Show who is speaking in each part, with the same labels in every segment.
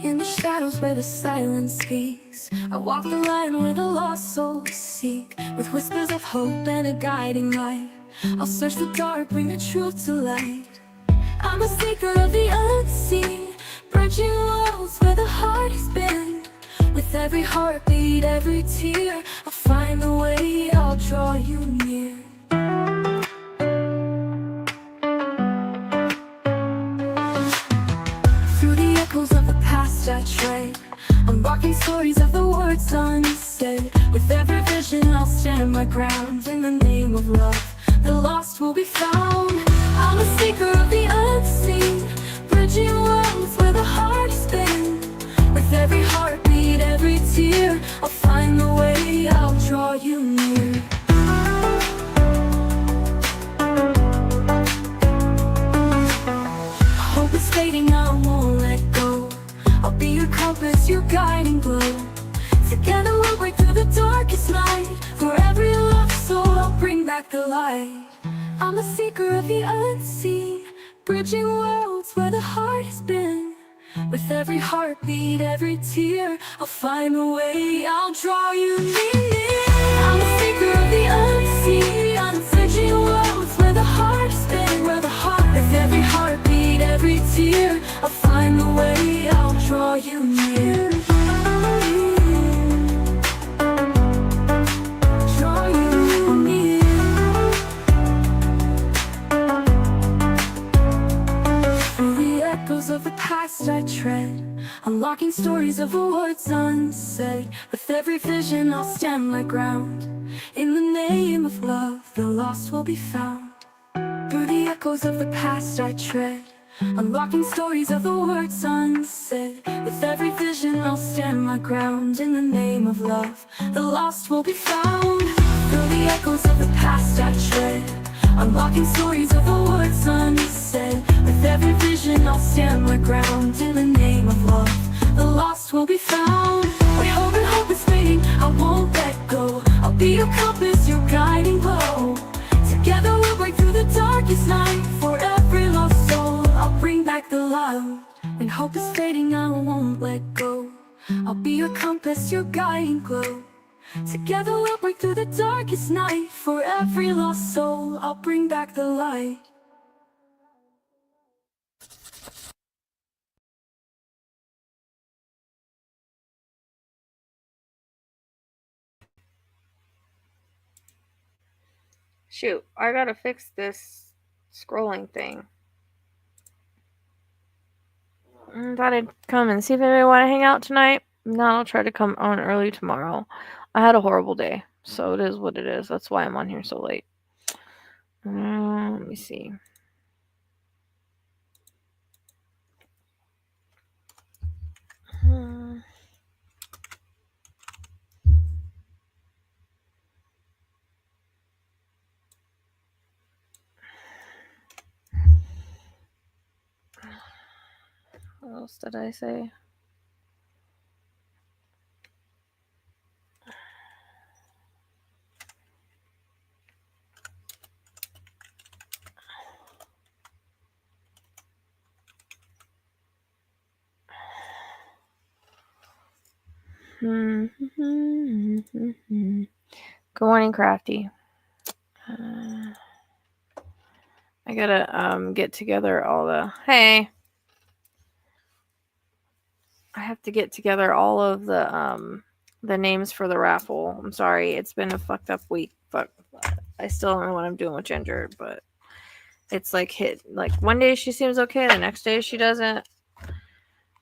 Speaker 1: In the shadows where the silence speaks, I walk the line where the lost souls seek. With whispers of hope and a guiding light, I'll search the dark, bring the truth to light. I'm a seeker of the unseen, bridging worlds where the heart has been. With every heartbeat, every tear, I'll find the way, I'll draw you near. Through the echoes of the past I tread, unlocking stories of the words unsaid. With every vision I'll stand my ground. In the name of love, the lost will be found. I'm a seeker of the unseen, bridging worlds where the heart has been. With every heartbeat, every tear, I'll find the way, I'll draw you near. Hope is fading, I won't let go. I'll be your compass, your guiding glow. Together we'll break through the darkest night. For every lost soul, I'll bring back the light. I'm a seeker of the unseen, bridging worlds where the heart has been. With every heartbeat, every tear, I'll find a way, I'll draw you near. I'm a seeker of the unseen, I'm searching worlds where the heart has been, where the heart. With every heartbeat, every tear, I'll find the way, I'll draw you near. Draw you near. Through the echoes of the past I tread, unlocking stories of the words unsaid. With every vision I'll stand my ground. In the name of love, the lost will be found. Through the echoes of the past I tread, unlocking stories of the words unsaid. With every vision I'll stand my ground. In the name of love, the lost will be found. Through the echoes of the past I tread, unlocking stories of the words unsaid. With every vision I'll stand my ground. In the name of love, the lost will be found. When hope is fading, I won't let go. I'll be your compass, your guiding glow. Together we'll break through the darkest night. For every lost soul, I'll bring back the light. When hope is fading, I won't let go. I'll be your compass, your guiding glow. Together we'll break through the darkest night. For every lost soul, I'll bring back the light.
Speaker 2: Shoot, I gotta fix this scrolling thing. Thought I'd come and see if anybody want to hang out tonight. No, I'll try to come on early tomorrow. I had a horrible day, so it is what it is. That's why I'm on here so late. Let me see. What else did I say? Good morning, Crafty. I gotta get together all the I have to get together all of the names for the raffle. I'm sorry, it's been a fucked up week, but I still don't know what I'm doing with Ginger, but it's like one day she seems okay, the next day she doesn't.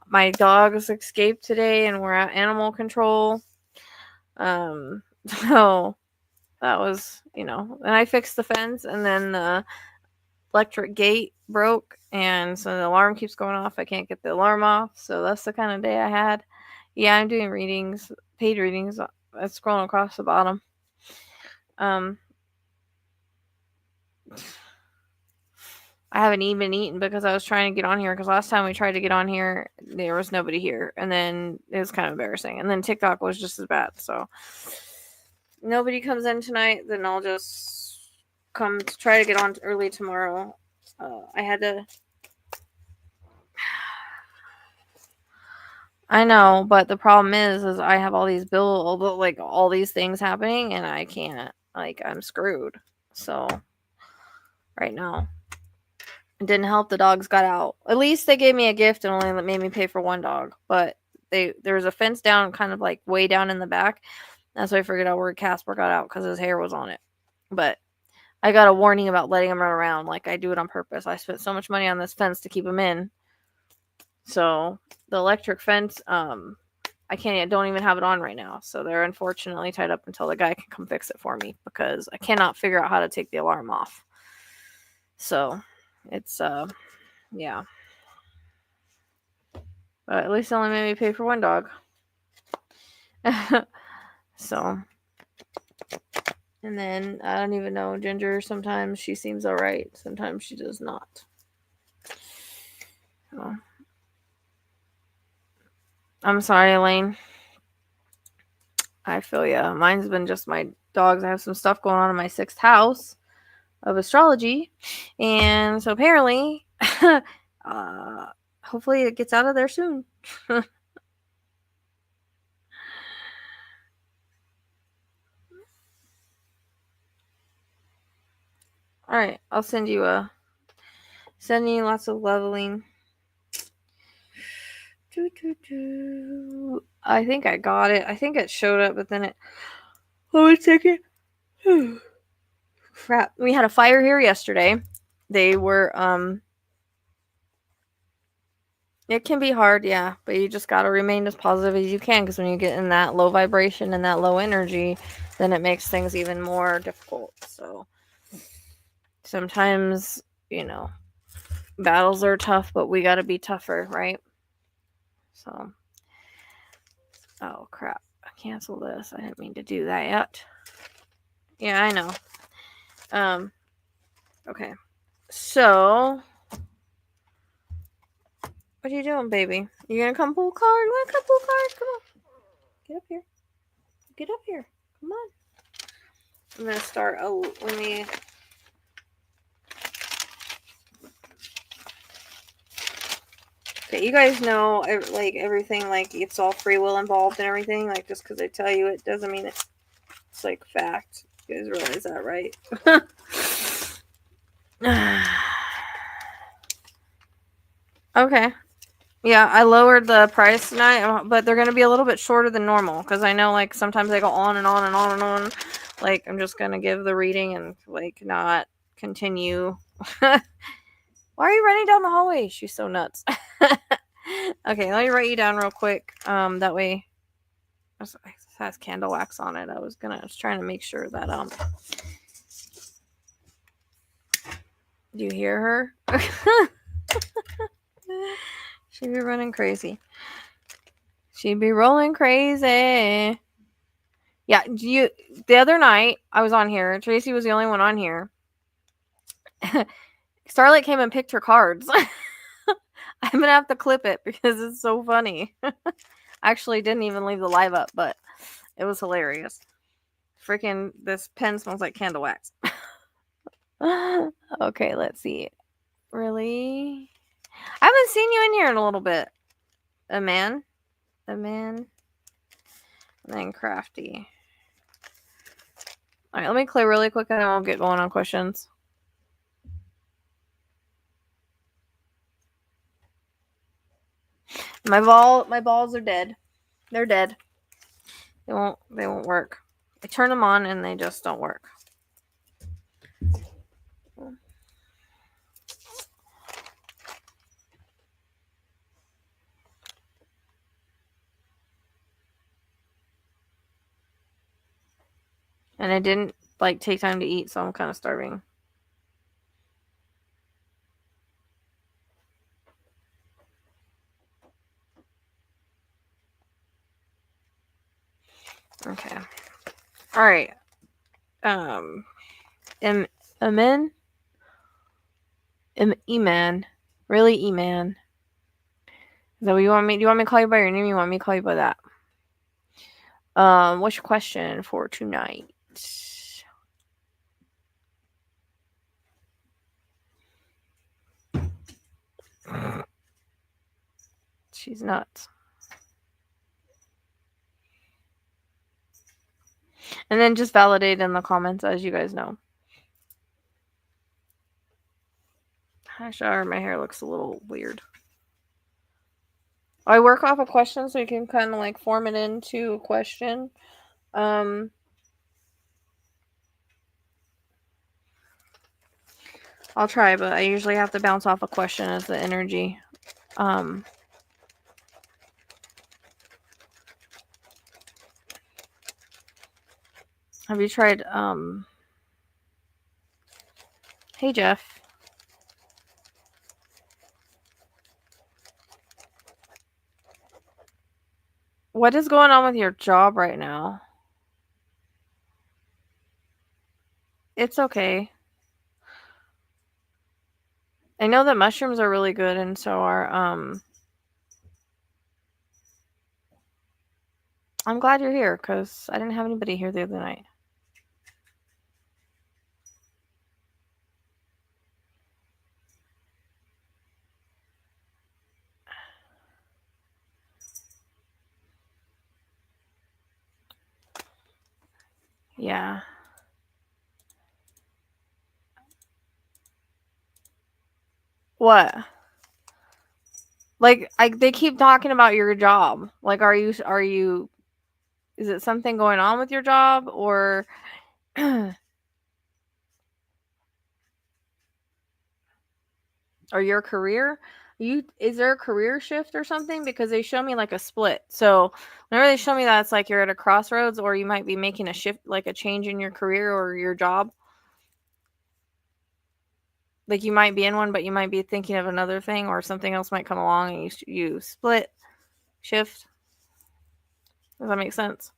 Speaker 2: My dogs escaped today and we're at animal control. So that was, and I fixed the fence, and then the electric gate broke, and so the alarm keeps going off. I can't get the alarm off, so that's the kind of day I had. Yeah, I'm doing readings, paid readings. It's scrolling across the bottom. I haven't even eaten because I was trying to get on here, because last time we tried to get on here, there was nobody here, and then it was kind of embarrassing, and then TikTok was just as bad. So nobody comes in tonight, then I'll just come to try to get on early tomorrow. I had to I know, but the problem is I have all these like all these things happening, and I can't. Like, I'm screwed. So right now, it didn't help. The dogs got out. At least they gave me a gift and only made me pay for one dog. But there was a fence down, kind of like way down in the back. That's why I figured out where Casper got out, because his hair was on it. But I got a warning about letting him run around. Like, I do it on purpose. I spent so much money on this fence to keep him in. So the electric fence, I don't even have it on right now. So they're unfortunately tied up until the guy can come fix it for me, because I cannot figure out how to take the alarm off. So it's, yeah. But at least they only made me pay for one dog. So, and then I don't even know, Ginger, sometimes she seems alright, sometimes she does not. So, I'm sorry, Elaine. I feel ya. Mine's been just my dogs. I have some stuff going on in my 6th house of astrology, and so apparently, hopefully it gets out of there soon. All right, I'll send you lots of leveling. I think I got it. I think it showed up, but then it. Oh, a second. Crap. We had a fire here yesterday. They were It can be hard, yeah, but you just gotta remain as positive as you can, because when you get in that low vibration and that low energy, then it makes things even more difficult. So sometimes, battles are tough, but we gotta be tougher, right? So, oh crap, cancel this. I didn't mean to do that yet. Yeah, I know. Okay. So, what are you doing, baby? You gonna come pull a card? You wanna come pull a card? Come on. Get up here. Get up here. Come on. I'm gonna start. Let me. Okay, you guys know, like, everything, like, it's all free will involved and everything. Like, just because I tell you it doesn't mean it's like fact. You guys realize that, right? Okay. Yeah, I lowered the price tonight, but they're going to be a little bit shorter than normal, because I know, like, sometimes they go on and on and on and on. Like, I'm just going to give the reading and, like, not continue. Why are you running down the hallway? She's so nuts. Okay, let me write you down real quick. That way, it has candle wax on it. I was trying to make sure that, do you hear her? She'd be running crazy. She'd be rolling crazy. Yeah, the other night I was on here. Tracy was the only one on here. Starlight came and picked her cards. I'm gonna have to clip it because it's so funny. I actually didn't even leave the live up, but it was hilarious. Freaking, this pen smells like candle wax. Okay, let's see. Really? I haven't seen you in here in a little bit. A man, and then Crafty. All right, let me clear really quick, and then we'll get going on questions. My balls are dead. They're dead. They won't work. I turn them on and they just don't work. And I didn't take time to eat, so I'm kind of starving. Okay. All right. Eman. Really, Eman. Is that what you want me? Do you want me to call you by your name? You want me to call you by that? What's your question for tonight? She's nuts. And then just validate in the comments, as you guys know. My hair looks a little weird. I work off a question so you can kind of like form it into a question. I'll try, but I usually have to bounce off a question as the energy. Have you tried hey Jeff. What is going on with your job right now? It's okay. I know that mushrooms are really good, and so are I'm glad you're here because I didn't have anybody here the other night. Yeah. What? Like, they keep talking about your job. Like, are you? Is it something going on with your job, or or your career? Is there a career shift or something? Because they show me like a split. So whenever they show me that, it's like you're at a crossroads, or you might be making a shift, like a change in your career or your job. Like you might be in one, but you might be thinking of another thing, or something else might come along and you split, shift. Does that make sense?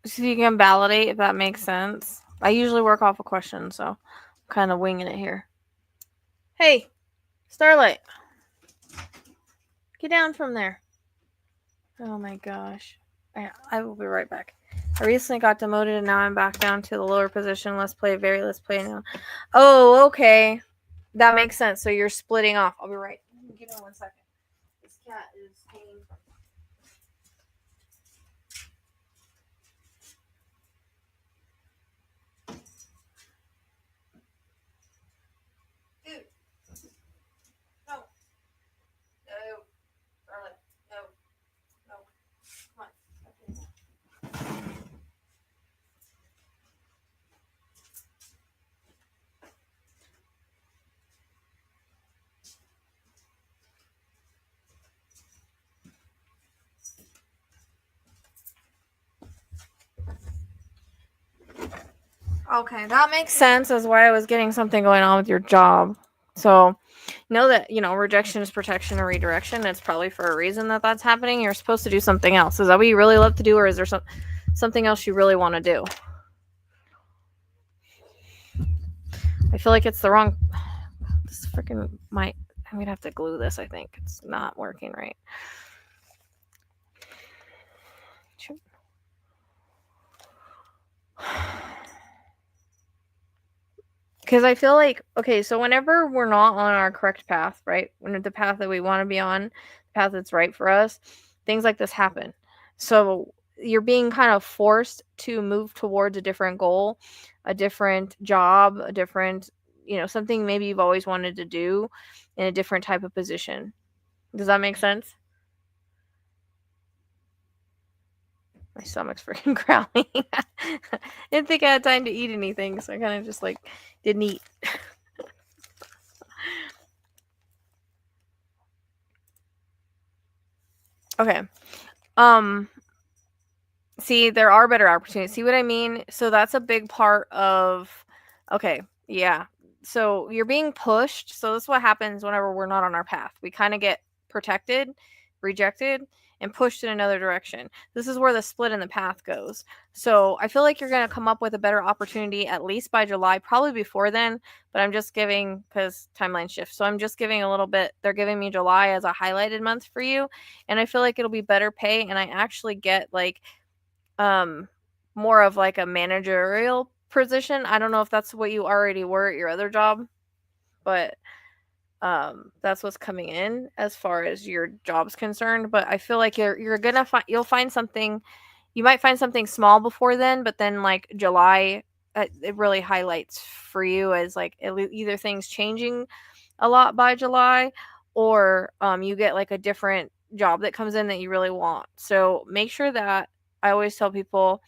Speaker 2: So you can validate if that makes sense. I usually work off a question, so I'm kind of winging it here. Hey, Starlight. Get down from there. Oh my gosh. I will be right back. I recently got demoted and now I'm back down to the lower position. Let's play now. Oh, okay. That makes sense. So you're splitting off. I'll be right. Give me 1 second. This cat is hanging from. Dude. No. No. Starlight. No. No. Come on. Okay, that makes sense as why I was getting something going on with your job. So, know that, rejection is protection or redirection. It's probably for a reason that that's happening. You're supposed to do something else. Is that what you really love to do, or is there something else you really want to do? I feel like it's the wrong. This freaking might. I'm gonna have to glue this. I think it's not working right. Because I feel like, okay, so whenever we're not on our correct path, right? When the path that we want to be on, the path that's right for us, things like this happen. So you're being kind of forced to move towards a different goal, a different job, a different, something maybe you've always wanted to do in a different type of position. Does that make sense? My stomach's freaking growling. I didn't think I had time to eat anything, so I kind of just didn't eat. Okay. See, there are better opportunities. See what I mean? So that's a big part of. Okay, yeah. So you're being pushed. So that's what happens whenever we're not on our path. We kind of get protected, rejected, and pushed in another direction. This is where the split in the path goes. So I feel like you're going to come up with a better opportunity at least by July, probably before then, but I'm just giving, because timeline shift. So I'm just giving a little bit. They're giving me July as a highlighted month for you. And I feel like it'll be better pay. And I actually get like more of like a managerial position. I don't know if that's what you already were at your other job, but that's what's coming in as far as your job's concerned. But I feel like you're gonna find, you'll find something, you might find something small before then, but then like July, it really highlights for you as like either things changing a lot by July, or you get like a different job that comes in that you really want. So make sure that, I always tell people,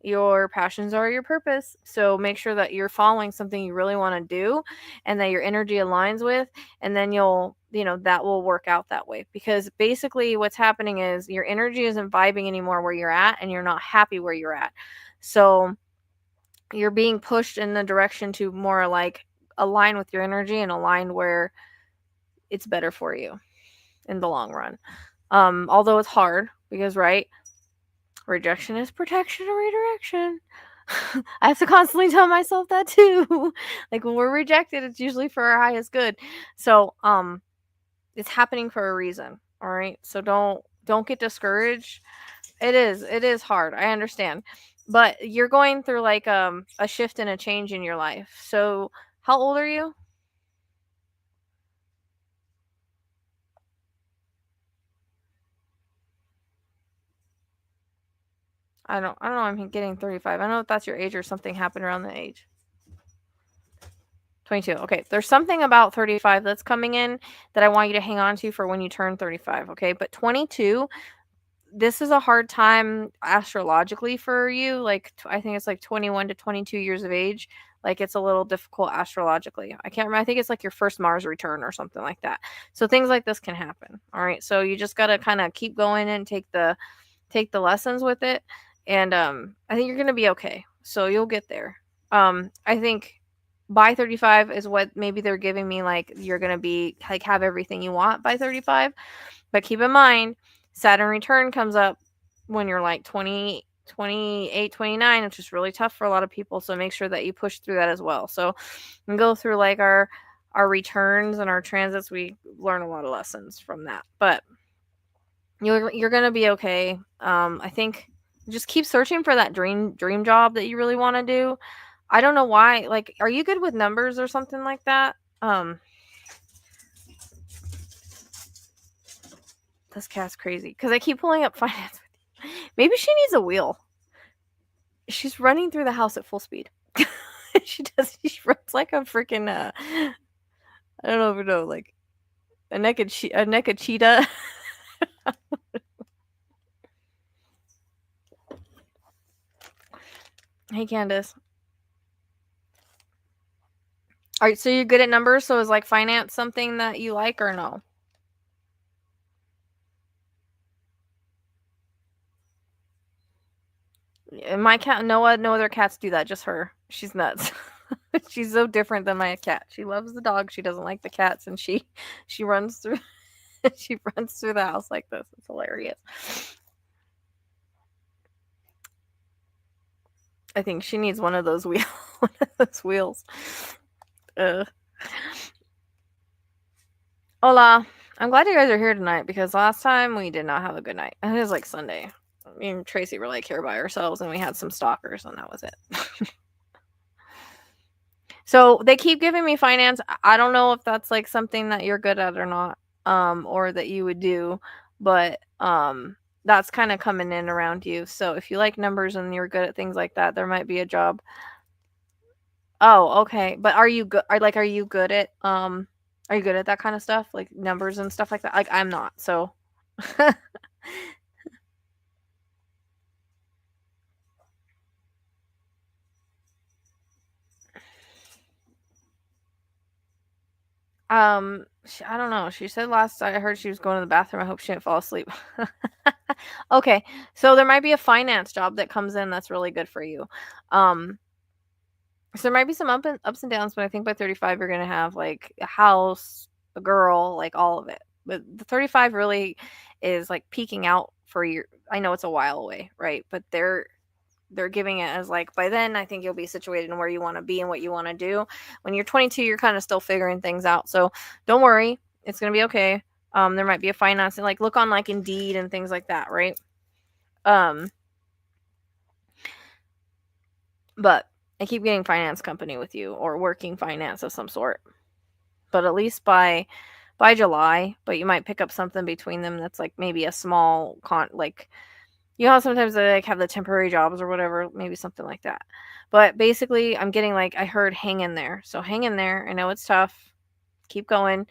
Speaker 2: your passions are your purpose. So make sure that you're following something you really want to do and that your energy aligns with, and then that will work out that way. Because basically what's happening is your energy isn't vibing anymore where you're at, and you're not happy where you're at. So you're being pushed in the direction to more like align with your energy and align where it's better for you in the long run. Although it's hard because, right, rejection is protection or redirection. I have to constantly tell myself that too. Like when we're rejected, it's usually for our highest good. So, it's happening for a reason. All right. So don't get discouraged. It is hard. I understand. But you're going through like a shift and a change in your life. So, how old are you? I don't know, I'm getting 35. I don't know if that's your age or something happened around the age. 22. Okay. There's something about 35 that's coming in that I want you to hang on to for when you turn 35. Okay. But 22, this is a hard time astrologically for you. Like, I think it's like 21 to 22 years of age. Like, it's a little difficult astrologically. I can't remember. I think it's like your first Mars return or something like that. So things like this can happen. All right. So you just got to kind of keep going and take the lessons with it. And I think you're going to be okay. So you'll get there. I think by 35 is what maybe they're giving me, like you're going to be like have everything you want by 35. But keep in mind, Saturn return comes up when you're like 20, 28, 29, which is really tough for a lot of people. So make sure that you push through that as well. So we go through like our returns and our transits. We learn a lot of lessons from that. But you're going to be okay. I think just keep searching for that dream job that you really want to do. I don't know why. Like, are you good with numbers or something like that? This cat's crazy because I keep pulling up finance with you. Maybe she needs a wheel. She's running through the house at full speed. She runs like a freaking I don't know, like a naked cheetah. Hey, Candace. All right, so you're good at numbers. So is like finance something that you like or no? My cat, no other cats do that. Just her. She's nuts. She's so different than my cat. She loves the dog. She doesn't like the cats, and she runs through she runs through the house like this. It's hilarious. I think she needs one of those wheels. Hola. I'm glad you guys are here tonight because last time we did not have a good night. It was like Sunday. Me and Tracy were like here by ourselves, and we had some stalkers, and that was it. So they keep giving me finance. I don't know if that's like something that you're good at or not, or that you would do, but that's kind of coming in around you. So if you like numbers and you're good at things like that, there might be a job. Oh, okay. But are you good? Are you good at are you good at that kind of stuff, like numbers and stuff like that? Like I'm not. So I don't know. She said last I heard she was going to the bathroom. I hope she didn't fall asleep. Okay. So there might be a finance job that comes in that's really good for you. So there might be some ups and downs, but I think by 35 you're going to have like a house, a girl, like all of it. But the 35 really is like peaking out for your, I know it's a while away, right? But they're giving it as like, by then I think you'll be situated in where you want to be and what you want to do. When you're 22, you're kind of still figuring things out. So don't worry, it's going to be okay. There might be a financing, like look on like Indeed and things like that, right? But I keep getting finance company with you or working finance of some sort. But at least by July, but you might pick up something between them that's like maybe a small like, you know, sometimes they like have the temporary jobs or whatever, maybe something like that. But basically, I'm getting like, I heard hang in there. So hang in there. I know it's tough. Keep going.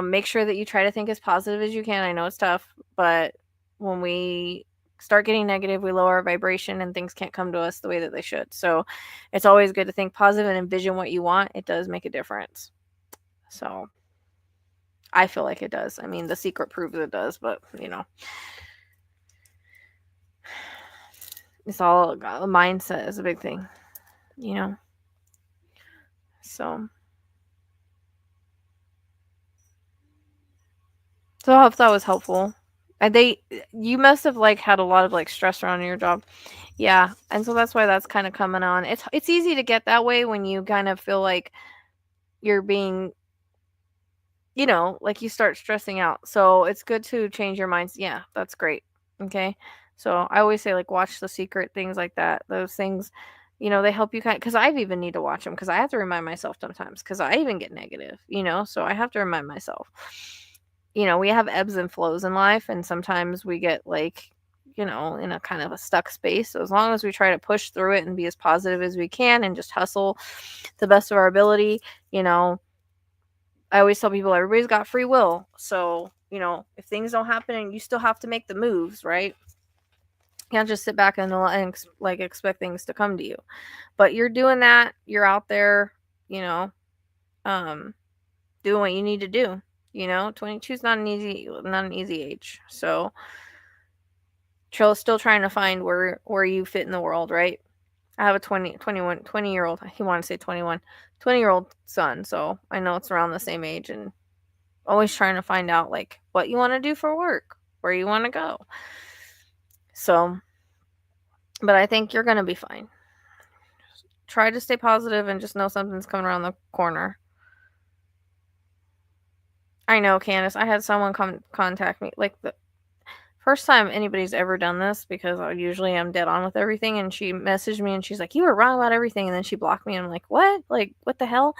Speaker 2: Make sure that you try to think as positive as you can. I know it's tough, but when we start getting negative, we lower our vibration and things can't come to us the way that they should. So it's always good to think positive and envision what you want. It does make a difference. So I feel like it does. I mean, The Secret proves it does, but you know, it's all a mindset is a big thing, you know. So I hope that was helpful. And you must have like had a lot of like stress around your job. Yeah. And so that's why that's kind of coming on. It's easy to get that way when you kind of feel like you're being, you know, like you start stressing out. So it's good to change your minds. Yeah, that's great. Okay. So I always say like watch The Secret, things like that. Those things, you know, they help you kind of, because I've even need to watch them because I have to remind myself sometimes because I even get negative, you know, so I have to remind myself. You know, we have ebbs and flows in life, and sometimes we get like, you know, in a kind of a stuck space. So as long as we try to push through it and be as positive as we can and just hustle the best of our ability, you know, I always tell people everybody's got free will. So, you know, if things don't happen and you still have to make the moves, right? You can't just sit back and like expect things to come to you. But you're doing that. You're out there, you know, doing what you need to do. You know, 22 is not an easy age. So, still trying to find where you fit in the world, right? I have a 20-year-old, he wanted to say 20-year-old son, so I know it's around the same age, and always trying to find out like what you want to do for work, where you want to go. So, but I think you're going to be fine. Just try to stay positive and just know something's coming around the corner. I know, Candace, I had someone contact me like the first time anybody's ever done this, because I usually am dead on with everything, and she messaged me and she's like, you were wrong about everything, and then she blocked me and I'm like, what? Like, what the hell?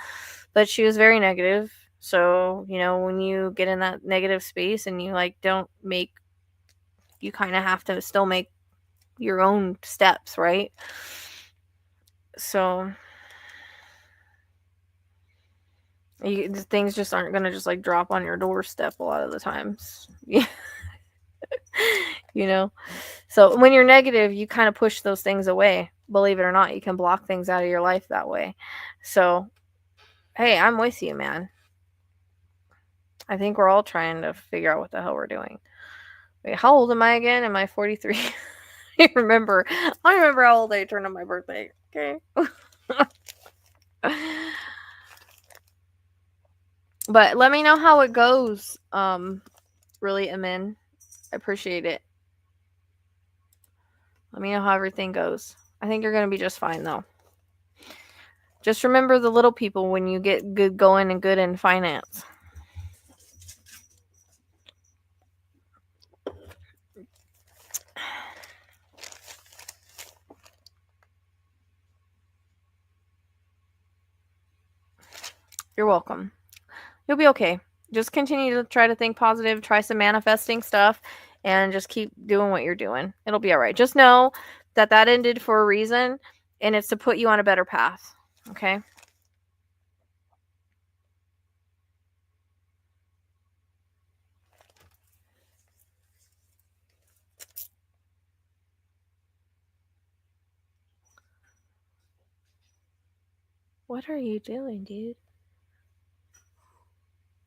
Speaker 2: But she was very negative. So, you know, when you get in that negative space and you like don't make, you kind of have to still make your own steps, right? So things just aren't going to just like drop on your doorstep a lot of the times. Yeah. You know, so when you're negative, you kind of push those things away. Believe it or not, you can block things out of your life that way. So, hey, I'm with you, man. I think we're all trying to figure out what the hell we're doing. Wait, how old am I again? Am I 43? I remember how old I turned on my birthday. Okay. But let me know how it goes. Really, Amin. I appreciate it. Let me know how everything goes. I think you're going to be just fine, though. Just remember the little people when you get good going and good in finance. You're welcome. You'll be okay. Just continue to try to think positive, try some manifesting stuff, and just keep doing what you're doing. It'll be all right. Just know that ended for a reason, and it's to put you on a better path. Okay? What are you doing, dude?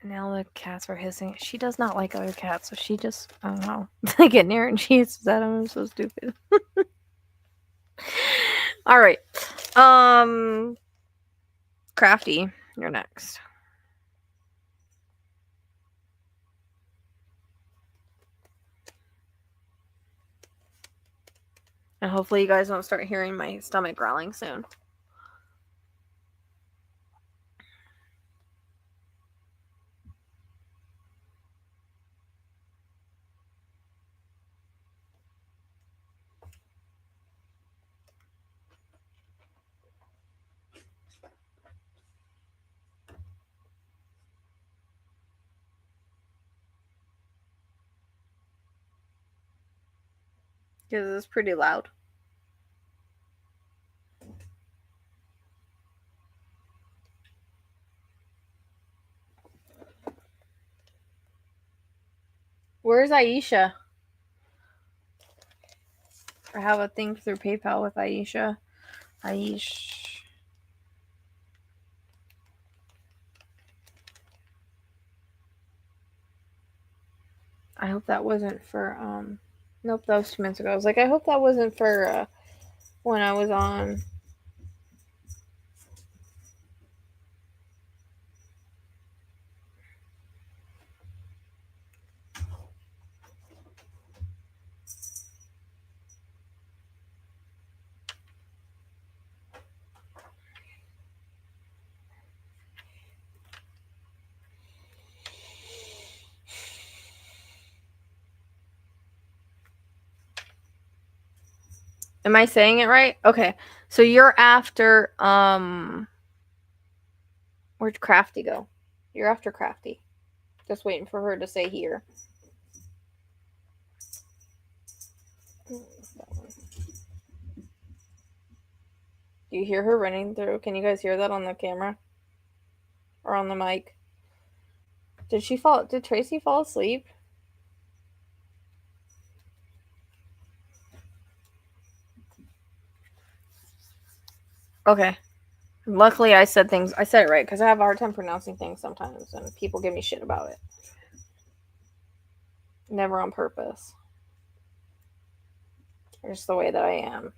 Speaker 2: Now the cats are hissing. She does not like other cats, so she just, I don't know. I get near and she hisses at them. I'm so stupid. All right. Crafty, you're next. And hopefully you guys won't start hearing my stomach growling soon. Because it's pretty loud. Where's Aisha? I have a thing through PayPal with Aisha. Aish. I hope that wasn't for, nope, that was 2 minutes ago. I was like, I hope that wasn't for, when I was on. Am I saying it right? Okay. So you're after, where'd Crafty go? You're after Crafty. Just waiting for her to say here. Do you hear her running through? Can you guys hear that on the camera? Or on the mic? Did Tracy fall asleep? Okay. Luckily I said it right, because I have a hard time pronouncing things sometimes, and people give me shit about it. Never on purpose. Just the way that I am.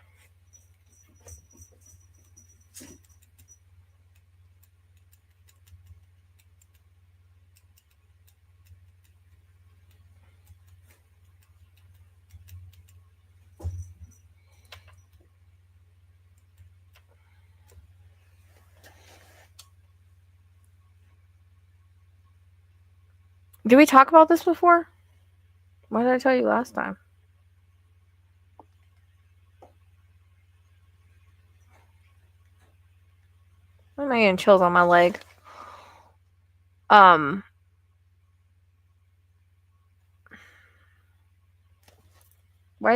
Speaker 2: Did we talk about this before? What did I tell you last time? Why am I getting chills on my leg? Why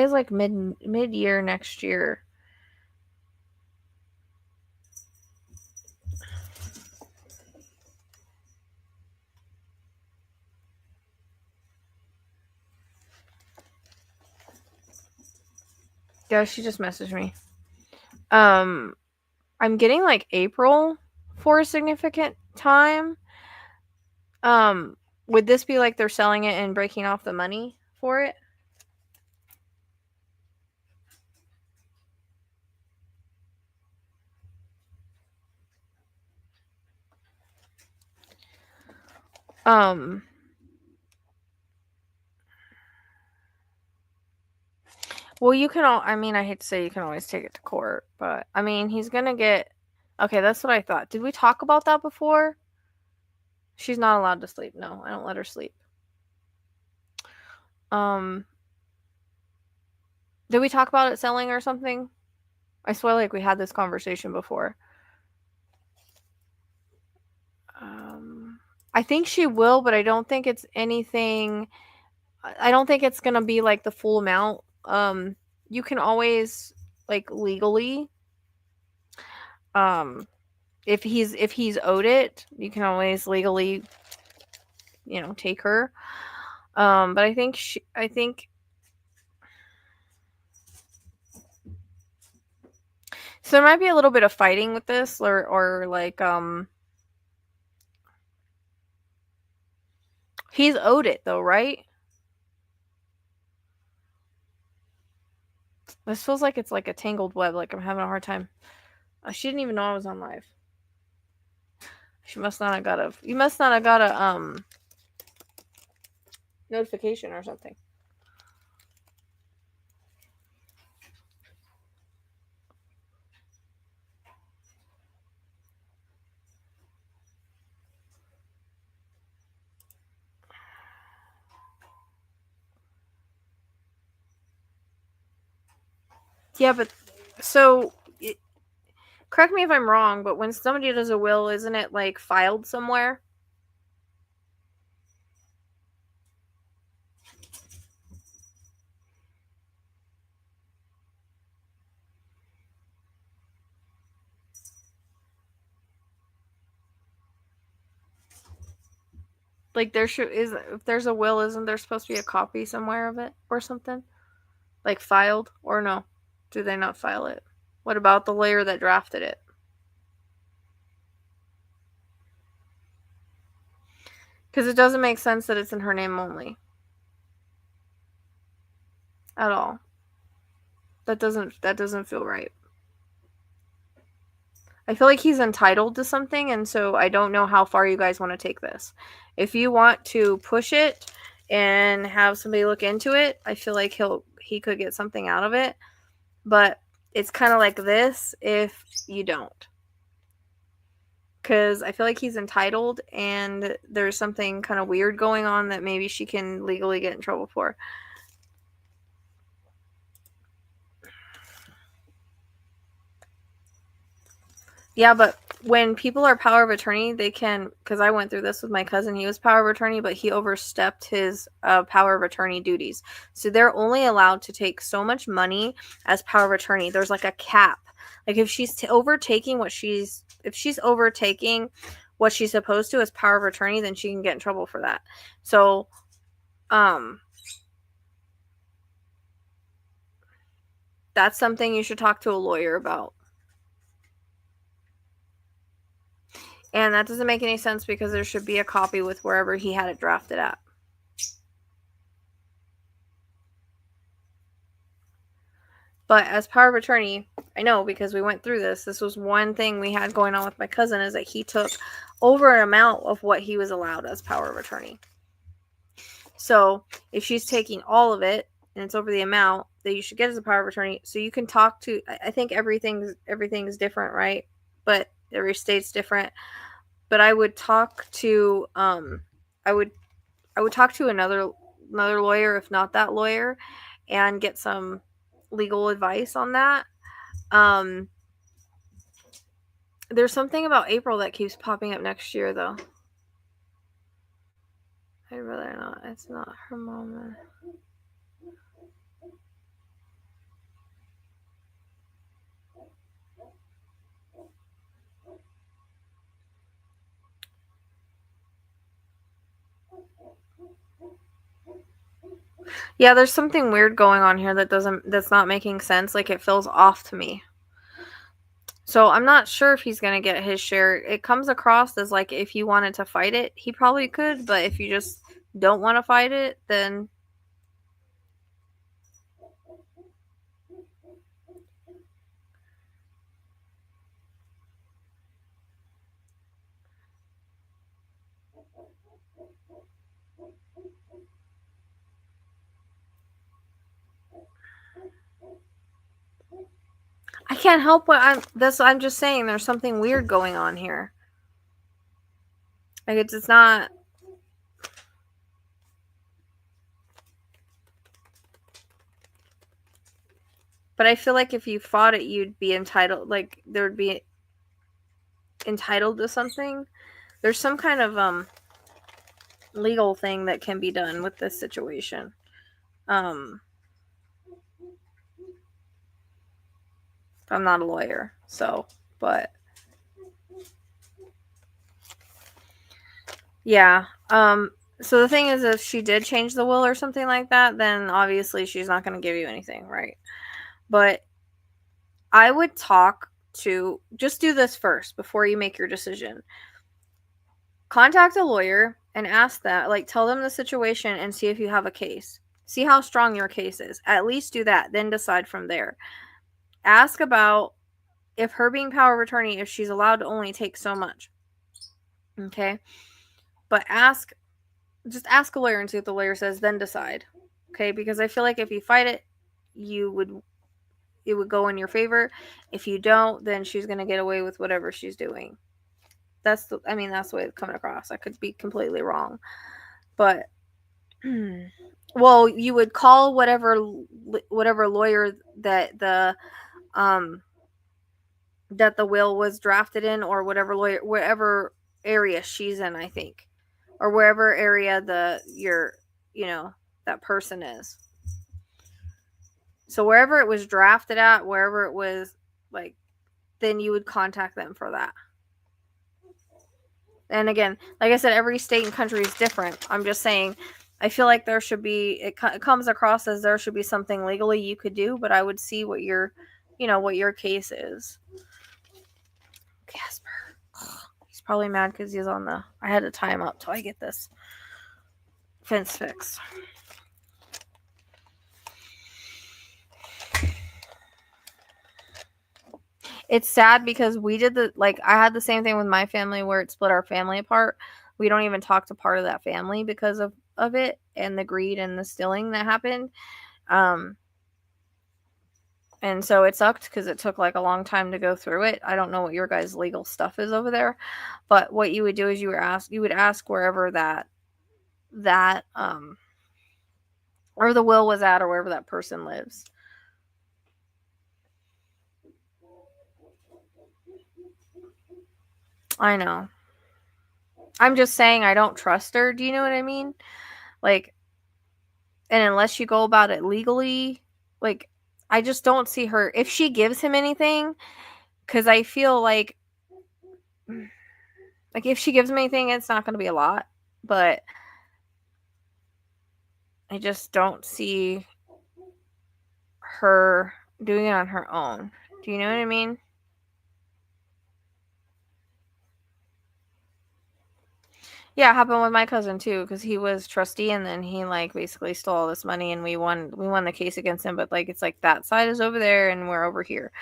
Speaker 2: is like mid-year next year? Yeah, she just messaged me. I'm getting like April for a significant time. Would this be like they're selling it and breaking off the money for it? Well, you can all, I mean, I hate to say you can always take it to court, but I mean, he's gonna get, okay, that's what I thought. Did we talk about that before? She's not allowed to sleep. No, I don't let her sleep. Did we talk about it selling or something? I swear like we had this conversation before. I think she will, but I don't think it's anything, I don't think it's gonna be like the full amount. You can always like legally, if he's owed it, you can always legally, take her. But I think so there might be a little bit of fighting with this, or like he's owed it though, right? This feels like it's like a tangled web. Like I'm having a hard time. She didn't even know I was on live. You must not have got a notification or something. Yeah, but so correct me if I'm wrong, but when somebody does a will, isn't it like filed somewhere? Like there should is if there's a will, isn't there supposed to be a copy somewhere of it or something? Like filed or no? Do they not file it? What about the lawyer that drafted it? Because it doesn't make sense that it's in her name only. At all. That doesn't feel right. I feel like he's entitled to something, and so I don't know how far you guys want to take this. If you want to push it and have somebody look into it, I feel like he could get something out of it. But it's kind of like this if you don't. Because I feel like he's entitled, and there's something kind of weird going on that maybe she can legally get in trouble for. Yeah, but when people are power of attorney, they can, because I went through this with my cousin, he was power of attorney, but he overstepped his power of attorney duties. So they're only allowed to take so much money as power of attorney. There's like a cap. Like if she's overtaking what she's supposed to as power of attorney, then she can get in trouble for that. So, that's something you should talk to a lawyer about. And that doesn't make any sense because there should be a copy with wherever he had it drafted at. But as power of attorney, I know because we went through this. This was one thing we had going on with my cousin is that he took over an amount of what he was allowed as power of attorney. So if she's taking all of it and it's over the amount that you should get as a power of attorney, so you can talk to. I think everything's different, right? But every state's different. But I would talk to I would talk to another lawyer, if not that lawyer, and get some legal advice on that. There's something about April that keeps popping up next year, though. I'd rather not. It's not her moment. Yeah, there's something weird going on here that's not making sense. Like it feels off to me. So I'm not sure if he's gonna get his share. It comes across as like if you wanted to fight it, he probably could, but if you just don't want to fight it, then I can't help what I'm just saying there's something weird going on here. Like it's not. But I feel like if you fought it, you'd be entitled. Like there would be entitled to something. There's some kind of legal thing that can be done with this situation. I'm not a lawyer, so but yeah. So the thing is, if she did change the will or something like that, then obviously she's not going to give you anything, right? But I would just do this first before you make your decision. Contact a lawyer and ask that, like, tell them the situation and see if you have a case. See how strong your case is. At least do that, then decide from there. Ask about if her being power of attorney, if she's allowed to only take so much. Okay? But just ask a lawyer and see what the lawyer says, then decide. Okay? Because I feel like if you fight it, it would go in your favor. If you don't, then she's going to get away with whatever she's doing. That's the way it's coming across. I could be completely wrong. But Well, you would call whatever lawyer that the will was drafted in, or wherever area she's in, I think, or wherever area that person is. So wherever it was drafted at, wherever it was, like, then you would contact them for that. And again, like I said, every state and country is different. I'm just saying, I feel like there should be, it comes across as there should be something legally you could do, but I would see what your case is. Casper. He's probably mad because he's on the, I had to tie him up till I get this fence fixed. It's sad because we did I had the same thing with my family where it split our family apart. We don't even talk to part of that family because of it and the greed and the stealing that happened. And so it sucked because it took like a long time to go through it. I don't know what your guys' legal stuff is over there, but what you would do is you would ask wherever that or the will was at, or wherever that person lives. I know. I'm just saying I don't trust her. Do you know what I mean? Like, and unless you go about it legally, like, I just don't see her. If she gives him anything, because I feel like if she gives him anything, it's not going to be a lot. But I just don't see her doing it on her own. Do you know what I mean? Yeah, it happened with my cousin too, because he was trustee and then he basically stole all this money and we won the case against him, but it's like that side is over there and we're over here.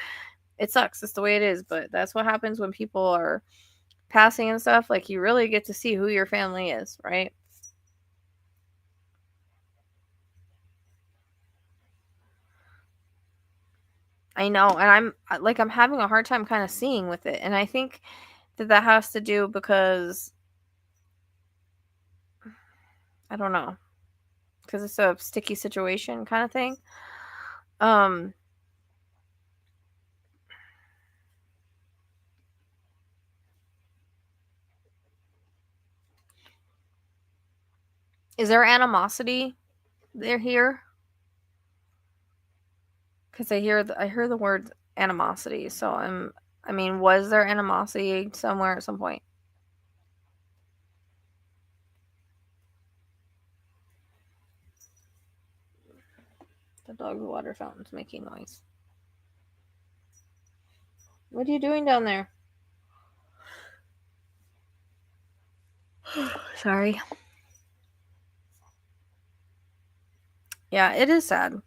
Speaker 2: It sucks. It's the way it is, but that's what happens when people are passing and stuff. Like, you really get to see who your family is, right? I know, and I'm having a hard time kind of seeing with it, and I think that has to do because I don't know, because it's a sticky situation kind of thing. Is there animosity there here? Because I hear the word animosity, so was there animosity somewhere at some point? The dog's water fountain's making noise. What are you doing down there? Sorry. Yeah, it is sad.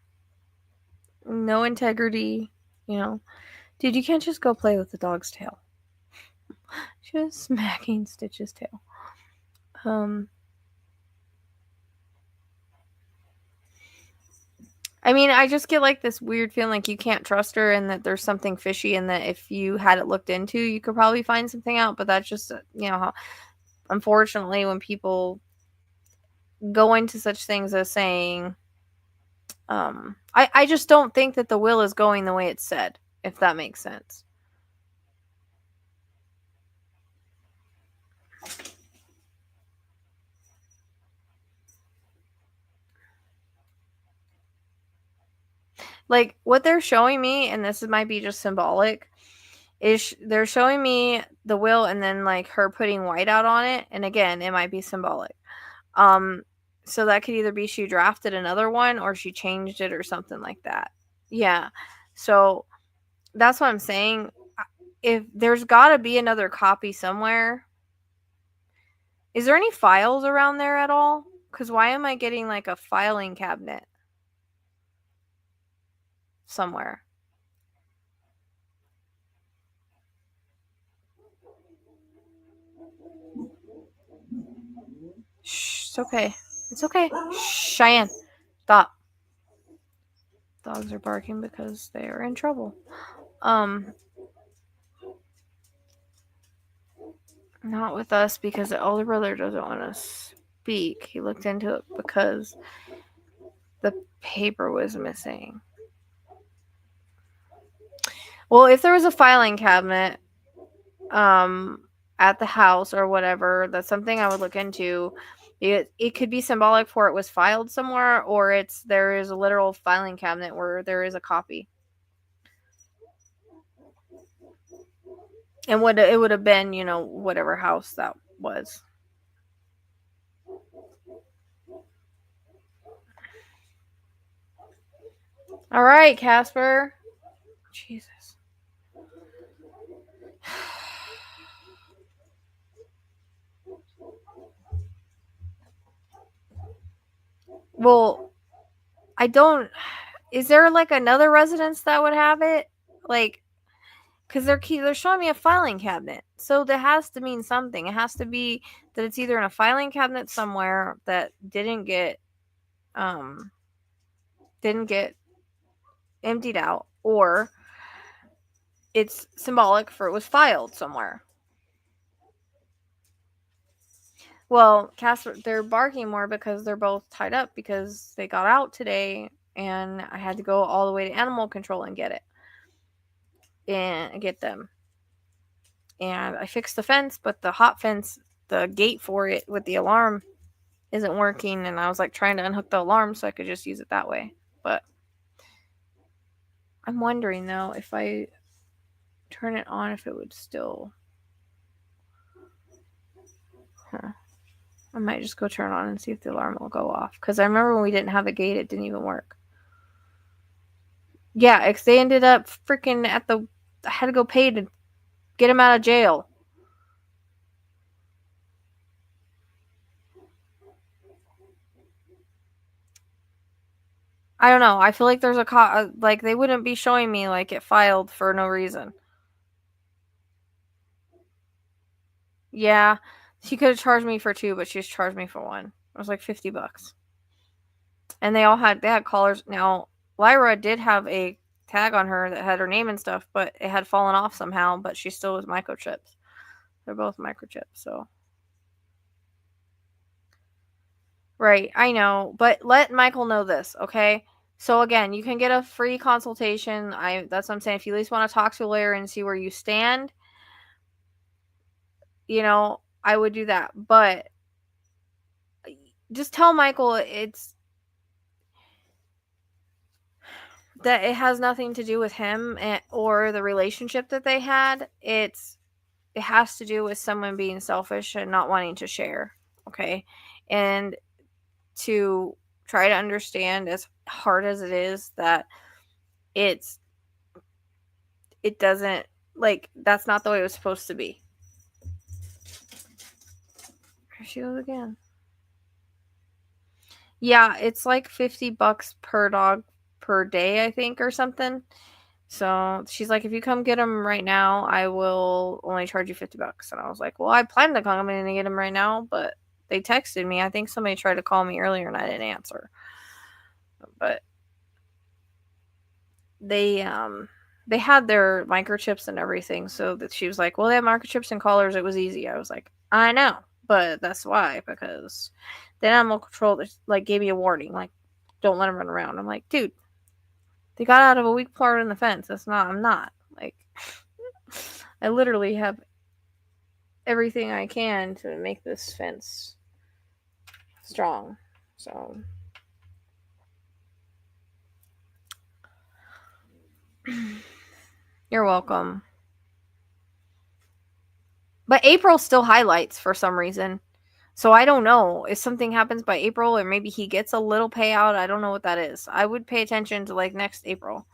Speaker 2: No integrity, Dude, you can't just go play with the dog's tail. Just smacking Stitch's tail. I just get this weird feeling like you can't trust her and that there's something fishy, and that if you had it looked into, you could probably find something out. But that's just, how, unfortunately, when people go into such things as saying, I just don't think that the will is going the way it's said, if that makes sense. What they're showing me, and this might be just symbolic, is they're showing me the will and then her putting white out on it, and again, it might be symbolic. So that could either be she drafted another one or she changed it or something like that. Yeah. So that's what I'm saying. If there's got to be another copy somewhere. Is there any files around there at all? Because why am I getting a filing cabinet somewhere? Shh, it's okay. It's okay. Shh, Cheyenne, stop. Dogs are barking because they are in trouble. Not with us, because the older brother doesn't want us speak. He looked into it because the paper was missing. Well, if there was a filing cabinet at the house or whatever, that's something I would look into. It could be symbolic for it was filed somewhere, or there is a literal filing cabinet where there is a copy. And it would have been, whatever house that was. All right, Casper. Jesus. Well, I don't. Is there like another residence that would have it? Like, because they're showing me a filing cabinet, so that has to mean something. It has to be that it's either in a filing cabinet somewhere that didn't get emptied out, or it's symbolic for it was filed somewhere. Well, Casper, they're barking more because they're both tied up because they got out today, and I had to go all the way to animal control and get them. And I fixed the fence, but the hot fence, the gate for it with the alarm isn't working, and I was like trying to unhook the alarm so I could just use it that way. But I'm wondering though, if I turn it on, if it would still. I might just go turn it on and see if the alarm will go off. Because I remember when we didn't have a gate, it didn't even work. Yeah, they ended up freaking I had to go pay to get him out of jail. I don't know. I feel like there's like they wouldn't be showing me like it filed for no reason. Yeah, she could have charged me for 2, but she just charged me for 1. It was like $50. And they had collars. Now, Lyra did have a tag on her that had her name and stuff, but it had fallen off somehow, but she still was microchipped. They're both microchipped, so. Right, I know, but let Michael know this, okay? So again, you can get a free consultation. That's what I'm saying. If you at least want to talk to a lawyer and see where you stand, I would do that. But just tell Michael that it has nothing to do with him or the relationship that they had. It has to do with someone being selfish and not wanting to share, okay? And to try to understand, as hard as it is, that it doesn't, like, that's not the way it was supposed to be. Here she goes again. Yeah, it's like $50 per dog per day, I think, or something. So she's like, if you come get him right now, I will only charge you $50. And I was like, well, I plan to come in and get him right now, but they texted me. I think somebody tried to call me earlier and I didn't answer. But they had their microchips and everything, so that she was like, well, they have microchips and collars. It was easy. I was like, I know, but that's why, because the animal control like gave me a warning, like, don't let him run around. I'm like, dude, they got out of a weak part in the fence. I'm not like, I literally have everything I can to make this fence strong. So you're welcome. But April still highlights for some reason. So I don't know if something happens by April, or maybe he gets a little payout. I don't know what that is. I would pay attention to like next April.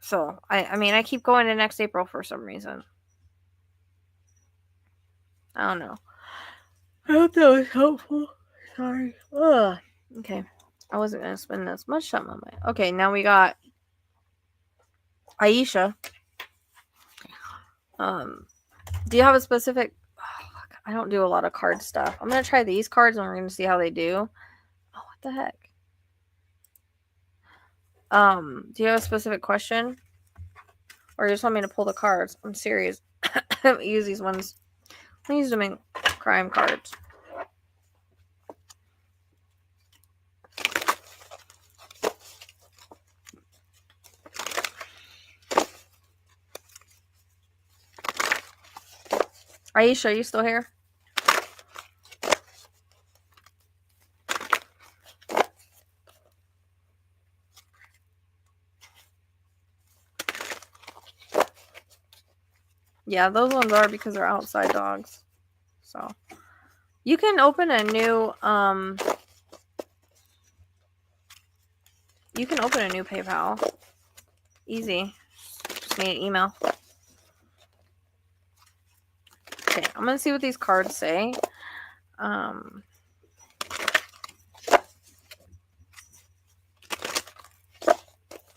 Speaker 2: So I mean, I keep going to next April for some reason. I don't know. I hope that was helpful. Sorry. Ugh. Okay. I wasn't going to spend this much time on my... Okay, now we got Aisha. Do you have a specific... Oh, fuck. I don't do a lot of card stuff. I'm going to try these cards and we're going to see how they do. Oh, what the heck? Do you have a specific question? Or you just want me to pull the cards? I'm serious. I haven't used these ones I used them in crime cards. Aisha, are you still here? Yeah, those ones are because they're outside dogs. So you can open a new PayPal. Easy. Just need an email. Okay, I'm gonna see what these cards say.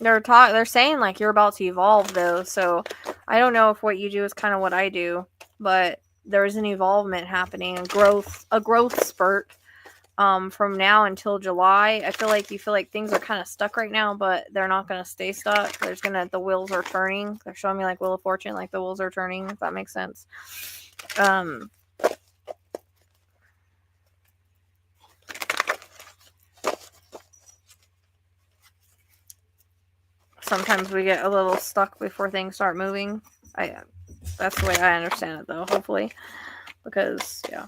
Speaker 2: They're saying like you're about to evolve though, so I don't know if what you do is kind of what I do, but there's an evolvement happening, a growth spurt from now until July. I feel like you feel like things are kind of stuck right now, but they're not going to stay stuck. The wheels are turning. They're showing me like Wheel of Fortune, like the wheels are turning, if that makes sense. Sometimes we get a little stuck before things start moving. That's the way I understand it though, hopefully. Because, yeah.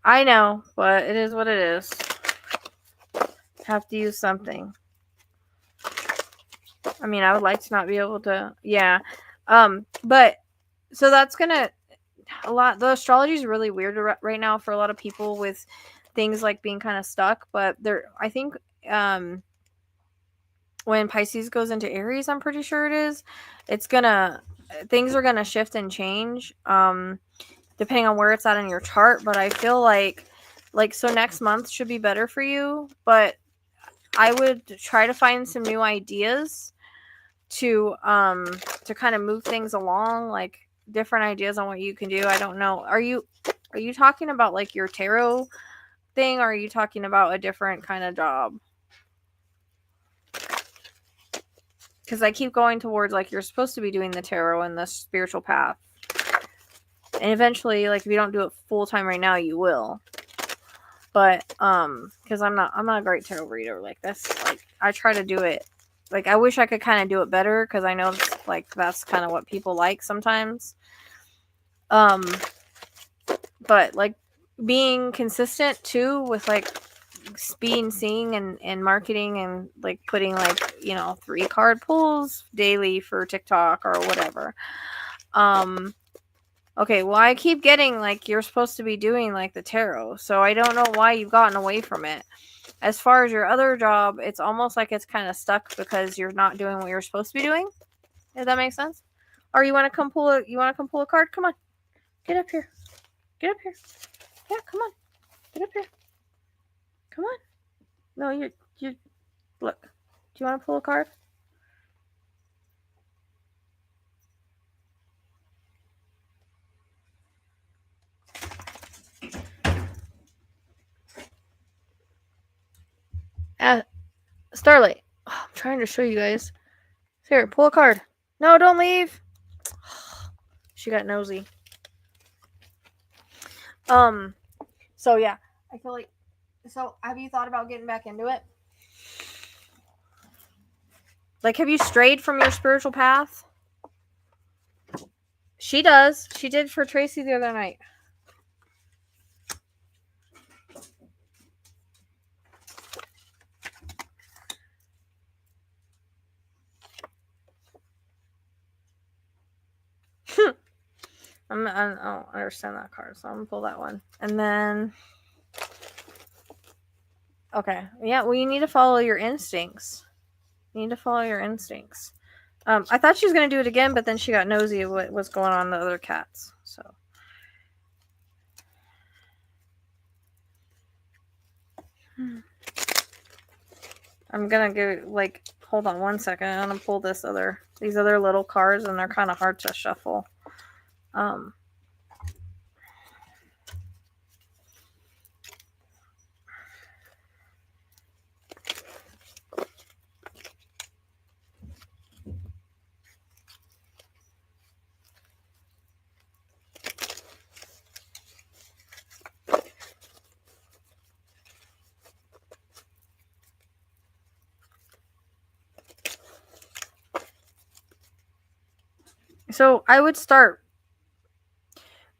Speaker 2: I know, but it is what it is. Have to use something. I mean, I would like to not be able to, yeah. But, so that's gonna, the astrology is really weird right now for a lot of people with things like being kind of stuck, but I think, when Pisces goes into Aries, I'm pretty sure it is, things are gonna shift and change, depending on where it's at in your chart, but I feel like, so next month should be better for you, but I would try to find some new ideas to kind of move things along, like different ideas on what you can do. I don't know. Are you talking about like your tarot thing, or are you talking about a different kind of job? Because I keep going towards like you're supposed to be doing the tarot and the spiritual path. And eventually, like if you don't do it full time right now, you will. But because I'm not a great tarot reader. Like that's like I try to do it. Like I wish I could kind of do it better because I know that's kind of what people like sometimes. But like being consistent too with like seeing and marketing and like putting like 3 card pulls daily for TikTok or whatever. Okay, well, I keep getting, like, you're supposed to be doing, like, the tarot, so I don't know why you've gotten away from it. As far as your other job, it's almost like it's kind of stuck because you're not doing what you're supposed to be doing. Does that make sense? Or you want to come pull a card? Come on. Get up here. Get up here. Yeah, come on. Get up here. Come on. No, you look. Do you want to pull a card? Starlight. Oh, I'm trying to show you guys. Here, pull a card. No, don't leave. She got nosy. So yeah, I feel like. So have you thought about getting back into it? Like, have you strayed from your spiritual path? She does. She did for Tracy the other night. I don't understand that card, so I'm gonna pull that one. And then, okay, yeah. Well, you need to follow your instincts. You need to follow your instincts. I thought she was gonna do it again, but then she got nosy at what was going on with the other cats. So, I'm gonna go hold on one second. I'm gonna pull these other little cards, and they're kind of hard to shuffle. So I would start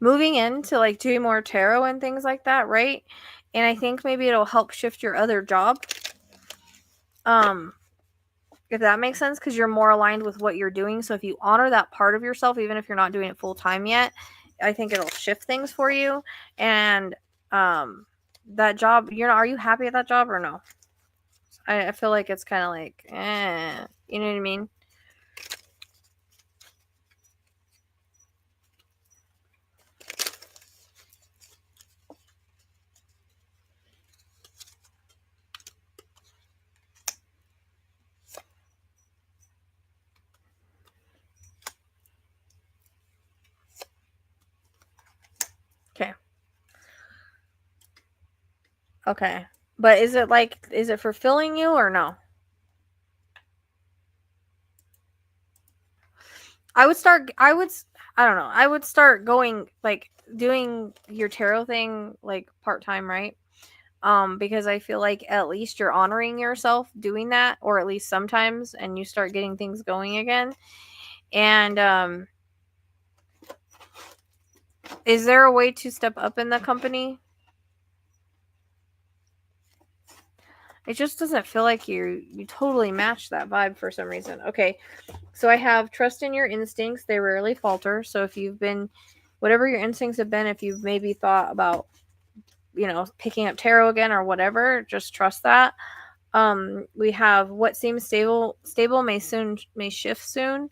Speaker 2: moving into like doing more tarot and things like that, right? And I think maybe it'll help shift your other job. If that makes sense, because you're more aligned with what you're doing. So if you honor that part of yourself, even if you're not doing it full time yet, I think it'll shift things for you. And that job, are you happy at that job or no? I feel like it's kind of like, you know what I mean? Okay. Okay. But is it fulfilling you or no? I don't know. I would start going, like, doing your tarot thing, like, part-time, right? Because I feel like at least you're honoring yourself doing that, or at least sometimes, and you start getting things going again. And, is there a way to step up in the company? It just doesn't feel like you totally match that vibe for some reason. Okay, so I have trust in your instincts. They rarely falter. So if you've been, whatever your instincts have been, if you've maybe thought about, picking up tarot again or whatever, just trust that. We have what seems stable may shift soon,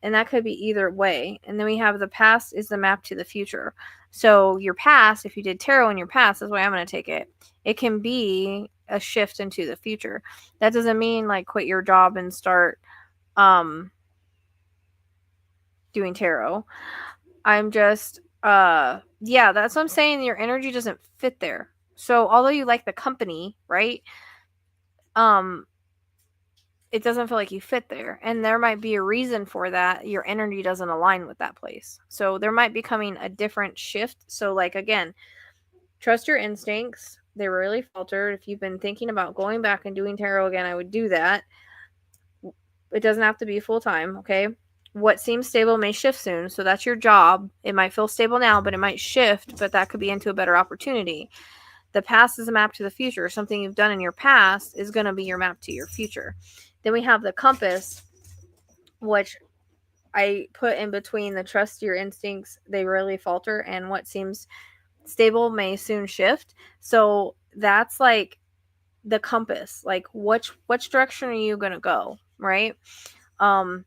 Speaker 2: and that could be either way. And then we have the past is the map to the future. So your past, if you did tarot in your past, that's the way I'm going to take it. It can be a shift into the future. That doesn't mean like quit your job and start doing tarot. I'm just yeah, that's what I'm saying. Your energy doesn't fit there. So although you like the company, right? It doesn't feel like you fit there. And there might be a reason for that. Your energy doesn't align with that place. So there might be coming a different shift. So, like, again, trust your instincts. They rarely falter. If you've been thinking about going back and doing tarot again, I would do that. It doesn't have to be full time, okay? What seems stable may shift soon. So that's your job. It might feel stable now, but it might shift, but that could be into a better opportunity. The past is a map to the future. Something you've done in your past is going to be your map to your future. Then we have the compass, which I put in between the trust your instincts, they rarely falter, and what seems stable may soon shift. So that's like the compass. Like which direction are you going to go, right? And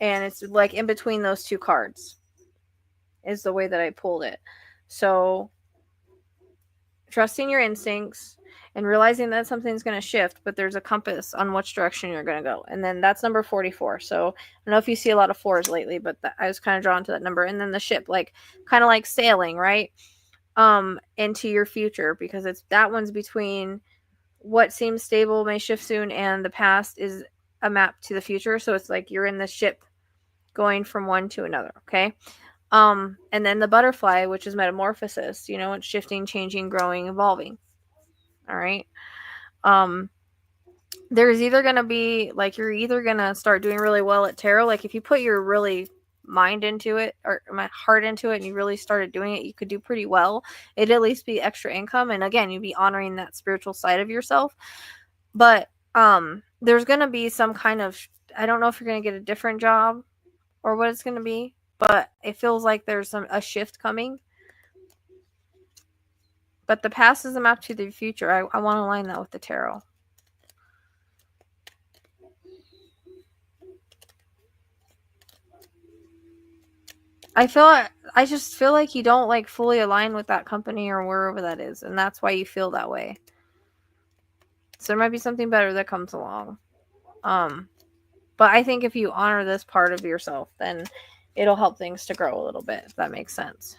Speaker 2: it's like in between those two cards is the way that I pulled it. So trusting your instincts and realizing that something's going to shift, but there's a compass on which direction you're going to go. And then that's number 44. So I don't know if you see a lot of 4s lately, but I was kind of drawn to that number. And then the ship, like kind of like sailing, right? Into your future, because it's that one's between what seems stable may shift soon and the past is a map to the future. So it's like you're in the ship going from one to another. Okay. And then the butterfly, which is metamorphosis, it's shifting, changing, growing, evolving. All right. There's either going to be like, you're either going to start doing really well at tarot. Like if you put your really mind into it or my heart into it and you really started doing it, you could do pretty well. It'd at least be extra income. And again, you'd be honoring that spiritual side of yourself. But, there's going to be some kind of, I don't know if you're going to get a different job or what it's going to be, but it feels like there's a shift coming. But the past is a map to the future. I want to align that with the tarot. I just feel like you don't like fully align with that company or wherever that is, and that's why you feel that way. So there might be something better that comes along. But I think if you honor this part of yourself, then it'll help things to grow a little bit, if that makes sense.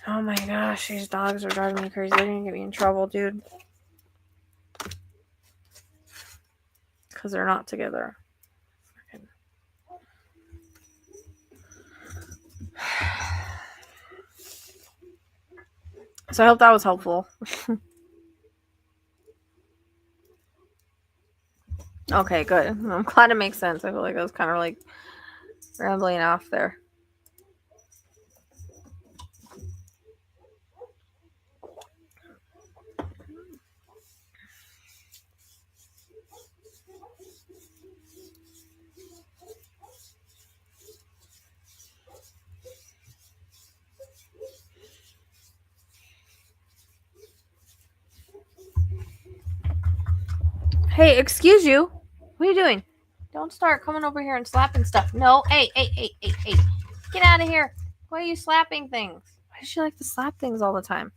Speaker 2: Oh my gosh, these dogs are driving me crazy. They're gonna get me in trouble, dude. Because they're not together. So I hope that was helpful. Okay, good. I'm glad it makes sense. I feel like I was kind of like rambling off there. Hey, excuse you. What are you doing? Don't start coming over here and slapping stuff. No, hey. Get out of here. Why are you slapping things? Why does she like to slap things all the time?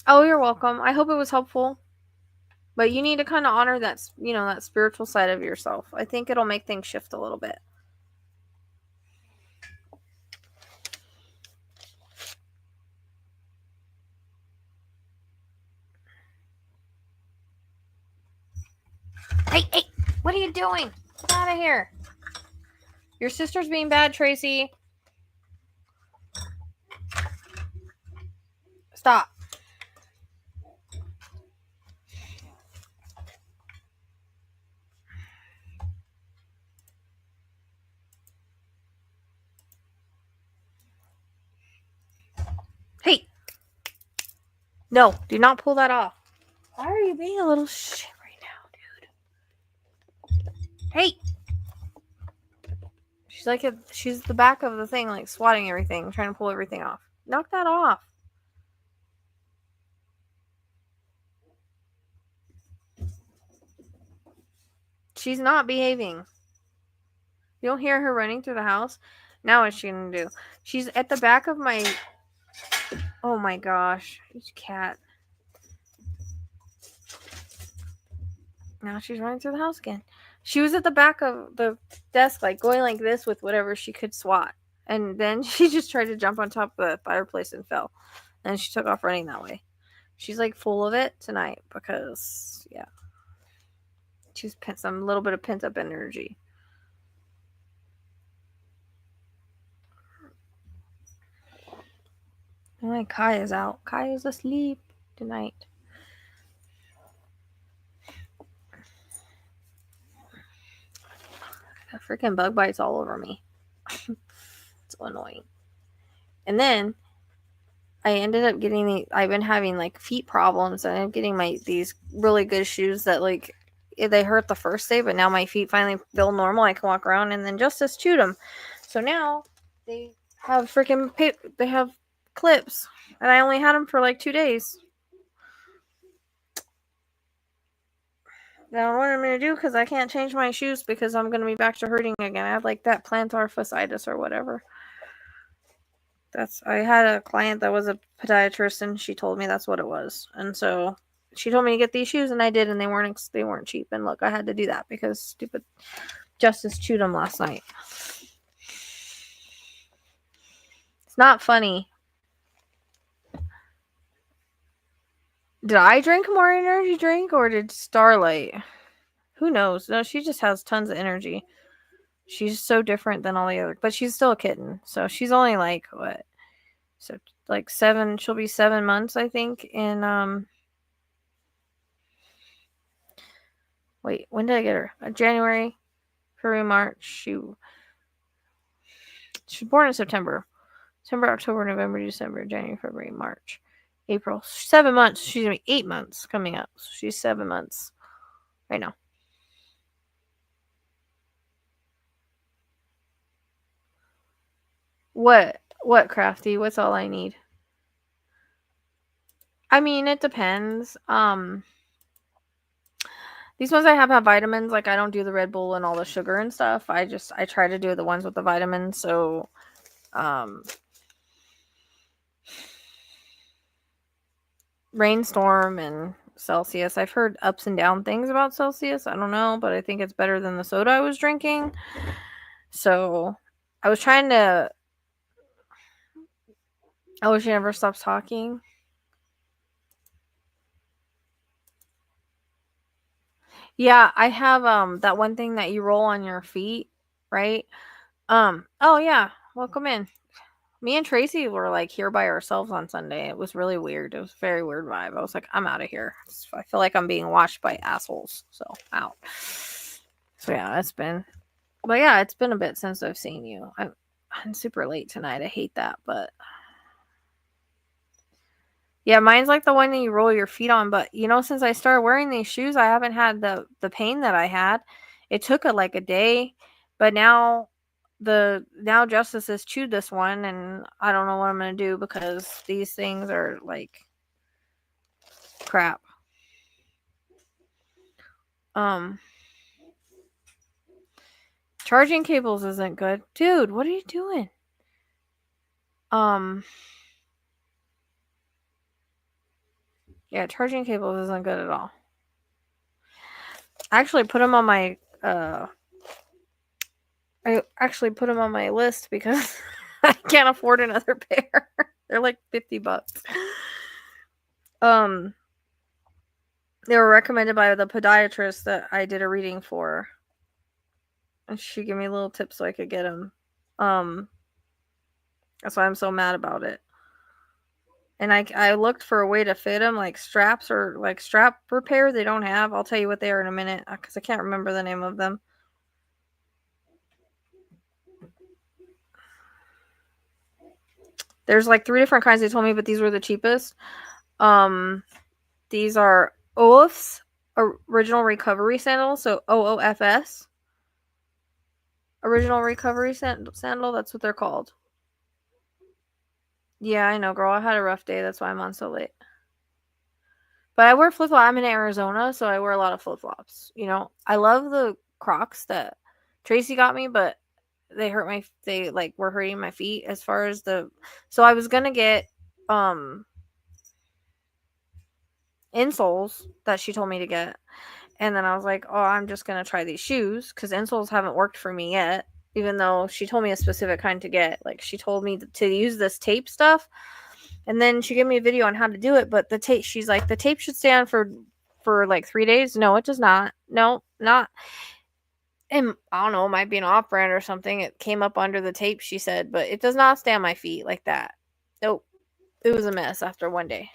Speaker 2: Oh, you're welcome. I hope it was helpful. But you need to kind of honor that, that spiritual side of yourself. I think it'll make things shift a little bit. Hey, what are you doing? Get out of here. Your sister's being bad, Tracy. Stop. Hey. No, do not pull that off. Why are you being a little shit right now, dude? Hey. She's the back of the thing, like swatting everything, trying to pull everything off. Knock that off. She's not behaving. You don't hear her running through the house? Now what's she gonna do? She's at the back of my... Oh my gosh. Each cat. Now she's running through the house again. She was at the back of the desk, like going like this with whatever she could swat. And then she just tried to jump on top of the fireplace and fell. And she took off running that way. She's like full of it tonight because, yeah. She's some little bit of pent up energy. Oh, Kai is out. Kai is asleep tonight. Freaking bug bites all over me. It's so annoying. And then I ended up getting I've been having like feet problems, and I'm getting these really good shoes that like they hurt the first day, but now my feet finally feel normal. I can walk around, and then Justice chewed them, so now they have they have clips, and I only had them for like 2 days. Now what I'm gonna do, because I can't change my shoes because I'm gonna be back to hurting again. I have like that plantar fasciitis or whatever. I had a client that was a podiatrist, and she told me that's what it was. And so she told me to get these shoes, and I did, and they weren't cheap. And look, I had to do that because stupid Justice chewed them last night. It's not funny. Did I drink more energy drink, or did Starlight? Who knows? No, she just has tons of energy. She's so different than all the other, but she's still a kitten. So she's only like what? So like 7, she'll be 7 months, I think, in wait, when did I get her? January, February, March. She was born in September. September, October, November, December, January, February, March, April. 7 months. She's gonna be 8 months coming up. So she's 7 months right now. What, Crafty? What's all I need? I mean, it depends. These ones I have vitamins. Like, I don't do the Red Bull and all the sugar and stuff. I try to do the ones with the vitamins. So, Rainstorm and Celsius. I've heard ups and down things about Celsius. I don't know, but I think it's better than the soda I was drinking. So, I was trying to... I wish she never stops talking. Yeah, I have that one thing that you roll on your feet, right? Oh yeah, welcome in. Me and Tracy were like here by ourselves on Sunday. It was really weird. It was a very weird vibe. I was like, I'm out of here. I feel like I'm being watched by assholes. So out. So yeah, it's been a bit since I've seen you. I'm super late tonight. I hate that, but yeah, mine's like the one that you roll your feet on. But since I started wearing these shoes, I haven't had the pain that I had. It took a day, but now Justice has chewed this one, and I don't know what I'm gonna do because these things are like crap. Charging cables isn't good, dude. What are you doing? Yeah, charging cables isn't good at all. I actually put them on my list because I can't afford another pair. They're like $50. They were recommended by the podiatrist that I did a reading for, and she gave me little tips so I could get them. That's why I'm so mad about it. And I looked for a way to fit them, like straps or like strap repair. They don't have. I'll tell you what they are in a minute because I can't remember the name of them. There's like 3 different kinds they told me, but these were the cheapest. These are OOF's Original Recovery Sandals, so OOFS. Original Recovery Sandal, that's what they're called. Yeah, I know, girl. I had a rough day. That's why I'm on so late. But I wear flip-flops. I'm in Arizona, so I wear a lot of flip-flops. I love the Crocs that Tracy got me, but they were hurting my feet as far as so I was going to get insoles that she told me to get. And then I was like, oh, I'm just going to try these shoes because insoles haven't worked for me yet, even though she told me a specific kind to get. Like, she told me to use this tape stuff. And then she gave me a video on how to do it. But the tape, she's like, the tape should stay on for like 3 days. No, it does not. No, not. And I don't know, it might be an off brand or something. It came up under the tape, she said, but it does not stay on my feet like that. Nope. It was a mess after one day.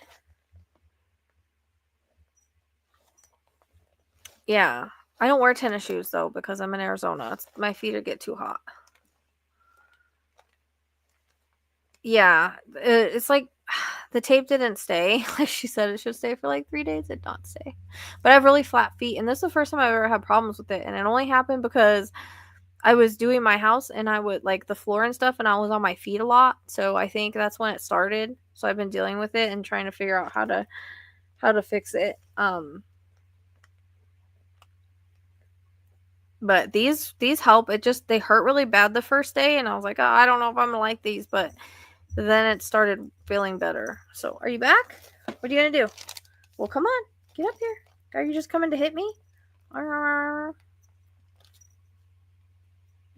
Speaker 2: Yeah. I don't wear tennis shoes though because I'm in Arizona. My feet would get too hot. Yeah. It's like the tape didn't stay. Like she said it should stay for like 3 days. It did not stay. But I have really flat feet. And this is the first time I've ever had problems with it. And it only happened because I was doing my house and I would like the floor and stuff and I was on my feet a lot. So I think that's when it started. So I've been dealing with it and trying to figure out how to fix it. But these help. They hurt really bad the first day and I was like, oh, I don't know if I'm gonna like these, but then it started feeling better. So are you back? What are you gonna do? Well, come on, get up here. Are you just coming to hit me? You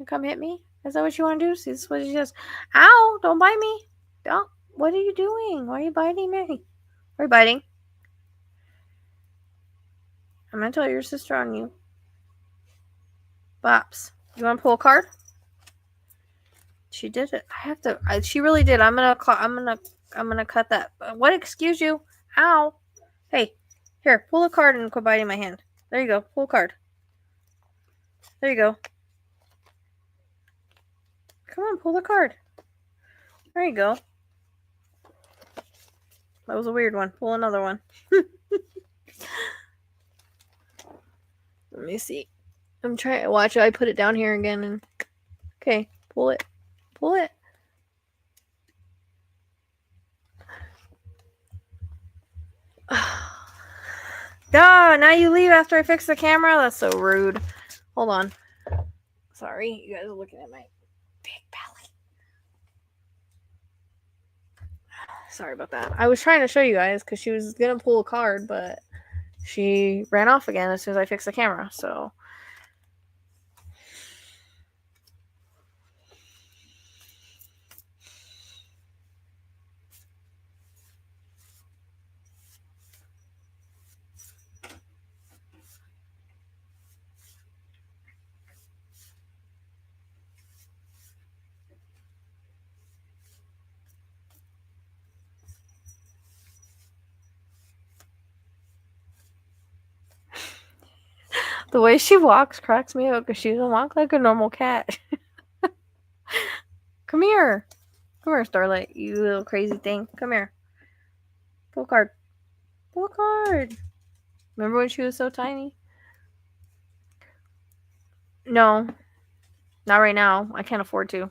Speaker 2: come hit me? Is that what you want to do? See, this is what she says. Ow! Don't bite me. Don't. What are you doing? Why are you biting me? Why are you biting? I'm going to tell your sister on you. Bops. You want to pull a card? She did it. I have to. She really did. I'm gonna cut that. What? Excuse you? Ow! Hey, here. Pull a card and quit biting my hand. There you go. Pull a card. There you go. Come on, pull the card. There you go. That was a weird one. Pull another one. Let me see. I'm trying to watch. I put it down here again and okay, pull it. Pull it. Duh, now you leave after I fix the camera? That's so rude. Hold on. Sorry, you guys are looking at my big belly. Sorry about that. I was trying to show you guys because she was going to pull a card, but she ran off again as soon as I fixed the camera, so. The way she walks cracks me up because she doesn't walk like a normal cat. Come here. Come here, Starlight, you little crazy thing. Come here. Pull a card. Pull a card. Remember when she was so tiny? No. Not right now. I can't afford to.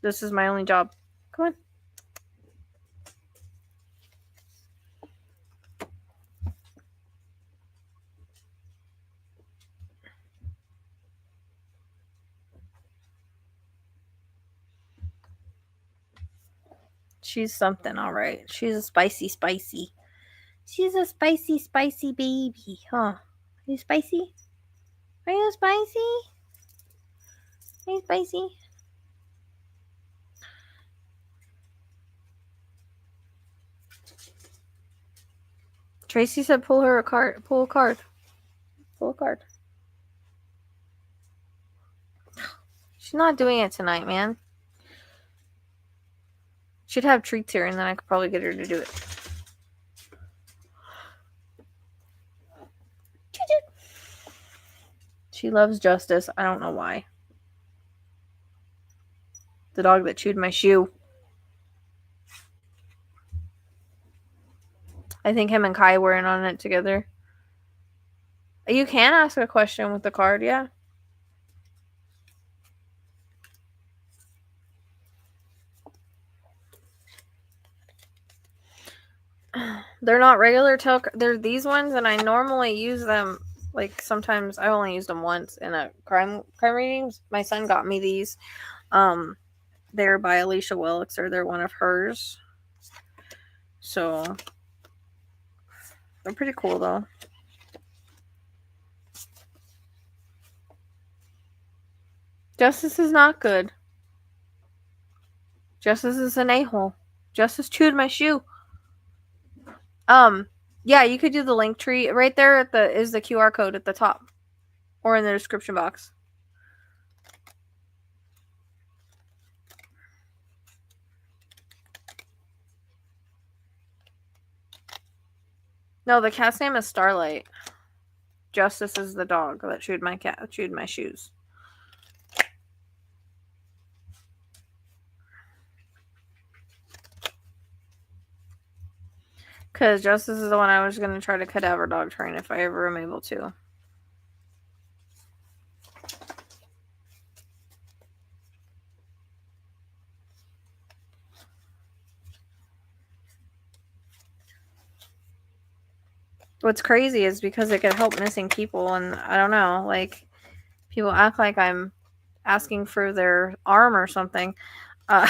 Speaker 2: This is my only job. Come on. She's something, all right. She's a spicy. She's a spicy baby, huh? Are you spicy? Are you spicy? Are you spicy? Tracy said pull her a card. Pull a card. Pull a card. She's not doing it tonight, man. She'd have treats here, and then I could probably get her to do it. She loves Justice. I don't know why. The dog that chewed my shoe. I think him and Kai were in on it together. You can ask a question with the card, yeah. They're not regular they're these ones, and I normally use them. Like sometimes I only used them once in a crime readings. My son got me these. They're by Alicia Wilkes, or they're one of hers. So they're pretty cool though. Justice is not good. Justice is an a-hole. Justice chewed my shoe. Yeah, you could do the link tree right there is the QR code at the top or in the description box. No, the cat's name is Starlight. Justice is the dog that chewed my shoes. Because Justice is the one I was going to try to cadaver dog train if I ever am able to. What's crazy is because it could help missing people, and I don't know, like, people act like I'm asking for their arm or something. But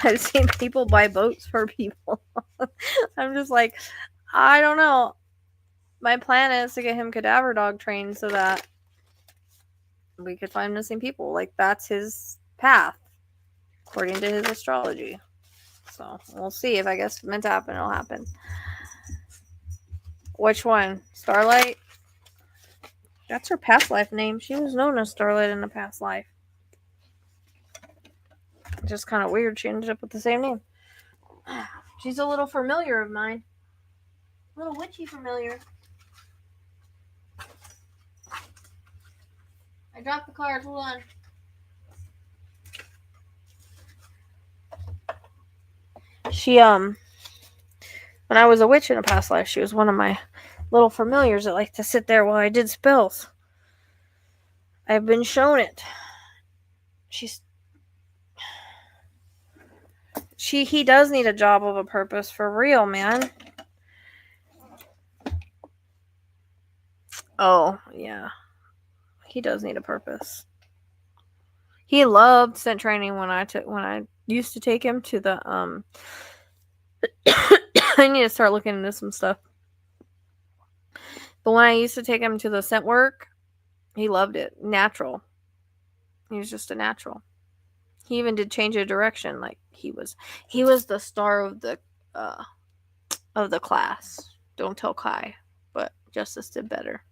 Speaker 2: I've seen people buy boats for people. I'm just like, I don't know. My plan is to get him cadaver dog trained so that we could find missing people. Like, that's his path, according to his astrology. So we'll see. If I guess it's meant to happen, it'll happen. Which one? Starlight? That's her past life name. She was known as Starlight in the past life. Just kind of weird. She ended up with the same name. She's a little familiar of mine. A little witchy familiar. I dropped the card. Hold on. She, when I was a witch in a past life, she was one of my little familiars that liked to sit there while I did spells. I've been shown it. He does need a job of a purpose for real, man. Oh, yeah. He does need a purpose. He loved scent training when I used to take him to the I need to start looking into some stuff. But when I used to take him to the scent work, he loved it. Natural. He was just a natural. He even did change of direction. Like he was the star of the class. Don't tell Kai, but Justice did better.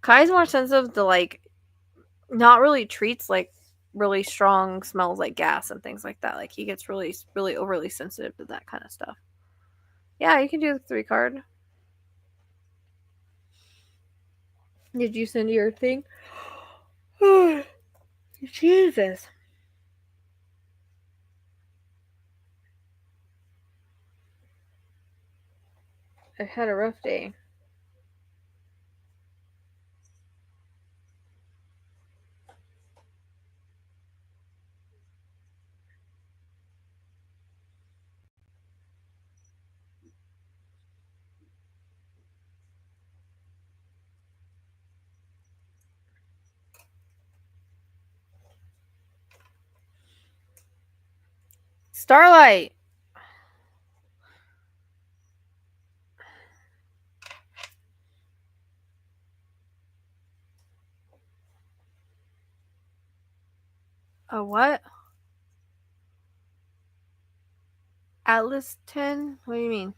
Speaker 2: Kai's more sensitive to like not really treats like really strong smells like gas and things like that. Like he gets really, really overly sensitive to that kind of stuff. Yeah, you can do the 3 card. Did you send your thing? Jesus. I had a rough day. Starlight. A what? Atlas 10? What do you mean?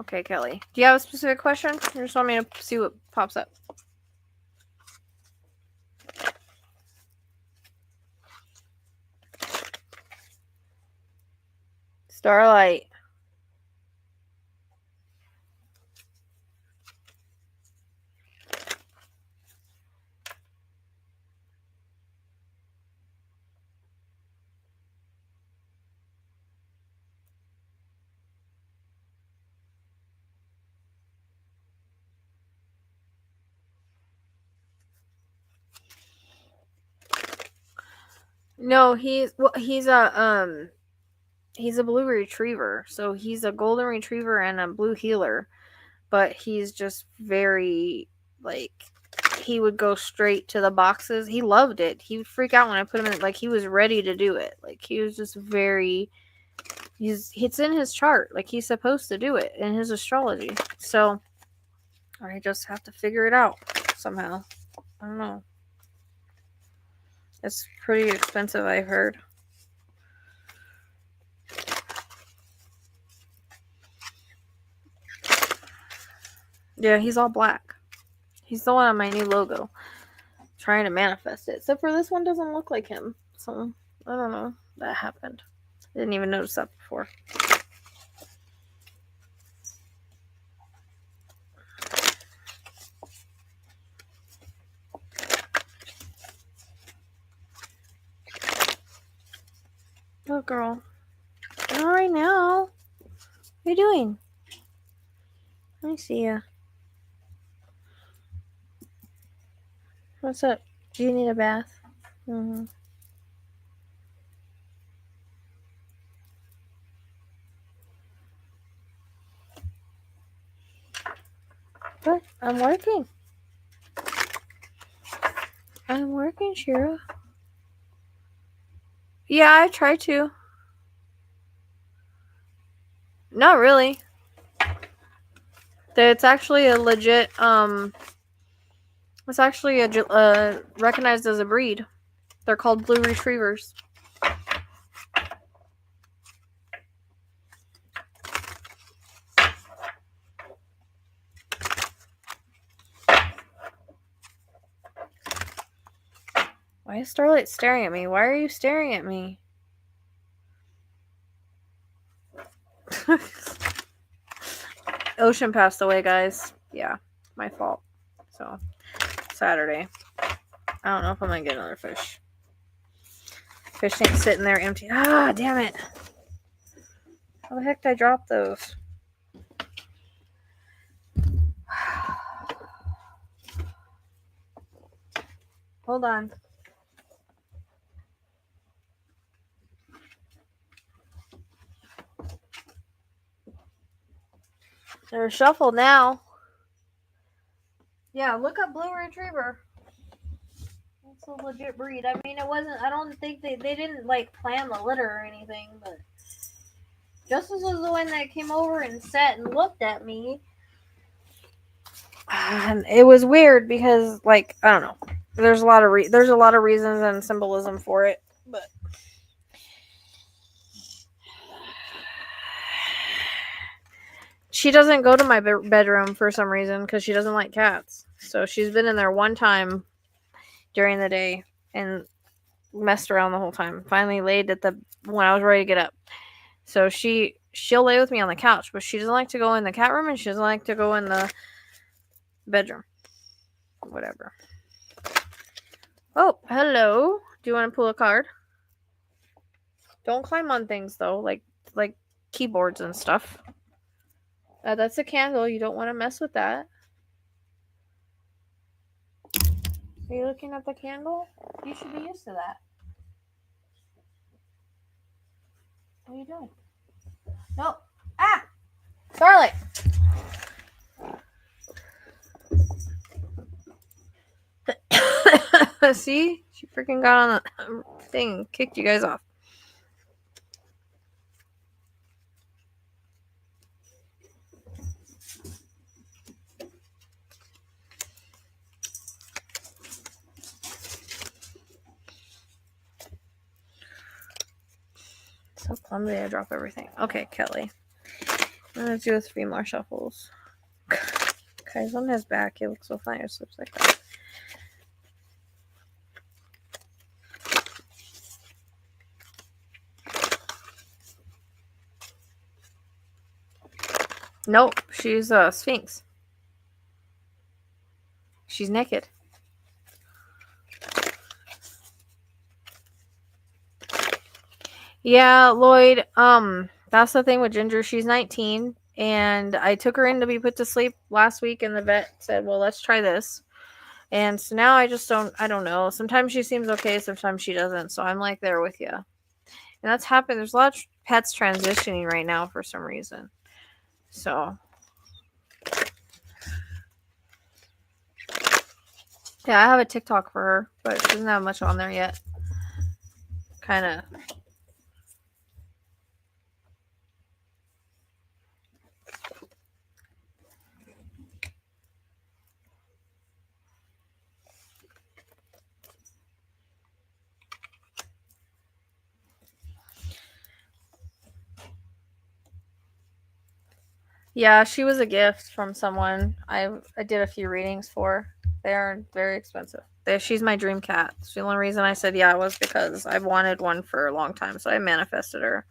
Speaker 2: Okay, Kelly. Do you have a specific question? You just want me to see what pops up? Starlight. No, he's a blue retriever. So he's a golden retriever and a blue healer, but he's just very like he would go straight to the boxes. He loved it. He would freak out when I put him in. Like he was ready to do it. Like he was just very. It's in his chart. Like he's supposed to do it in his astrology. So I just have to figure it out somehow. I don't know. It's pretty expensive, I've heard. Yeah, he's all black. He's the one on my new logo. Trying to manifest it. Except for this one doesn't look like him. So, I don't know. That happened. I didn't even notice that before. Oh, girl. Not right now. What are you doing? Let me see ya. What's up? Do you need a bath? Mm-hmm. What? I'm working. I'm working, Shira. Yeah, I try to. Not really. It's actually a legit, it's actually recognized as a breed. They're called blue retrievers. Why is Starlight staring at me? Why are you staring at me? Ocean passed away, guys. Yeah, my fault. So, Saturday. I don't know if I'm gonna get another fish. Fish tank sitting there empty. Ah, damn it. How the heck did I drop those? Hold on. They're shuffled now. Yeah, look up blue retriever. It's a legit breed. I mean, it wasn't. I don't think they didn't like plan the litter or anything, but Justice was the one that came over and sat and looked at me. And it was weird because, like, I don't know. There's a lot of reasons and symbolism for it, but she doesn't go to my bedroom for some reason because she doesn't like cats. So she's been in there one time during the day and messed around the whole time. Finally laid at when I was ready to get up. So she she'll lay with me on the couch, but she doesn't like to go in the cat room and she doesn't like to go in the bedroom. Whatever. Oh, hello. Do you want to pull a card? Don't climb on things though, like keyboards and stuff. That's a candle. You don't want to mess with that. Are you looking at the candle? You should be used to that. What are you doing? No. Ah! Scarlet! See? She freaking got on the thing and kicked you guys off. So clumsy, I drop everything. Okay, Kelly. I'm gonna do 3 more shuffles. Guys, on his back, he looks so funny. It looks like that. Nope, she's a Sphinx. She's naked. Yeah, Lloyd, that's the thing with Ginger. She's 19, and I took her in to be put to sleep last week, and the vet said, well, let's try this. And so now I don't know. Sometimes she seems okay, sometimes she doesn't. So I'm like there with you. And that's happened. There's a lot of pets transitioning right now for some reason. So yeah, I have a TikTok for her, but she doesn't have much on there yet. Kind of. Yeah, she was a gift from someone. I did a few readings for. They're very expensive. She's my dream cat. So the only reason I said yeah was because I've wanted one for a long time, so I manifested her.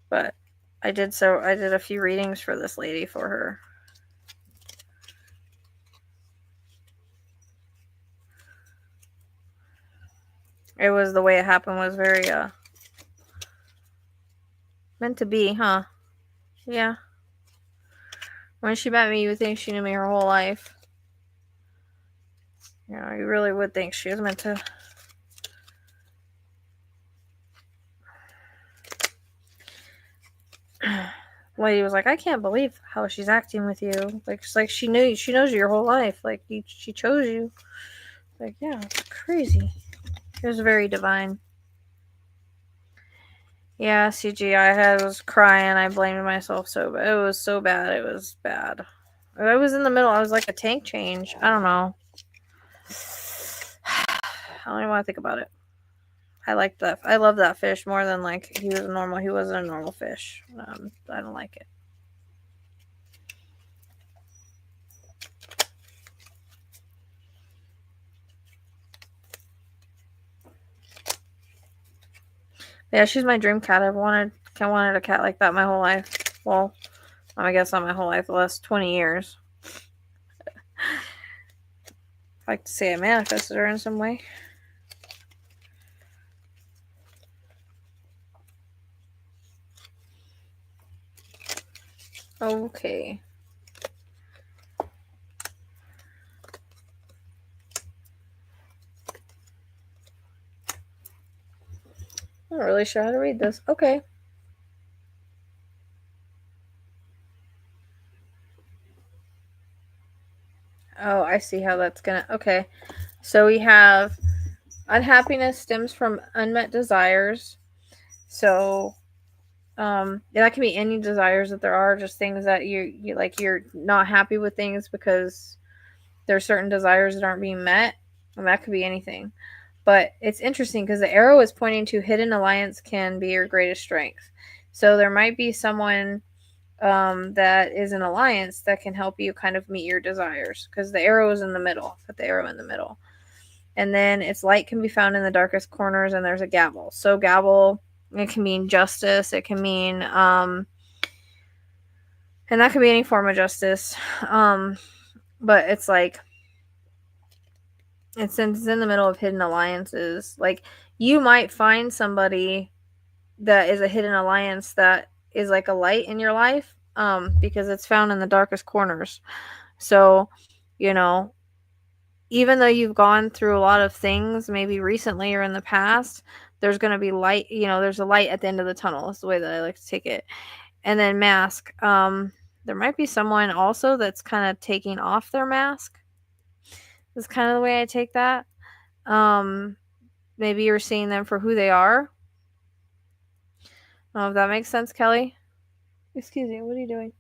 Speaker 2: But I did a few readings for this lady for her. It was the way it happened was very meant to be, huh? Yeah. When she met me, you would think she knew me her whole life. You know, you really would think she was meant to. Lady was like, I can't believe how she's acting with you. Like, it's like she knows you your whole life. Like, she chose you. Like, yeah, it's crazy. It was very divine. Yeah, CG, I was crying. I blamed myself so bad. It was so bad. It was bad. I was in the middle. I was like a tank change. I don't know. I don't even want to think about it. I like that. I love that fish more than like he was normal. He wasn't a normal fish. I don't like it. Yeah, she's my dream cat. I've wanted a cat like that my whole life. Well, I guess not my whole life, the last 20 years. I like to say I manifested her in some way. Okay. I'm not really sure how to read this. Okay. Oh, I see how that's gonna. Okay. So we have unhappiness stems from unmet desires. So that can be any desires that there are, just things that you like, you're not happy with things because there's certain desires that aren't being met, and that could be anything. But it's interesting because the arrow is pointing to hidden alliance can be your greatest strength. So there might be someone that is an alliance that can help you kind of meet your desires, because the arrow is in the middle. Put the arrow in the middle. And then its light can be found in the darkest corners, and there's a gavel. So gavel It can mean justice. It can mean, and that could be any form of justice. But it's like, it's in the middle of hidden alliances. Like, you might find somebody that is a hidden alliance that is like a light in your life, because it's found in the darkest corners. So, you know, even though you've gone through a lot of things, maybe recently or in the past, there's going to be light, there's a light at the end of the tunnel. That's the way that I like to take it. And then mask. There might be someone also that's kind of taking off their mask. That's kind of the way I take that. Maybe you're seeing them for who they are. If that makes sense, Kelly. Excuse me, what are you doing?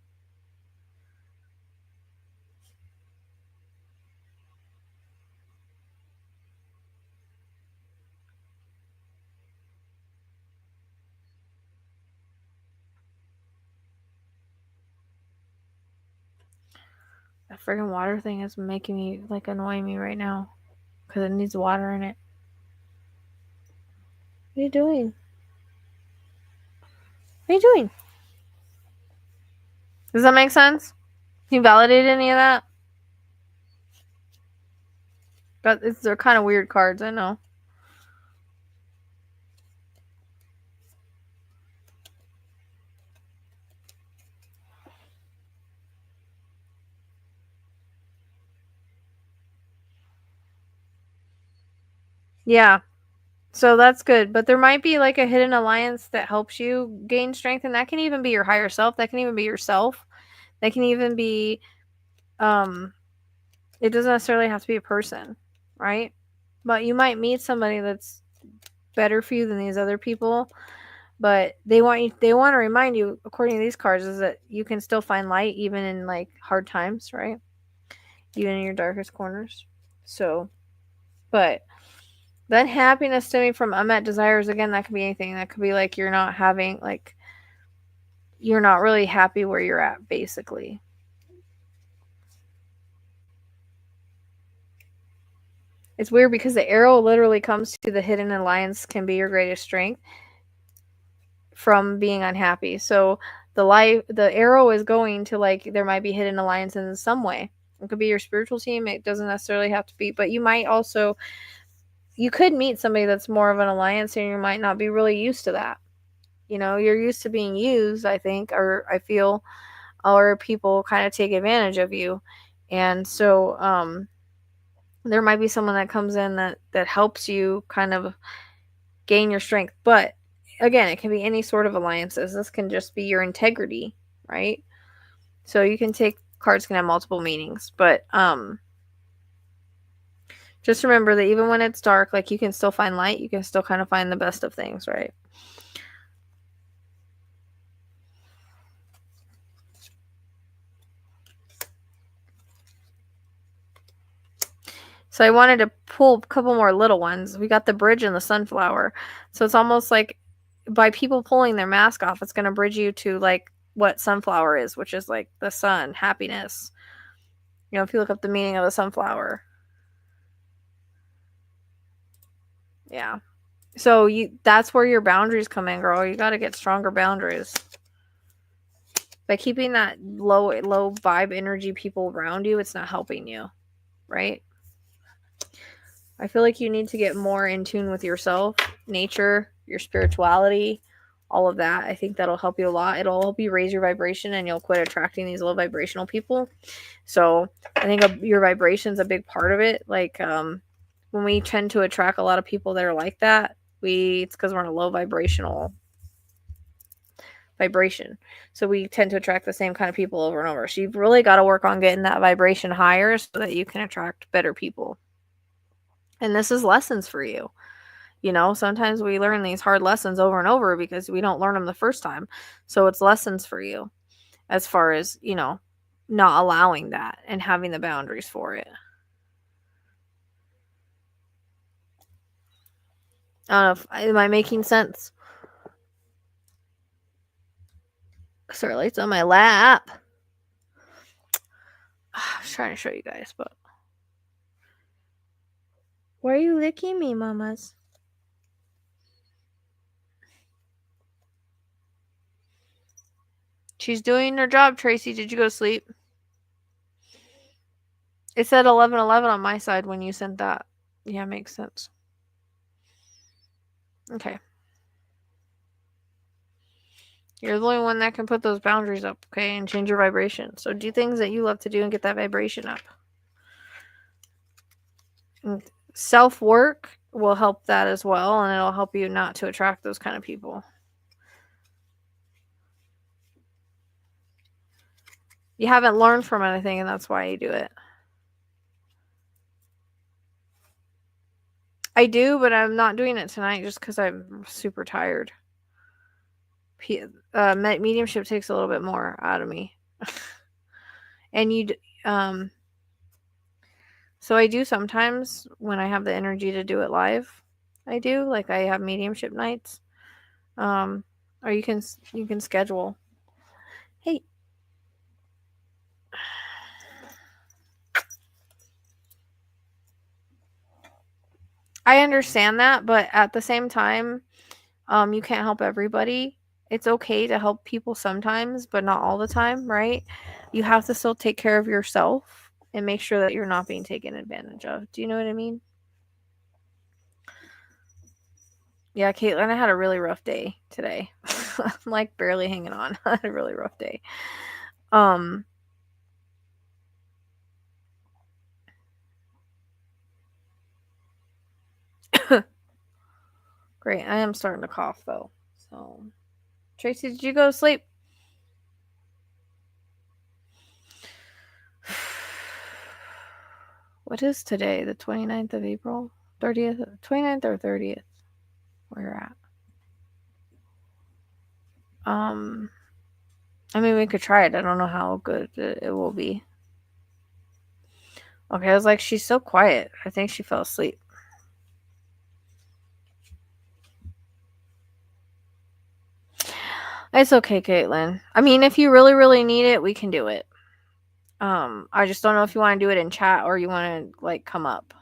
Speaker 2: That friggin' water thing is making me, like, annoying me right now. Because it needs water in it. What are you doing? What are you doing? Does that make sense? Can you validate any of that? But they're kind of weird cards, I know. Yeah. So that's good. But there might be like a hidden alliance that helps you gain strength, and that can even be your higher self. That can even be yourself. That can even be it doesn't necessarily have to be a person, right? But you might meet somebody that's better for you than these other people. But they want to remind you, according to these cards, is that you can still find light even in like hard times, right? Even in your darkest corners. So, but then happiness stemming from unmet desires, again, that could be anything. That could be like you're not really happy where you're at, basically. It's weird because the arrow literally comes to the hidden alliance can be your greatest strength from being unhappy. So the arrow is going to, like, there might be hidden alliance in some way. It could be your spiritual team. It doesn't necessarily have to be, but you could meet somebody that's more of an alliance, and you might not be really used to that. You're used to being used, I think, or I feel, or people kind of take advantage of you. And so there might be someone that comes in that helps you kind of gain your strength. But again, it can be any sort of alliances. This can just be your integrity, right? So you can take cards can have multiple meanings, but just remember that even when it's dark, like, you can still find light. You can still kind of find the best of things, right? So I wanted to pull a couple more little ones. We got the bridge and the sunflower. So it's almost like by people pulling their mask off, it's going to bridge you to, like, what sunflower is, which is like the sun, happiness. If you look up the meaning of the sunflower. Yeah. So that's where your boundaries come in, girl. You got to get stronger boundaries. By keeping that low vibe energy people around you, it's not helping you, right? I feel like you need to get more in tune with yourself, nature, your spirituality, all of that. I think that'll help you a lot. It'll help you raise your vibration, and you'll quit attracting these low vibrational people. So I think your vibration's a big part of it. Like, when we tend to attract a lot of people that are like that, it's because we're in a low vibration. So we tend to attract the same kind of people over and over. So you've really got to work on getting that vibration higher so that you can attract better people. And this is lessons for you. Sometimes we learn these hard lessons over and over because we don't learn them the first time. So it's lessons for you as far as, not allowing that and having the boundaries for it. I don't know am I making sense? Starlight's on my lap. I was trying to show you guys, but why are you licking me, mamas? She's doing her job, Tracy. Did you go to sleep? It said 11:11 on my side when you sent that. Yeah, makes sense. Okay. You're the only one that can put those boundaries up, okay, and change your vibration. So do things that you love to do and get that vibration up. Self-work will help that as well, and it'll help you not to attract those kind of people. You haven't learned from anything, and that's why you do it. I do, but I'm not doing it tonight just because I'm super tired. Mediumship takes a little bit more out of me. And so I do sometimes when I have the energy to do it live. I do, like I have mediumship nights. Or you can schedule. Hey. I understand that, but at the same time, you can't help everybody. It's okay to help people sometimes, but not all the time, right? You have to still take care of yourself and make sure that you're not being taken advantage of. Do you know what I mean? Yeah, Caitlin, I had a really rough day today. I'm like barely hanging on. I had a really rough day. Great. I am starting to cough though. So, Tracy, did you go to sleep? What is today? The 29th of April? 30th? 29th or 30th? Where you're at? I mean, we could try it. I don't know how good it will be. Okay, I was like, she's so quiet. I think she fell asleep. It's okay, Caitlin. I mean, if you really, really need it, we can do it. I just don't know if you want to do it in chat or you want to, like, come up.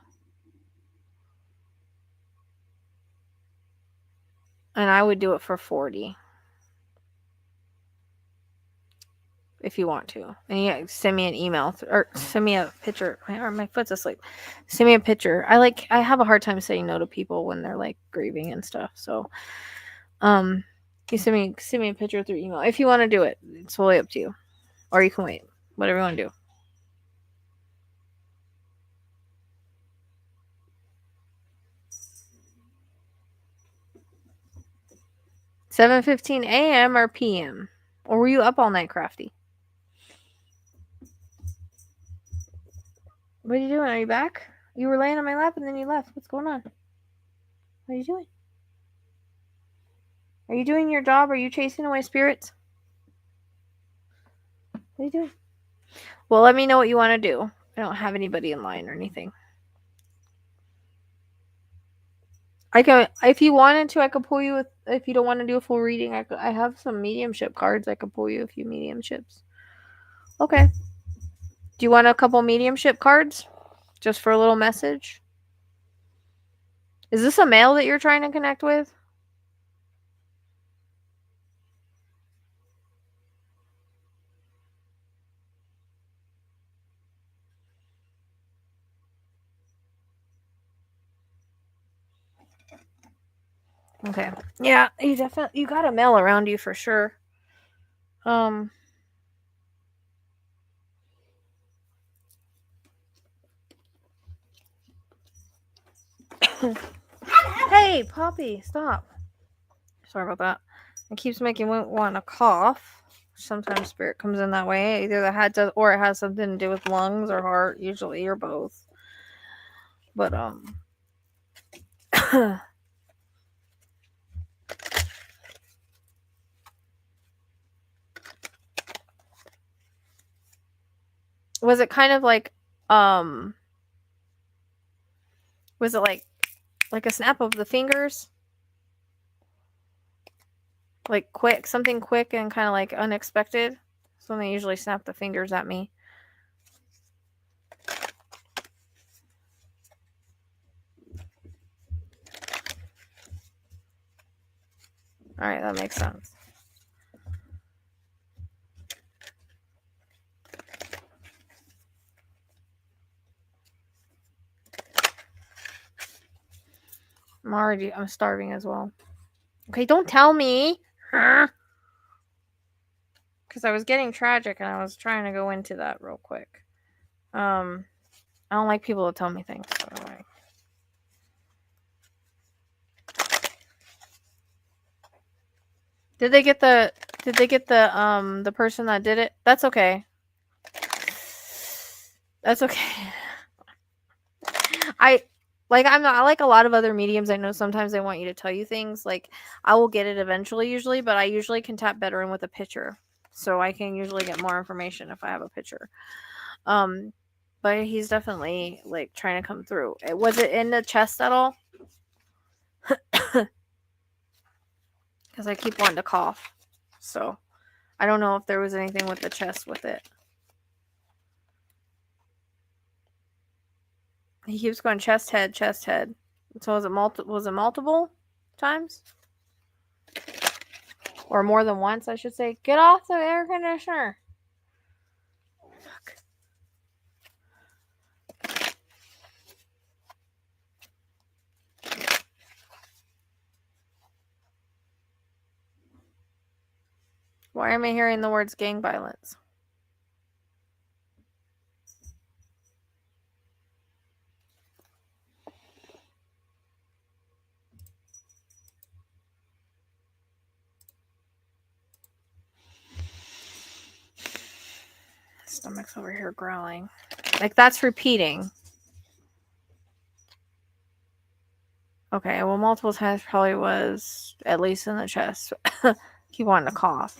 Speaker 2: And I would do it for 40. If you want to. And you send me an email or send me a picture. My foot's asleep. Send me a picture. I have a hard time saying no to people when they're like grieving and stuff. So you send me a picture through email. If you want to do it, it's totally up to you. Or you can wait. Whatever you want to do. 7:15 a.m. or p.m. Or were you up all night, Crafty? What are you doing? Are you back? You were laying on my lap and then you left. What's going on? What are you doing? Are you doing your job? Are you chasing away spirits? What are you doing? Well, let me know what you want to do. I don't have anybody in line or anything. I can, if you wanted to, I could pull you. If you don't want to do a full reading, I have some mediumship cards. I could pull you a few mediumships. Okay. Do you want a couple mediumship cards, just for a little message? Is this a male that you're trying to connect with? Okay. Yeah, you got a male around you for sure. Hey, Poppy, stop. Sorry about that. It keeps making me want to cough. Sometimes spirit comes in that way. Either the hat does, or it has something to do with lungs or heart, usually, or both. But was it kind of like was it like a snap of the fingers? Like quick, something quick and kind of like unexpected? So when they usually snap the fingers at me. All right, that makes sense. I'm starving as well. Okay, don't tell me. Because I was getting tragic and I was trying to go into that real quick. I don't like people to tell me things. So anyway. Did they get the person that did it? That's okay. That's okay. I like a lot of other mediums. I know sometimes they want you to tell you things. Like, I will get it eventually usually, but I usually can tap better in with a picture. So I can usually get more information if I have a picture. But he's definitely like trying to come through. Was it in the chest at all? Because I keep wanting to cough. So I don't know if there was anything with the chest with it. He keeps going chest, head, chest, head. So was it multiple times? Or more than once, I should say. Get off the air conditioner. Fuck. Why am I hearing the words gang violence? Stomach's over here growling. Like, that's repeating. Okay, well, multiple times probably was at least in the chest. Keep wanting to cough.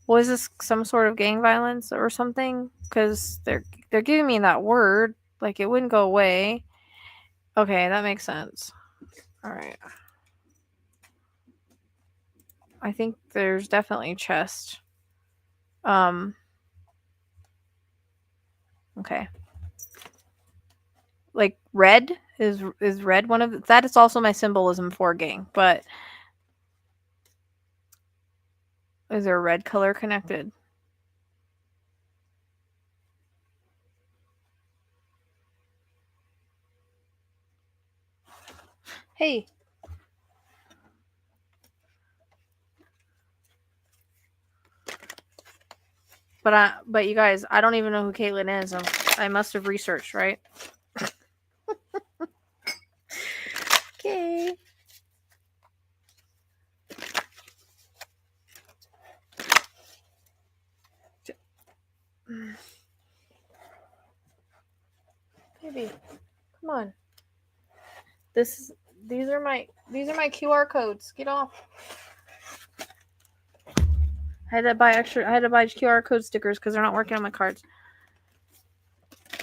Speaker 2: Was this some sort of gang violence or something? Because they're giving me that word. Like, it wouldn't go away. Okay, that makes sense. All right. I think there's definitely chest. Okay. Like, red is red one of that is also my symbolism for gang, but is there a red color connected? Hey. But you guys, I don't even know who Caitlin is. I must have researched, right? Okay. Baby, come on. These are my QR codes. Get off. I had to buy QR code stickers because they're not working on my cards.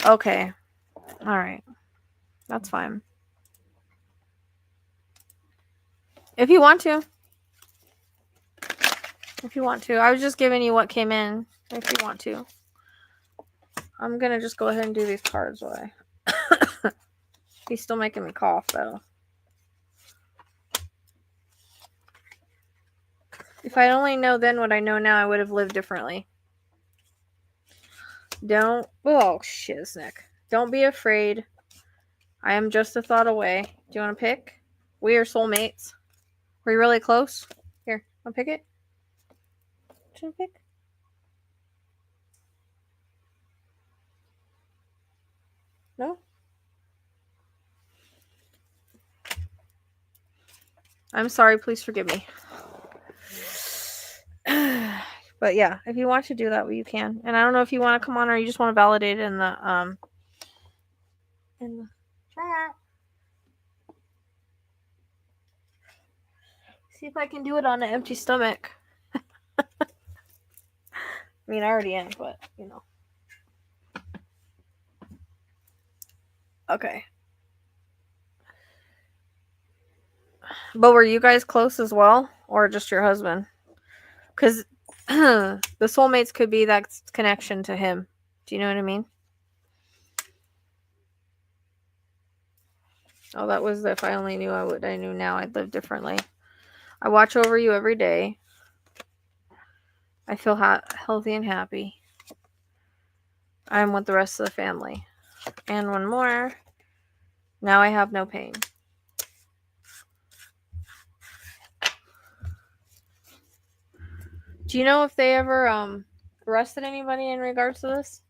Speaker 2: Okay. All right. That's fine. If you want to. I was just giving you what came in. If you want to. I'm going to just go ahead and do these cards away. He's still making me cough, though. If I'd only known then what I know now, I would have lived differently. Oh, shiznick. Don't be afraid. I am just a thought away. Do you want to pick? We are soulmates. Were you really close? Here, want to pick it? Should I pick? No? I'm sorry. Please forgive me. But yeah, if you want to do that, you can. And I don't know if you want to come on or you just want to validate it in the chat. See if I can do it on an empty stomach. I mean, I already am, but you know. Okay. But were you guys close as well, or just your husband? Because the soulmates could be that connection to him. Do you know what I mean? Oh, that was if I only knew what I knew now, I'd live differently. I watch over you every day. I feel healthy and happy. I'm with the rest of the family. And one more. Now I have no pain. Do you know if they ever arrested anybody in regards to this?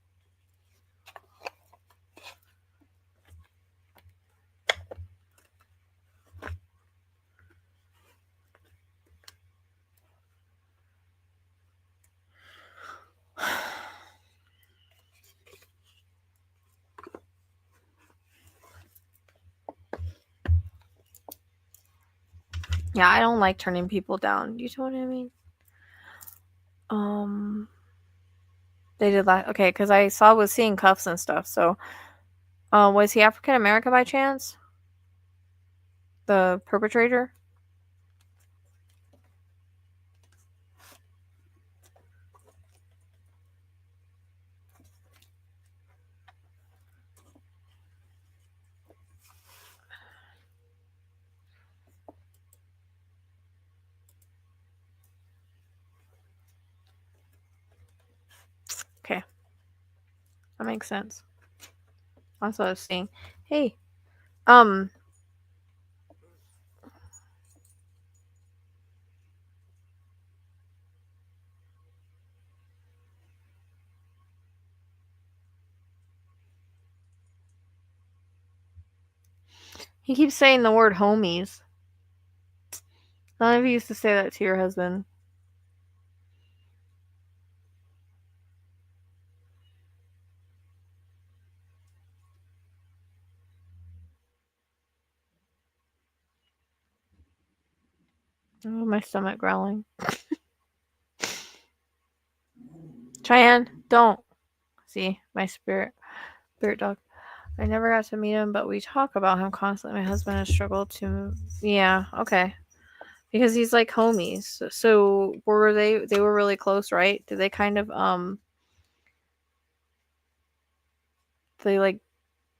Speaker 2: Yeah, I don't like turning people down. Do you know what I mean? They did that. Okay, because I was seeing cuffs and stuff. So, was he African American by chance? The perpetrator? Okay, that makes sense. That's what I was saying. Hey, he keeps saying the word homies. None of you used to say that to your husband. Oh, my stomach growling. Cheyenne, don't. See, my spirit dog. I never got to meet him, but we talk about him constantly. My husband has struggled to. Yeah, okay. Because he's like homies. So were they were really close, right? Did they kind of they like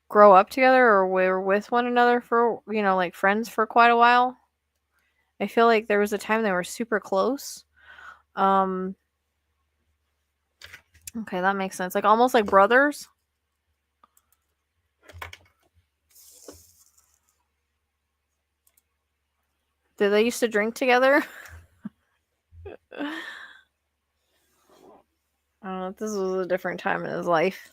Speaker 2: grow up together, or were with one another for, like friends for quite a while? I feel like there was a time they were super close. Okay, that makes sense. Like almost like brothers. Did they used to drink together? I don't know. This was a different time in his life.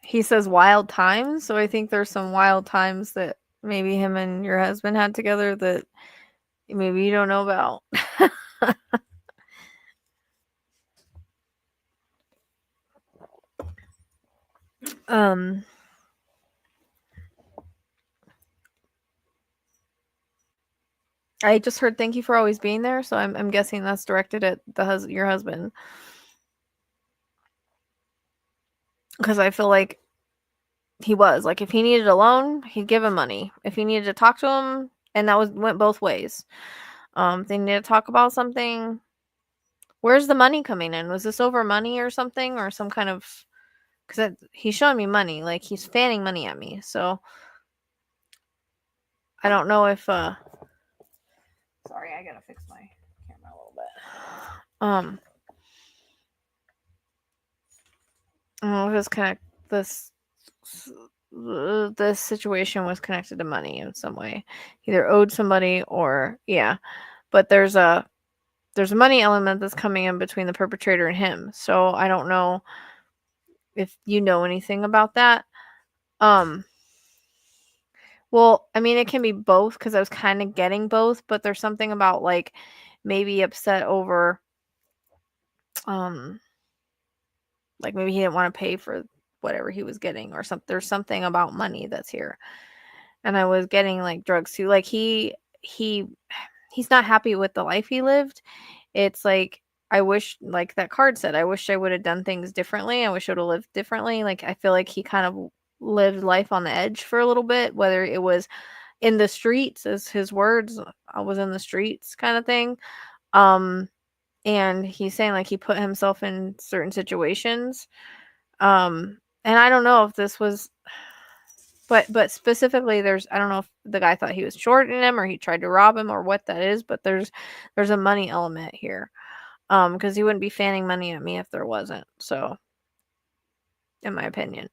Speaker 2: He says wild times, so I think there's some wild times that maybe him and your husband had together that maybe you don't know about. I just heard thank you for always being there, so I'm guessing that's directed at your husband. Because I feel like he was like, if he needed a loan, he'd give him money. If he needed to talk to him, and that went both ways. They needed to talk about something. Where's the money coming in? Was this over money or something, or some kind of? Because he's showing me money, like he's fanning money at me. So I don't know if. Sorry, I gotta fix my camera a little bit. I don't know if this situation was connected to money in some way, either owed somebody or yeah. But there's a money element that's coming in between the perpetrator and him. So I don't know if you know anything about that. Well, I mean, it can be both because I was kind of getting both, but there's something about like maybe upset over, like maybe he didn't want to pay for whatever he was getting or something. There's something about money that's here, and I was getting like drugs too. Like he's not happy with the life he lived. It's like I wish, like that card said, I wish I would have done things differently. I wish I would have lived differently. Like I feel like he kind of lived life on the edge for a little bit, whether it was in the streets, as his words, I was in the streets kind of thing. And he's saying like he put himself in certain situations. And I don't know if this was, but specifically I don't know if the guy thought he was shorting him or he tried to rob him or what that is, but there's a money element here. Because he wouldn't be fanning money at me if there wasn't. So in my opinion.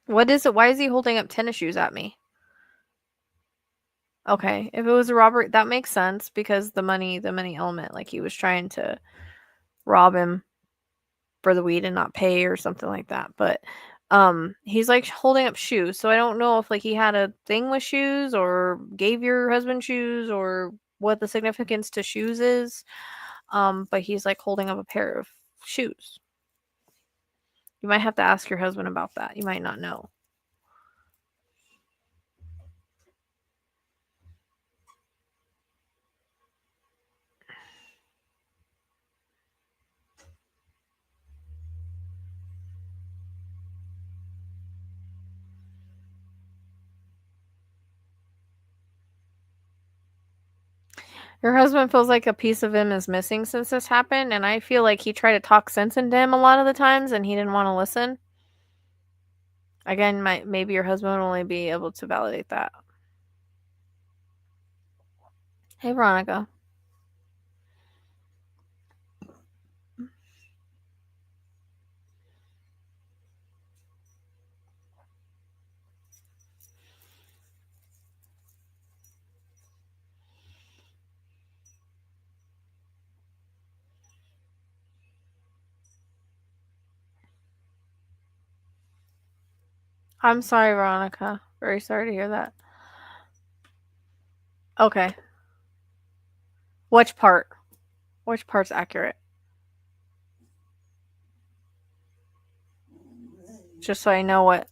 Speaker 2: What is it? Why is he holding up tennis shoes at me? Okay, if it was a robbery, that makes sense because the money element, like he was trying to rob him for the weed and not pay or something like that. But he's like holding up shoes, so I don't know if like he had a thing with shoes or gave your husband shoes or what the significance to shoes is. But he's like holding up a pair of shoes. You might have to ask your husband about that. You might not know. Your husband feels like a piece of him is missing since this happened, and I feel like he tried to talk sense into him a lot of the times, and he didn't want to listen. Again, maybe your husband will only be able to validate that. Hey, Veronica. I'm sorry, Veronica. Very sorry to hear that. Okay. Which part? Which part's accurate? Just so I know what.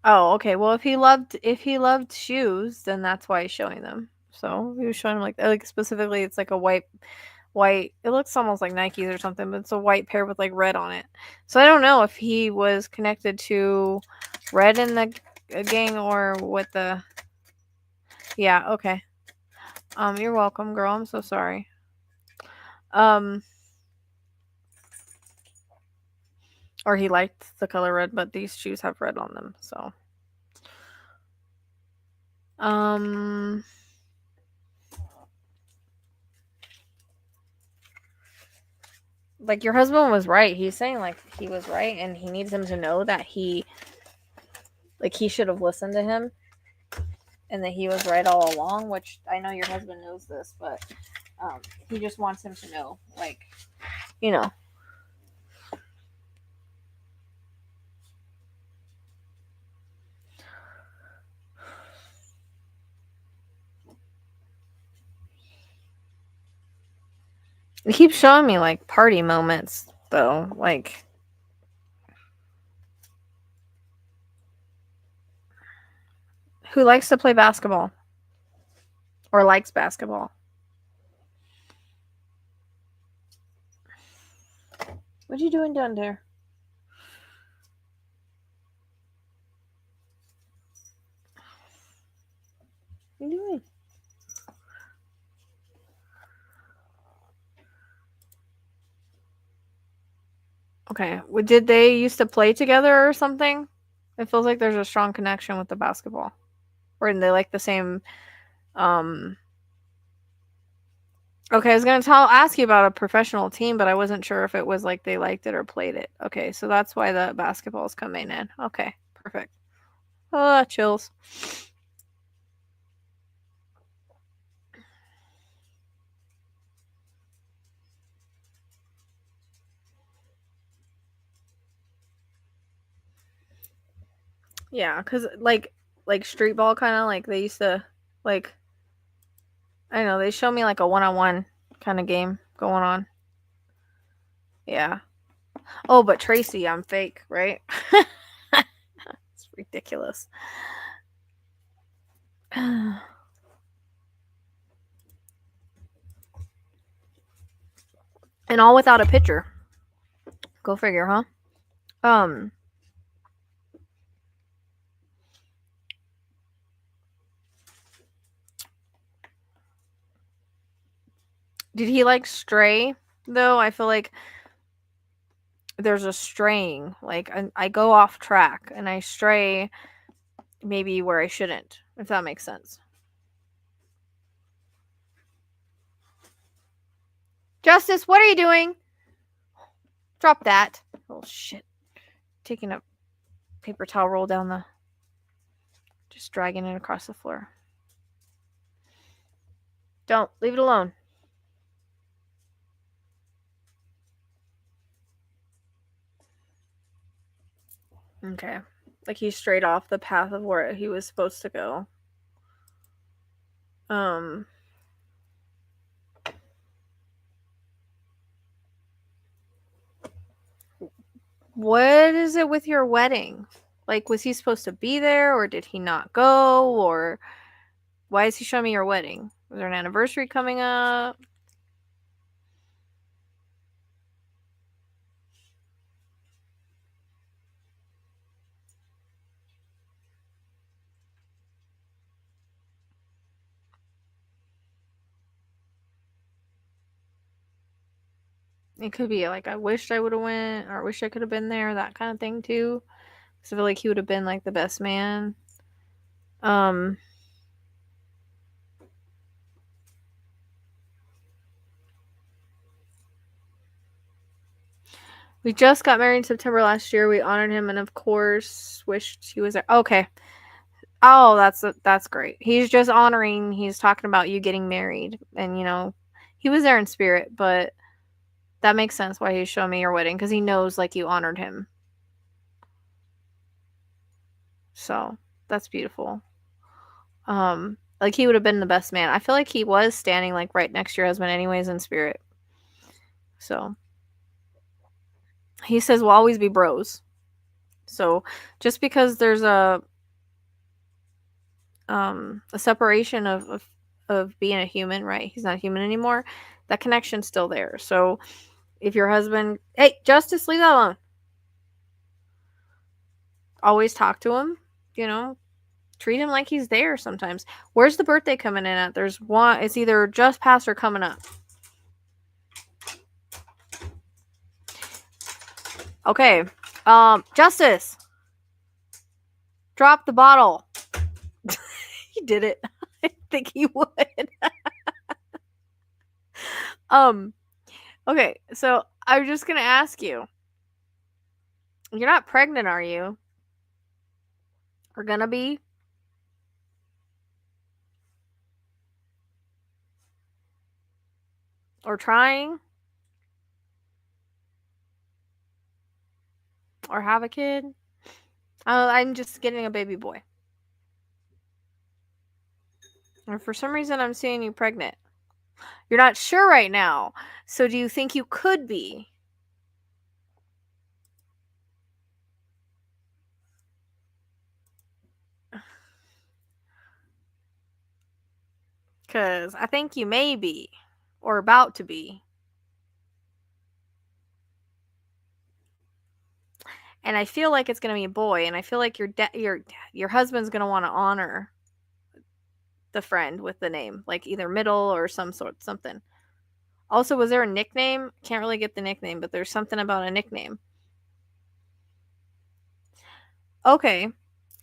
Speaker 2: Oh, okay. Well, if he loved shoes, then that's why he's showing them. So he was showing him like specifically, it's like a white. It looks almost like Nikes or something, but it's a white pair with like red on it. So I don't know if he was connected to red in the gang or what the. Yeah. Okay. You're welcome, girl. I'm so sorry. Or he liked the color red, but these shoes have red on them, so. Like your husband was right. He's saying like he was right, and he needs him to know that he should have listened to him, and that he was right all along. Which I know your husband knows this, but he just wants him to know, like, you know. It keeps showing me like party moments though, like. Who likes to play basketball? Or likes basketball? What are you doing down there? What are you doing? Okay. Did they used to play together or something? It feels like there's a strong connection with the basketball. Or they like the same. Okay, I was gonna ask you about a professional team, but I wasn't sure if it was like they liked it or played it. Okay, so that's why the basketball is coming in. Okay, perfect. Oh, chills. Yeah, because like street ball, kind of like they used to like. I don't know, they show me like a one-on-one kind of game going on. Yeah. Oh, but Tracy, I'm fake, right? It's ridiculous. And all without a picture. Go figure, huh? Um. Did he like stray though? I feel like there's a straying. Like I go off track and I stray maybe where I shouldn't, if that makes sense. Justice, what are you doing? Drop that. Oh shit. Taking a paper towel roll down the... Just dragging it across the floor. Don't. Leave it alone. Okay. Like he strayed off the path of where he was supposed to go. What is it with your wedding? Like, was he supposed to be there, or did he not go, or why is he showing me your wedding? Was there an anniversary coming up? It could be like, I wished I would have went, or I wish I could have been there, that kind of thing too. Because I feel like he would have been like the best man. We just got married in September last year. We honored him and, of course, wished he was there. Okay. Oh, that's great. He's just honoring. He's talking about you getting married, and he was there in spirit, but that makes sense why he's showing me your wedding, because he knows like you honored him. So that's beautiful. Like he would have been the best man. I feel like he was standing like right next to your husband, anyways, in spirit. So he says we'll always be bros. So just because there's a separation of being a human, right? He's not a human anymore. That connection's still there. So if your husband, hey, Justice, leave that alone. Always talk to him, treat him like he's there sometimes. Where's the birthday coming in at? There's one, it's either just past or coming up. Okay. Justice. Drop the bottle. He did it. I think he would. Okay, so I'm just gonna ask you. You're not pregnant, are you? Or gonna be? Or trying? Or have a kid? I'm just getting a baby boy. Or for some reason I'm seeing you pregnant. You're not sure right now. So do you think you could be? Because I think you may be. Or about to be. And I feel like it's going to be a boy. And I feel like your husband's going to want to honor the friend with the name. Like either middle or something. Also, was there a nickname? Can't really get the nickname, but there's something about a nickname. Okay.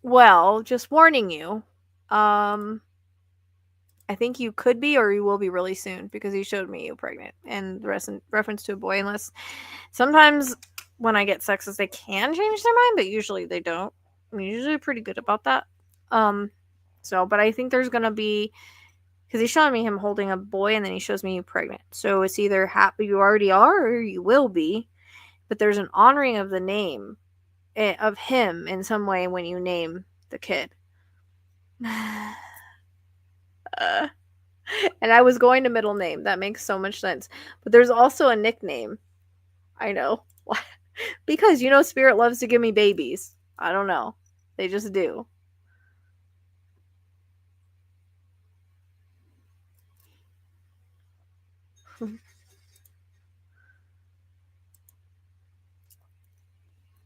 Speaker 2: Well, just warning you. I think you could be, or you will be really soon, because he showed me you pregnant, and the rest in reference to a boy. Unless sometimes when I get sexes, they can change their mind, but usually they don't. I'm usually pretty good about that. But I think there's gonna be, because he's showing me him holding a boy, and then he shows me you pregnant. So it's either happy you already are, or you will be. But there's an honoring of the name of him in some way when you name the kid. And I was going to middle name. That makes so much sense. But there's also a nickname. I know. Because Spirit loves to give me babies. I don't know. They just do.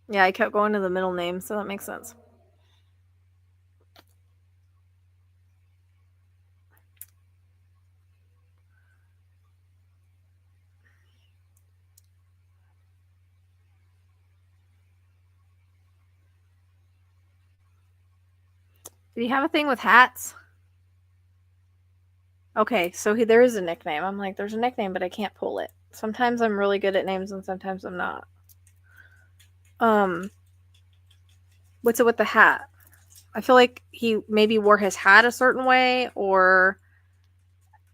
Speaker 2: Yeah, I kept going to the middle name, so that makes sense. Did he have a thing with hats? Okay, so there is a nickname. I'm like, there's a nickname, but I can't pull it. Sometimes I'm really good at names and sometimes I'm not. What's it with the hat? I feel like he maybe wore his hat a certain way, or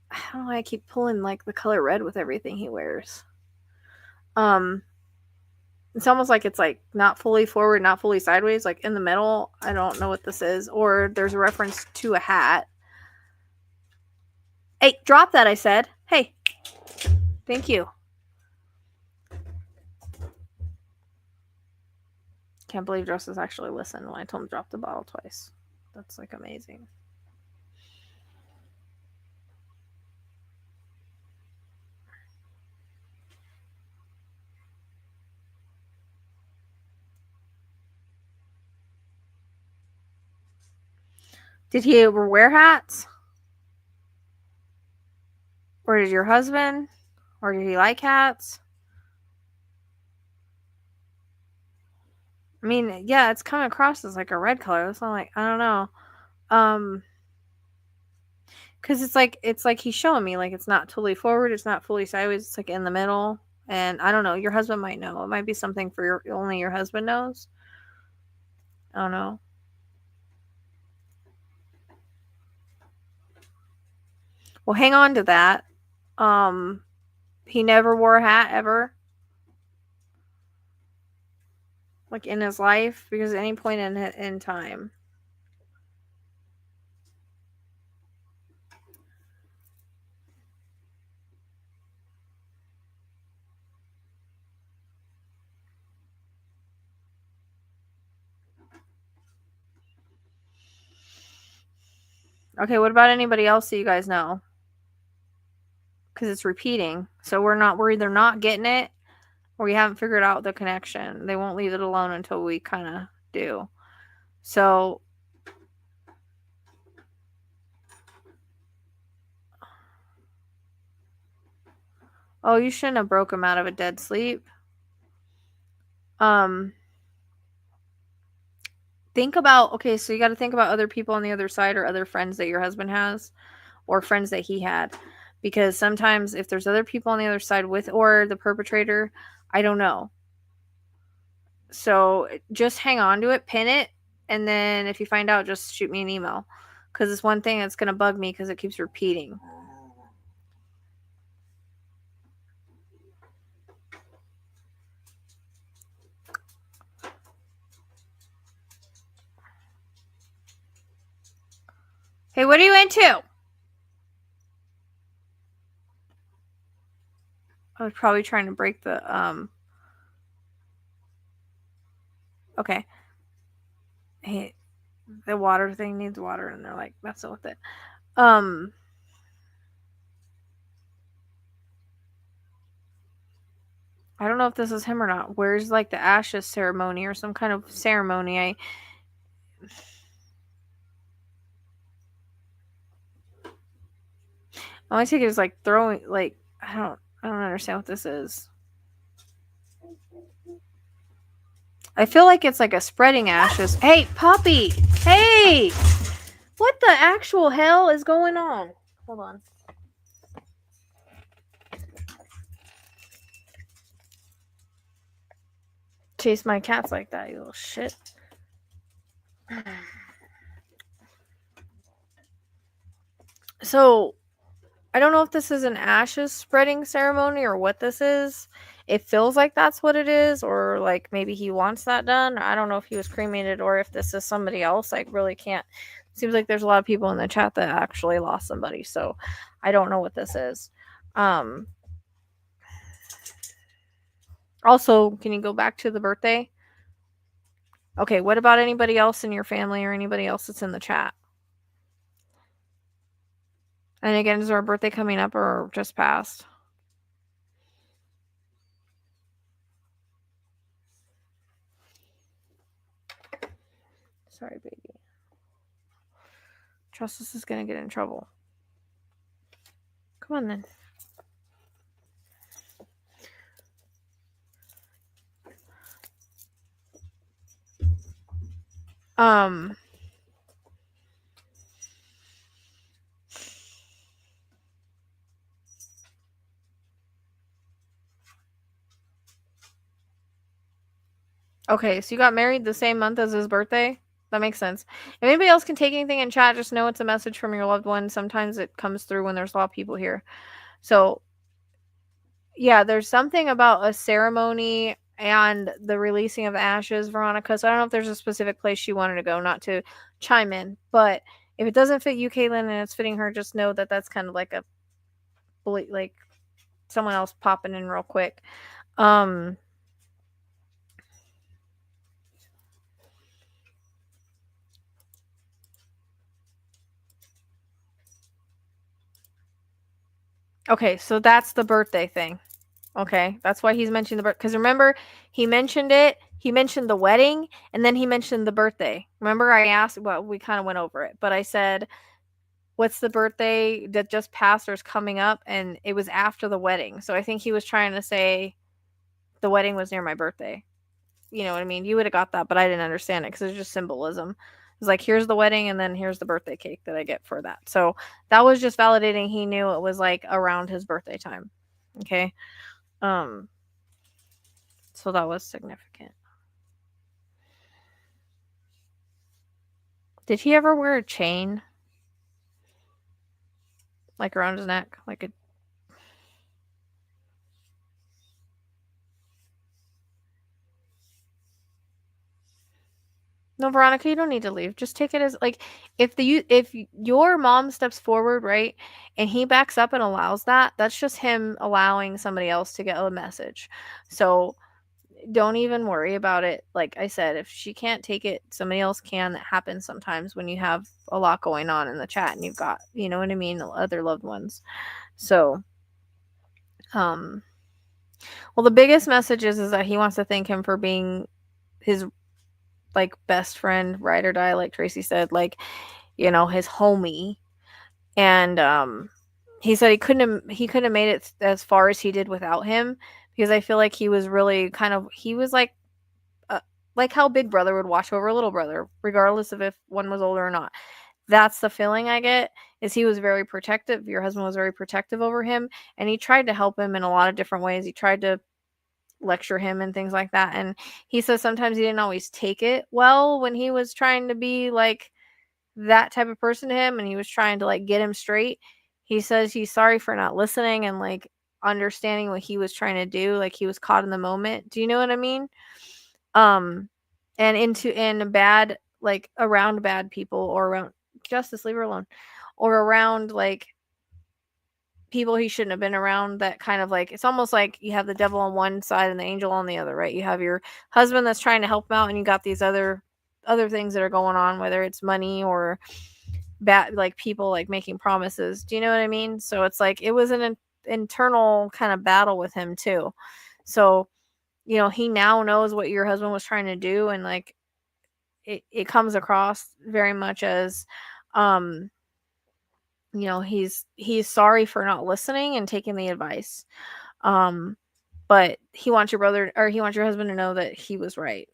Speaker 2: I don't know why I keep pulling like the color red with everything he wears. It's almost like it's like not fully forward, not fully sideways, like in the middle. I don't know what this is. Or there's a reference to a hat. Hey, drop that, I said. Hey. Thank you. Can't believe Justice actually listened when I told him to drop the bottle twice. That's like amazing. Did he ever wear hats? Or did your husband? Or did he like hats? I mean, yeah, it's coming across as like a red color. It's not like, I don't know. Because it's like he's showing me like it's not totally forward, it's not fully sideways, it's like in the middle. And I don't know, your husband might know. It might be something for only your husband knows. I don't know. Well, hang on to that. He never wore a hat ever. Like in his life, because at any point in time. Okay, what about anybody else that you guys know? Because it's repeating. So we're either not getting it or we haven't figured out the connection. They won't leave it alone until we kind of do. So oh, you shouldn't have broke him out of a dead sleep. Think about, okay, so you got to think about other people on the other side or other friends that your husband has or friends that he had. Because sometimes if there's other people on the other side with or the perpetrator, I don't know. So just hang on to it, pin it, and then if you find out, just shoot me an email. Because it's one thing that's going to bug me because it keeps repeating. Hey, what are you into? I was probably trying to break the, okay. Hey, the water thing needs water, and they're like, messing with it. I don't know if this is him or not. Where's like the ashes ceremony or some kind of ceremony? All I take it is like throwing, like, I don't understand what this is. I feel like it's like a spreading ashes. Hey, puppy! Hey! What the actual hell is going on? Hold on. Chase my cats like that, you little shit. So, I don't know if this is an ashes spreading ceremony or what this is. It feels like that's what it is, or like maybe he wants that done. I don't know if he was cremated or if this is somebody else. I really can't. It seems like there's a lot of people in the chat that actually lost somebody, so I don't know what this is. Also, can you go back to the birthday? Okay, what about anybody else in your family or anybody else that's in the chat? And again, is there a birthday coming up or just passed? Sorry, baby. Justice is going to get in trouble. Come on, then. Okay, so you got married the same month as his birthday? That makes sense. If anybody else can take anything in chat, just know it's a message from your loved one. Sometimes it comes through when there's a lot of people here. So, yeah, there's something about a ceremony and the releasing of ashes, Veronica. So I don't know if there's a specific place she wanted to go, not to chime in. But if it doesn't fit you, Caitlin, and it's fitting her, just know that that's kind of like a, like someone else popping in real quick. Okay, so that's the birthday thing. Okay, that's why he's mentioning the birth. Because remember, he mentioned it. He mentioned the wedding, and then he mentioned the birthday. Remember, I asked. Well, we kind of went over it, but I said, "What's the birthday that just passed or is coming up?" And it was after the wedding. So I think he was trying to say the wedding was near my birthday. You know what I mean? You would have got that, but I didn't understand it because it's just symbolism. It's like, here's the wedding, and then here's the birthday cake that I get for that. So that was just validating he knew it was like around his birthday time. Okay. So that was significant. Did he ever wear a chain? Like around his neck? Like a No, Veronica, you don't need to leave. Just take it as like if your mom steps forward, right, and he backs up and allows that, that's just him allowing somebody else to get a message. So don't even worry about it. Like I said, if she can't take it, somebody else can. That happens sometimes when you have a lot going on in the chat and you've got, you know what I mean, other loved ones. So, well, the biggest message is that he wants to thank him for being his like best friend, ride or die, like Tracy said, like, you know, his homie. And he said he couldn't have made it as far as he did without him because I feel like he was really kind of he was like how big brother would watch over little brother regardless of if one was older or not. That's the feeling I get is he was very protective. Your husband was very protective over him and he tried to help him in a lot of different ways. He tried to lecture him and things like that. And he says sometimes he didn't always take it well when he was trying to be like that type of person to him and he was trying to like get him straight. He says he's sorry for not listening and like understanding what he was trying to do. Like he was caught in the moment. Do you know what I mean? And in bad, like around bad people or around Justice, leave her alone, or around like people he shouldn't have been around. That kind of like it's almost like you have the devil on one side and the angel on the other, right? You have your husband that's trying to help him out and you got these other things that are going on, whether it's money or bad, like people like making promises. Do you know what I mean? So it's like it was an internal kind of battle with him too. So you know, he now knows what your husband was trying to do and like it comes across very much as you know, he's sorry for not listening and taking the advice. Um, but he wants your husband to know that he was right.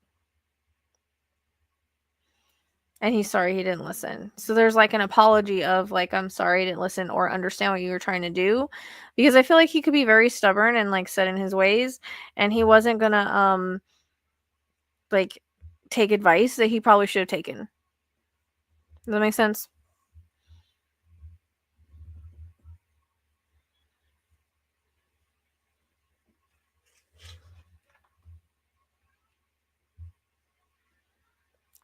Speaker 2: And he's sorry he didn't listen. So there's like an apology of like, I'm sorry I didn't listen or understand what you were trying to do. Because I feel like he could be very stubborn and like set in his ways. And he wasn't gonna like take advice that he probably should have taken. Does that make sense?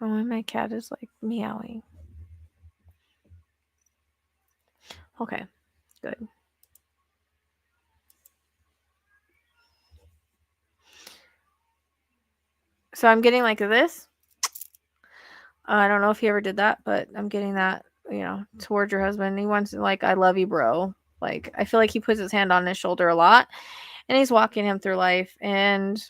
Speaker 2: Oh, and my cat is like meowing. Okay, good. So I'm getting like this. I don't know if he ever did that, but I'm getting that, you know, towards your husband. He wants like, I love you, bro. Like, I feel like he puts his hand on his shoulder a lot and he's walking him through life and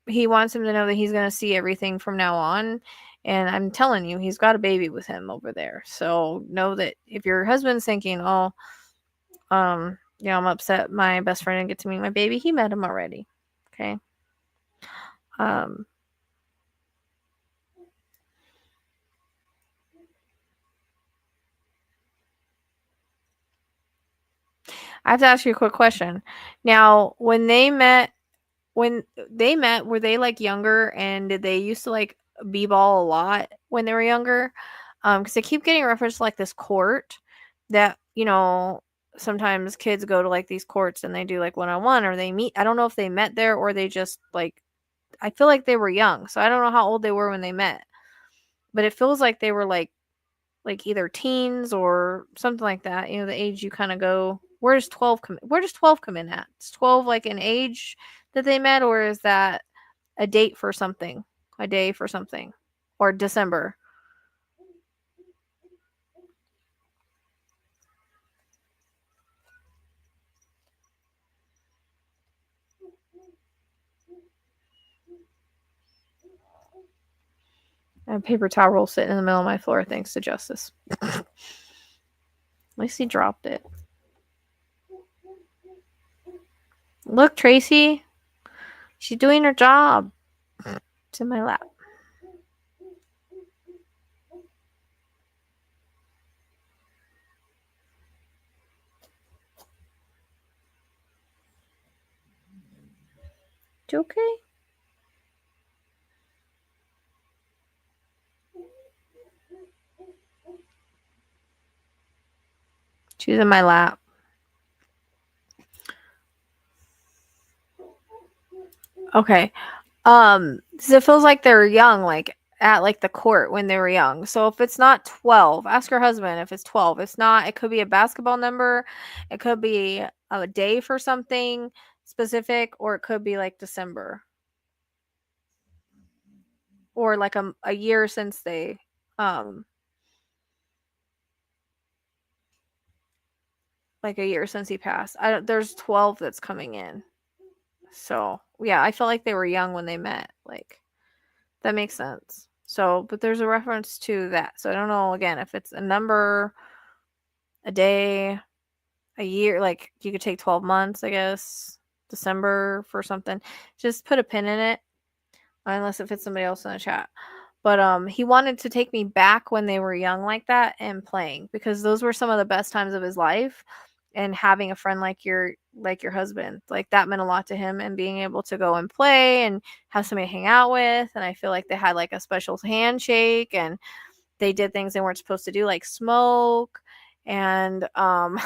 Speaker 2: he wants him to know that he's going to see everything from now on. And I'm telling you, he's got a baby with him over there. So know that if your husband's thinking, oh, you know, I'm upset my best friend didn't get to meet my baby, he met him already. Okay. Um, I have to ask you a quick question. Now, when they met when they met, were they like younger, and did they used to like b-ball a lot when they were younger? Because they keep getting referenced to like this court that, you know, sometimes kids go to like these courts and they do like one-on-one, or they meet. I don't know if they met there or they just like, I feel like they were young, so I don't know how old they were when they met, but it feels like they were like either teens or something like that. You know, the age you kind of go, where does 12 come? Where does 12 come in at? Is 12 like an age that they met, or is that a date for something, a day for something, or December? I have a paper towel roll sitting in the middle of my floor thanks to Justice. At least he dropped it. Look, Tracy. She's doing her job. It's in my lap. You okay? She's in my lap. Okay. So it feels like they're young, like at like the court when they were young. So if it's not 12, ask her husband if it's 12. It's not, it could be a basketball number, it could be a day for something specific, or it could be like December. Or like a year since they like a year since he passed. There's 12 that's coming in. So, yeah, I felt like they were young when they met. Like, that makes sense. So, but there's a reference to that. So, I don't know, again, if it's a number, a day, a year. Like, you could take 12 months, I guess, December for something. Just put a pin in it, unless it fits somebody else in the chat. But he wanted to take me back when they were young like that and playing, because those were some of the best times of his life. And having a friend like your husband, like that meant a lot to him, and being able to go and play and have somebody to hang out with. And I feel like they had like a special handshake, and they did things they weren't supposed to do, like smoke. And I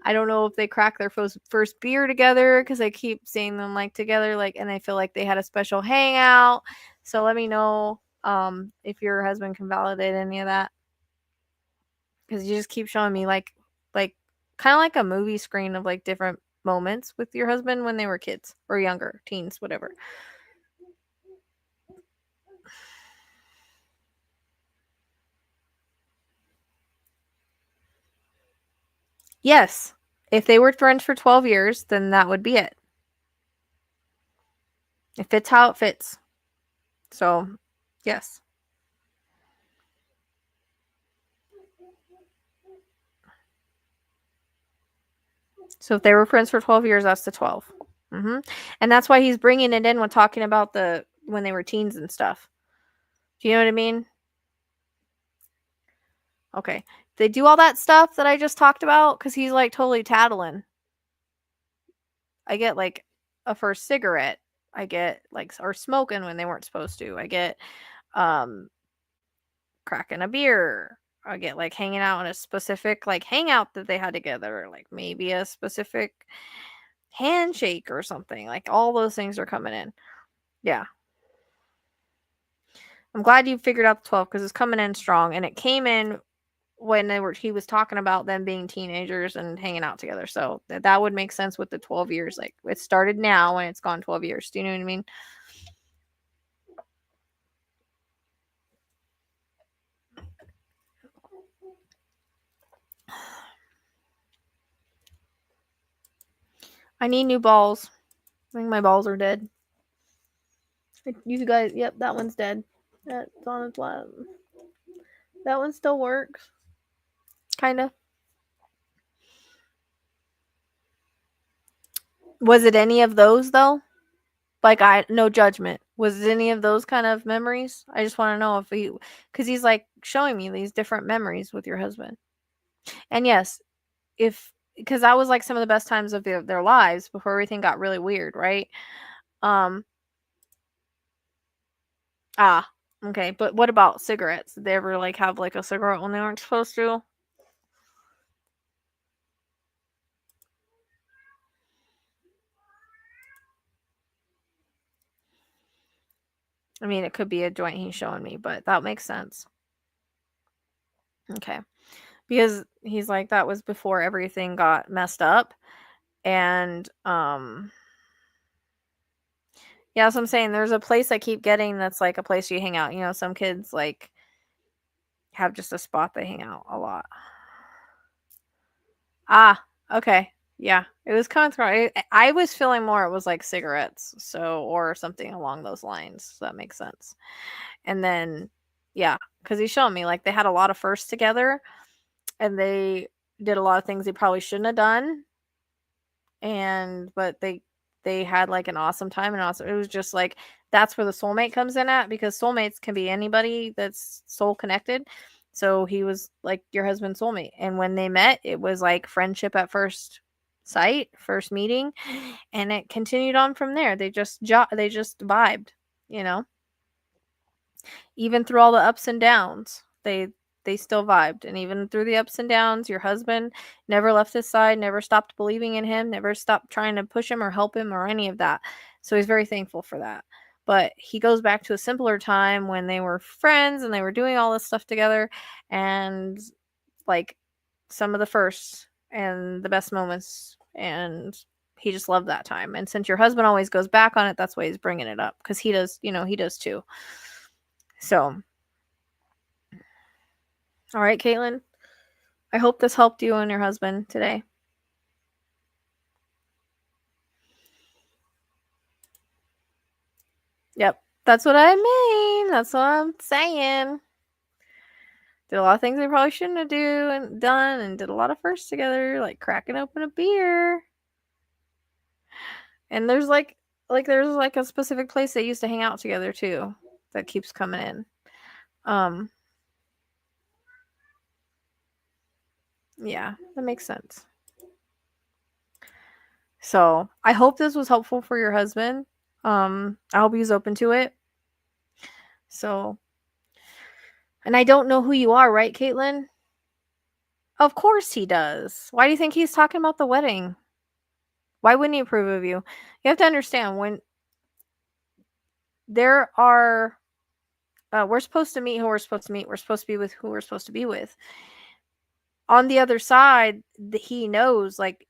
Speaker 2: don't know if they cracked their first beer together, because I keep seeing them like together, like, and I feel like they had a special hangout. So let me know if your husband can validate any of that, because you just keep showing me like kind of like a movie screen of like different moments with your husband when they were kids or younger, teens, whatever. Yes, if they were friends for 12 years, then that would be it. It fits how it fits. So, yes. So if they were friends for 12 years, that's the 12. And that's why he's bringing it in when talking about when they were teens and stuff. Do you know what I mean? Okay. They do all that stuff that I just talked about, because he's like totally tattling. I get like a first cigarette. I get like, or smoking when they weren't supposed to. I get cracking a beer. I get like hanging out in a specific like hangout that they had together, like maybe a specific handshake or something. Like all those things are coming in. Yeah. I'm glad you figured out the 12, because it's coming in strong, and it came in when he was talking about them being teenagers and hanging out together. So that would make sense with the 12 years. Like it started now and it's gone 12 years. Do you know what I mean? I need new balls. I think my balls are dead. You guys, yep, that one's dead. That's on its lap. That one still works. Kinda. Was it any of those though? Like, no judgment. Was it any of those kind of memories? I just want to know if because he's like showing me these different memories with your husband. And yes, if because that was like some of the best times of their lives before everything got really weird, right? Okay, but what about cigarettes? Did they ever like have like a cigarette when they weren't supposed to? I mean, it could be a joint he's showing me, but that makes sense. Okay. Because he's like, that was before everything got messed up. And yeah, so I'm saying there's a place I keep getting that's like a place you hang out. You know, some kids like have just a spot they hang out a lot. Okay. Yeah. It was coming through. I was feeling more it was like cigarettes, so or something along those lines. So that makes sense. And then yeah, because he's showing me like they had a lot of firsts together and they did a lot of things they probably shouldn't have done. But they had like an awesome time, and also it was just like that's where the soulmate comes in at, because soulmates can be anybody that's soul connected. So he was like your husband's soulmate, and when they met it was like friendship at first sight, first meeting, and it continued on from there. They just vibed, you know, even through all the ups and downs. They still vibed, and even through the ups and downs, your husband never left his side, never stopped believing in him, never stopped trying to push him or help him or any of that. So he's very thankful for that. But he goes back to a simpler time when they were friends and they were doing all this stuff together, and like some of the first and the best moments, and he just loved that time. And since your husband always goes back on it, that's why he's bringing it up, because he does, he does too. So all right, Caitlin. I hope this helped you and your husband today. Yep. That's what I mean. That's what I'm saying. Did a lot of things they probably shouldn't have done, and did a lot of firsts together, like cracking open a beer. And there's like there's like a specific place they used to hang out together too that keeps coming in. Yeah, that makes sense. So I hope this was helpful for your husband. I hope he's open to it. So, and I don't know who you are, right, Caitlin? Of course he does. Why do you think he's talking about the wedding? Why wouldn't he approve of you? You have to understand, when there are we're supposed to meet who we're supposed to meet. We're supposed to be with who we're supposed to be with. On the other side, he knows like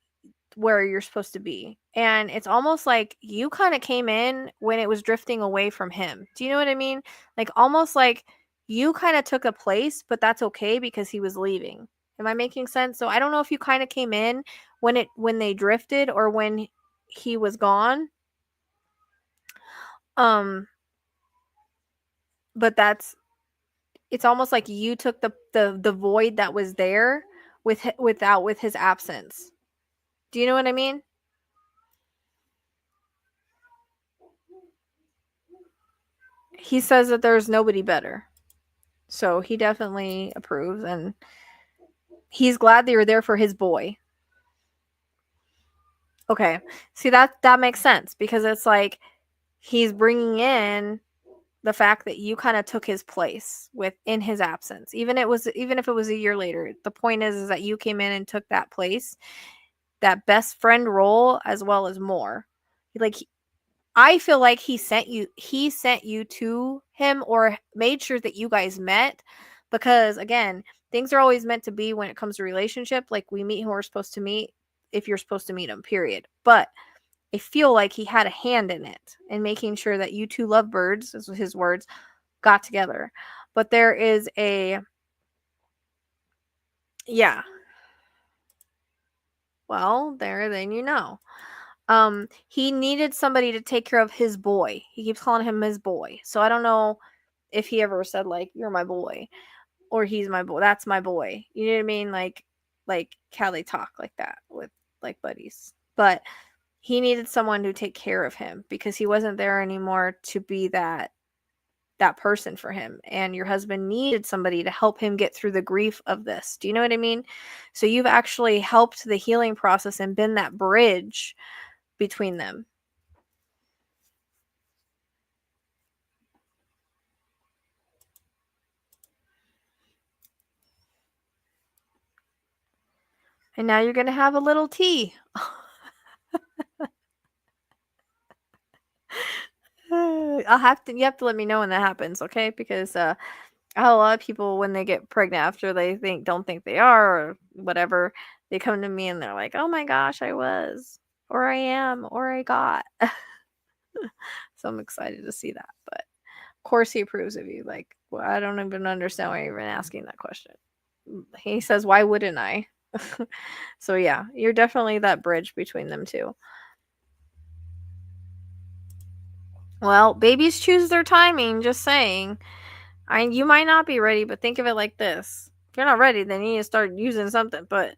Speaker 2: where you're supposed to be. And it's almost like you kind of came in when it was drifting away from him. Do you know what I mean? Like almost like you kind of took a place, but that's okay because he was leaving. Am I making sense? So I don't know if you kind of came in when they drifted or when he was gone. But it's almost like you took the void that was there with his absence. Do you know what I mean? He says that there's nobody better. So he definitely approves, and he's glad they were there for his boy. Okay. See, that makes sense, because it's like he's bringing in the fact that you kind of took his place in his absence. Even if it was a year later. The point is that you came in and took that place, that best friend role, as well as more. Like, I feel like he sent you to him, or made sure that you guys met, because again, things are always meant to be when it comes to relationship. Like, we meet who we're supposed to meet if you're supposed to meet them, period. But I feel like he had a hand in it, and making sure that you two lovebirds, as his words, got together. But there is yeah. Well, then he needed somebody to take care of his boy. He keeps calling him his boy. So I don't know if he ever said like, you're my boy, or he's my boy. That's my boy. You know what I mean? Like how they talk like that with like buddies. But he needed someone to take care of him, because he wasn't there anymore to be that that person for him, and your husband needed somebody to help him get through the grief of this. Do you know what I mean? So you've actually helped the healing process and been that bridge between them. And now you're going to have a little tea. You have to let me know when that happens, okay? Because I have a lot of people, when they get pregnant after they don't think they are or whatever, they come to me and they're like, "Oh my gosh, I was, or I am, or I got." So I'm excited to see that. But of course he approves of you. Like, well, I don't even understand why you're even asking that question. He says, "Why wouldn't I?" So yeah, you're definitely that bridge between them two. Well, babies choose their timing, just saying. You might not be ready, but think of it like this. If you're not ready, then you need to start using something. But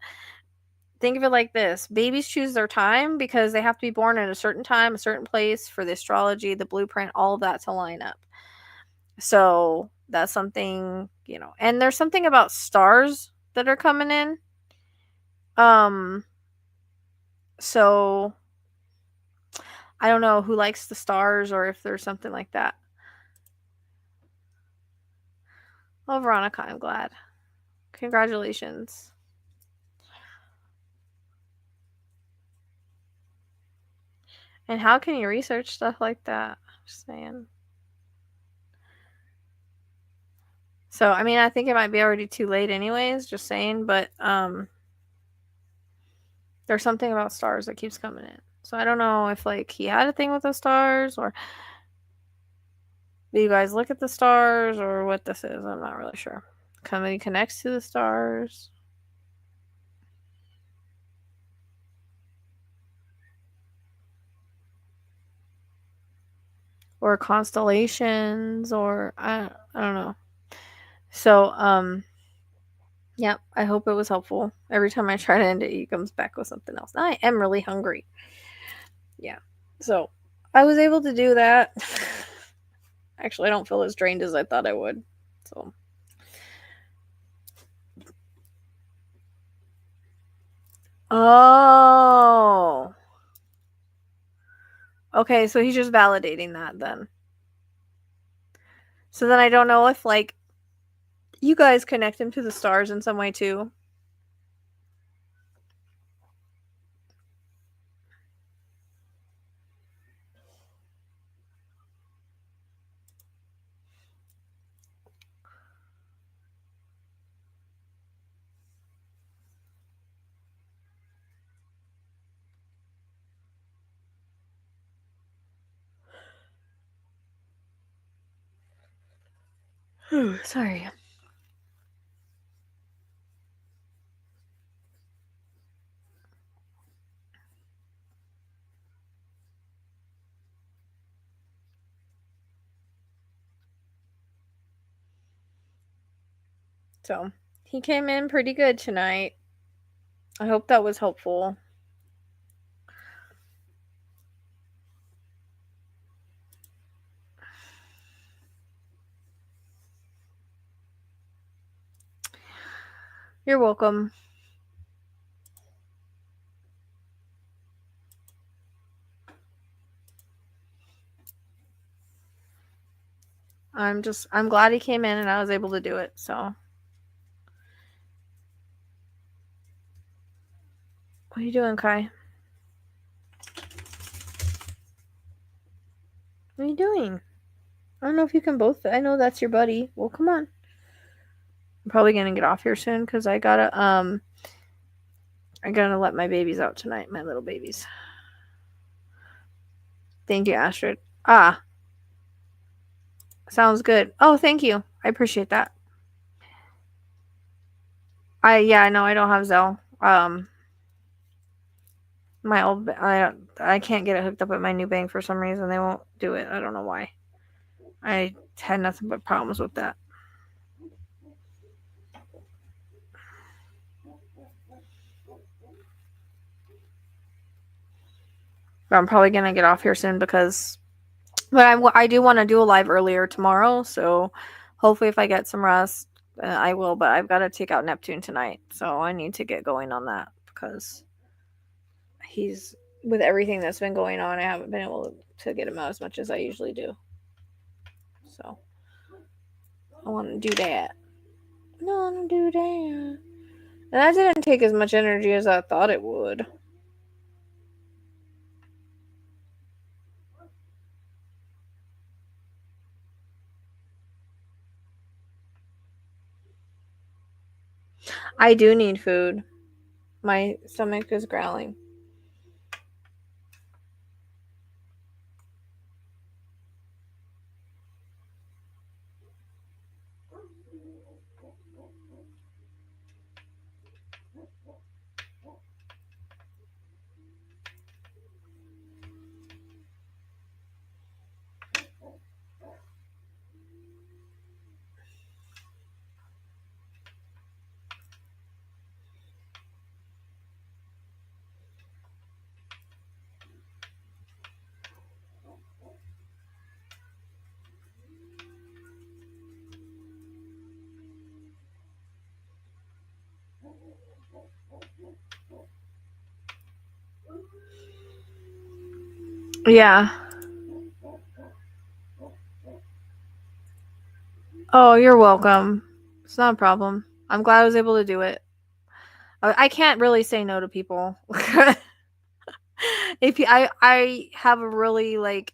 Speaker 2: think of it like this. Babies choose their time because they have to be born at a certain time, a certain place for the astrology, the blueprint, all of that to line up. So that's something, and there's something about stars that are coming in. So I don't know who likes the stars or if there's something like that. Oh, Veronica, I'm glad. Congratulations. And how can you research stuff like that? Just saying. So, I mean, I think it might be already too late anyways, just saying, but there's something about stars that keeps coming in. So I don't know if like he had a thing with the stars, or do you guys look at the stars, or what this is. I'm not really sure. Somebody connects to the stars. Or constellations, or I don't know. So, yep, I hope it was helpful. Every time I try to end it, he comes back with something else. I am really hungry. Yeah. So, I was able to do that. Actually, I don't feel as drained as I thought I would. So, oh. Okay, so he's just validating that then. So then I don't know if like you guys connect him to the stars in some way too. Ooh, sorry. So he came in pretty good tonight. I hope that was helpful. You're welcome. I'm glad he came in and I was able to do it. So, what are you doing, Kai? What are you doing? I don't know if you can both. I know that's your buddy. Well, come on. I'm probably gonna get off here soon because I gotta let my babies out tonight. My little babies. Thank you, Astrid. Ah, sounds good. Oh, thank you. I appreciate that. I know I don't have Zelle. My old I can't get it hooked up at my new bank for some reason. They won't do it. I don't know why. I had nothing but problems with that. But I'm probably gonna get off here soon because But I do want to do a live earlier tomorrow, so hopefully if I get some rest, I will. But I've got to take out Neptune tonight, so I need to get going on that because he's with everything that's been going on. I haven't been able to get him out as much as I usually do. So I want to do that. No, do that. And that didn't take as much energy as I thought it would. I do need food. My stomach is growling. Yeah. Oh, you're welcome. It's not a problem. I'm glad I was able to do it. I can't really say no to people. If I have a really like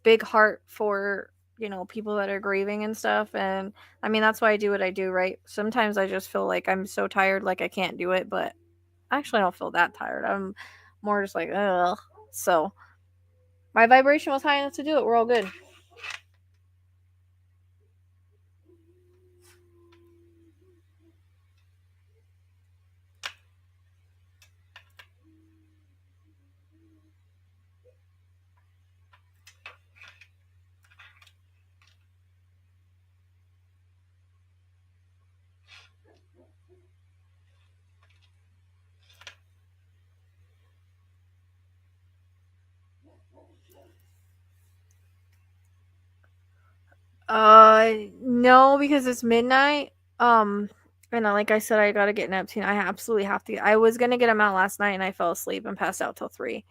Speaker 2: big heart for, you know, people that are grieving and stuff, and I mean that's why I do what I do, right? Sometimes I just feel like I'm so tired like I can't do it, but actually I don't feel that tired. I'm more just like, ugh. So my vibration was high enough to do it. We're all good. No, because it's midnight. And like I said, I gotta get Neptune. I absolutely have to. I was gonna get him out last night, and I fell asleep and passed out till 3.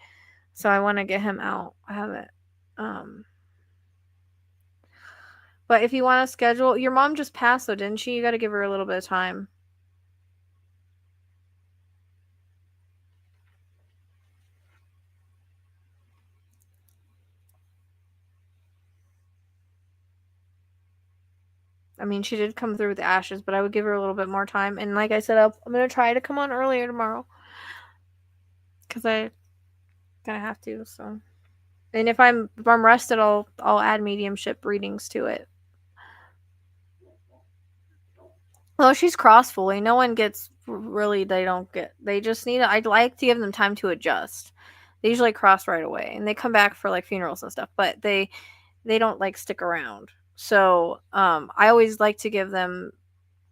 Speaker 2: So I want to get him out. I haven't. Um, but if you want to schedule, your mom just passed though, didn't she? You got to give her a little bit of time. I mean, she did come through with the ashes, but I would give her a little bit more time. And like I said, I'm gonna try to come on earlier tomorrow because I gonna have to. So, and if I'm rested, I'll add mediumship readings to it. Well, she's cross fully. No one gets really. They don't get. They just need. I'd like to give them time to adjust. They usually cross right away, and they come back for like funerals and stuff. But they don't like stick around. So I always like to give them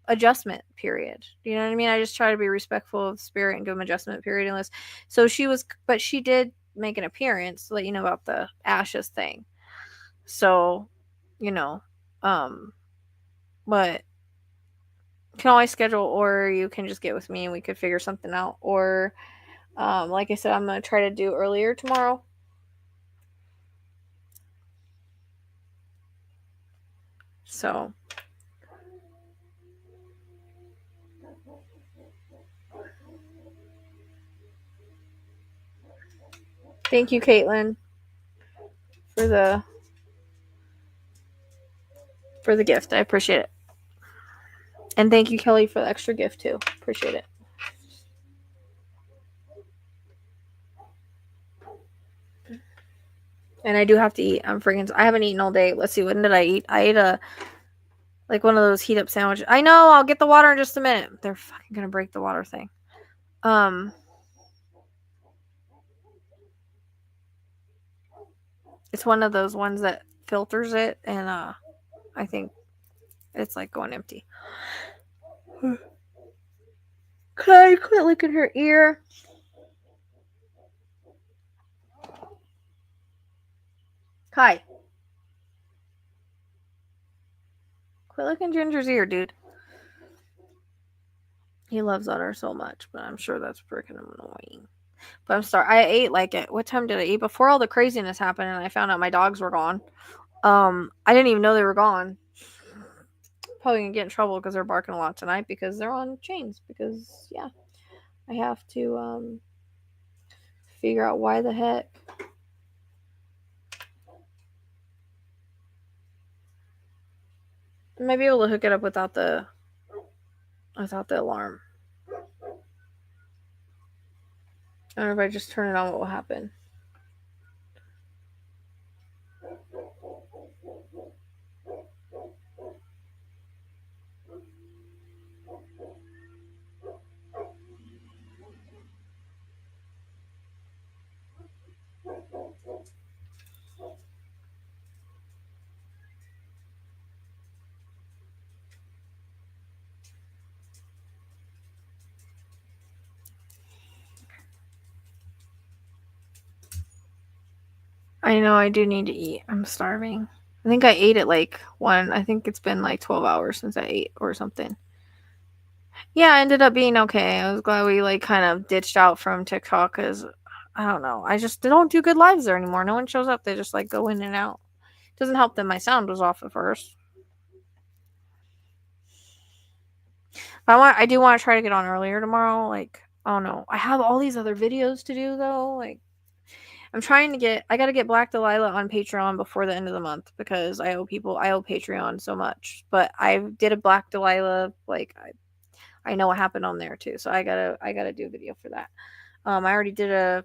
Speaker 2: adjustment period. You know what I mean? I just try to be respectful of spirit and give them adjustment period. Unless so but she did make an appearance to let you know about the ashes thing. So, you know, but you can always schedule, or you can just get with me and we could figure something out. Or, like I said, I'm gonna try to do earlier tomorrow. So thank you, Caitlin, for the gift. I appreciate it. And thank you, Kelly, for the extra gift too. Appreciate it. And I do have to eat. I haven't eaten all day. Let's see, when did I eat? I ate like one of those heat up sandwiches. I know, I'll get the water in just a minute. They're fucking gonna break the water thing. It's one of those ones that filters it, and I think it's like going empty. Okay, quit licking her ear. Hi. Quit licking Ginger's ear, dude. He loves Otter so much, but I'm sure that's freaking annoying. But I'm sorry. I ate like it. What time did I eat? Before all the craziness happened and I found out my dogs were gone. I didn't even know they were gone. Probably gonna get in trouble because they're barking a lot tonight because they're on chains. Because yeah, I have to figure out why the heck. I might be able to hook it up without the alarm. I don't know if I just turn it on, what will happen. I know I do need to eat. I'm starving. I think I ate at like 1. I think it's been like 12 hours since I ate or something. Yeah, I ended up being okay. I was glad we like kind of ditched out from TikTok because I don't know. I just don't do good lives there anymore. No one shows up. They just like go in and out. Doesn't help that my sound was off at first. But I do want to try to get on earlier tomorrow. Like, I don't know. I have all these other videos to do though. Like, I got to get Black Delilah on Patreon before the end of the month because I owe Patreon so much. But I did a Black Delilah, like, I know what happened on there too. So I gotta do a video for that. I already did a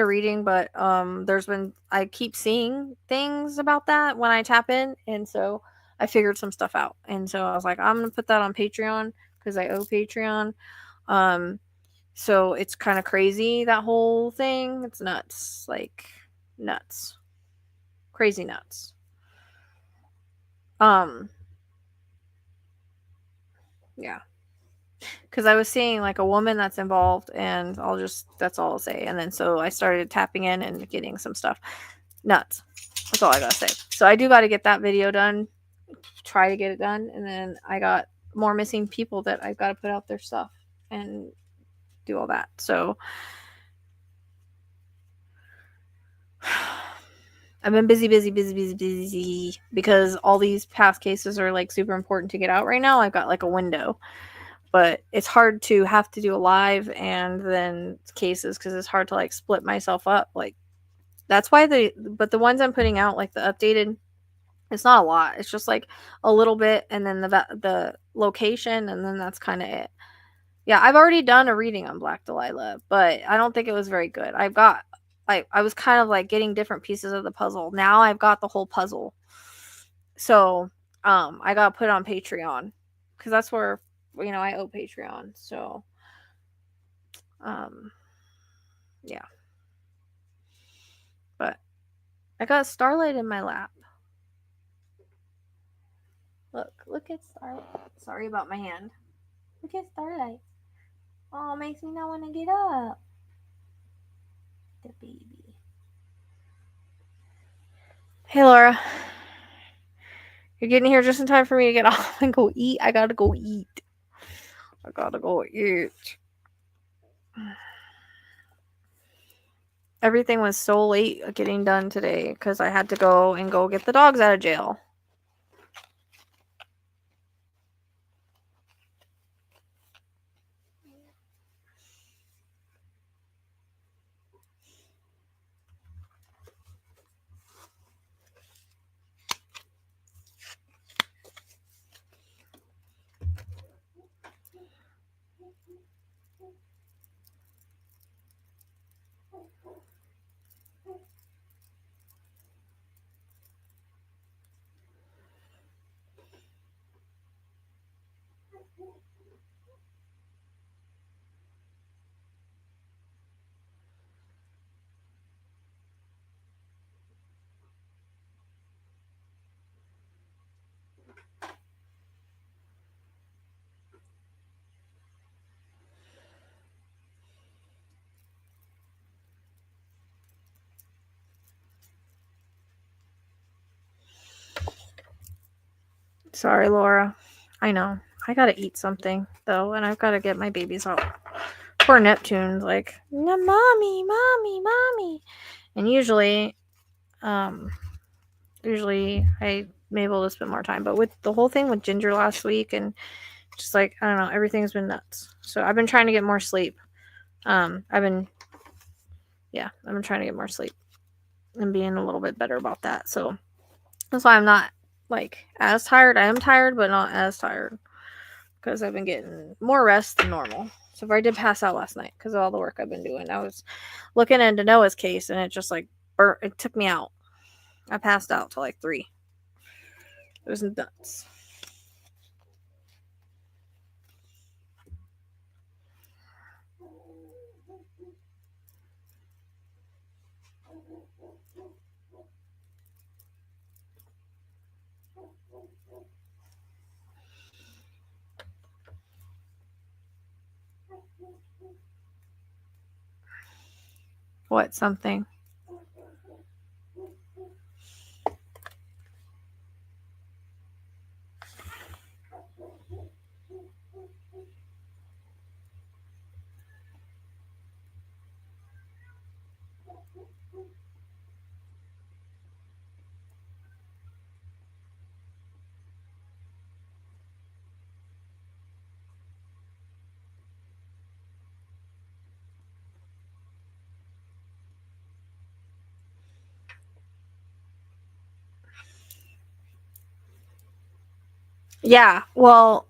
Speaker 2: reading, but I keep seeing things about that when I tap in, and so I figured some stuff out. And so I was like, I'm gonna put that on Patreon because I owe Patreon. So it's kind of crazy, that whole thing. It's nuts. Like nuts. Crazy nuts. Yeah. Because I was seeing like a woman that's involved, and that's all I'll say. And then so I started tapping in and getting some stuff. Nuts. That's all I gotta say. So I do got to get that video done, try to get it done, and then I got more missing people that I've got to put out their stuff and do all that. So I've been busy because all these past cases are like super important to get out right now. I've got like a window, but it's hard to have to do a live and then cases because it's hard to like split myself up. Like that's why but the ones I'm putting out, like the updated, it's not a lot. It's just like a little bit, and then the location, and then that's kind of it. Yeah, I've already done a reading on Black Delilah, but I don't think it was very good. I was kind of like getting different pieces of the puzzle. Now I've got the whole puzzle. So, I got put on Patreon because that's where I owe Patreon. So, yeah. But I got Starlight in my lap. Look at Starlight. Sorry about my hand. Look at Starlight. Oh, it makes me not want to get up. The baby. Hey, Laura. You're getting here just in time for me to get off and go eat. I gotta go eat. Everything was so late getting done today because I had to go get the dogs out of jail. Sorry, Laura. I know. I gotta eat something, though, and I've gotta get my babies out. Poor Neptune's like, no, mommy, mommy, mommy. And usually I'm able to spend more time. But with the whole thing with Ginger last week and just like, I don't know, everything's been nuts. So I've been trying to get more sleep. I've been trying to get more sleep and being a little bit better about that. So that's why I'm not like as tired. I am tired, but not as tired because I've been getting more rest than normal. So if I did pass out last night because of all the work I've been doing, I was looking into Noah's case and it just like burnt. It took me out. I passed out till like 3. It was nuts. What, something? Yeah, well,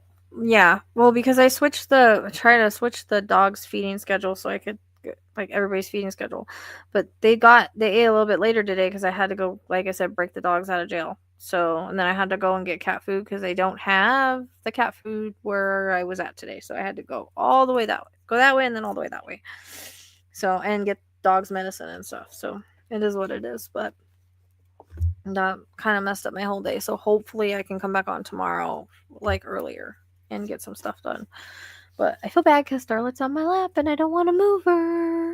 Speaker 2: because I tried to switch the dog's feeding schedule so I could get, like, everybody's feeding schedule. But they ate a little bit later today because I had to go, like I said, break the dogs out of jail. So, and then I had to go and get cat food because they don't have the cat food where I was at today. So I had to go all the way that way. Go that way and then all the way that way. So, and get dogs medicine and stuff. So, it is what it is, but that kind of messed up my whole day. So hopefully I can come back on tomorrow, like earlier, and get some stuff done. But I feel bad because Starlet's on my lap and I don't want to move her.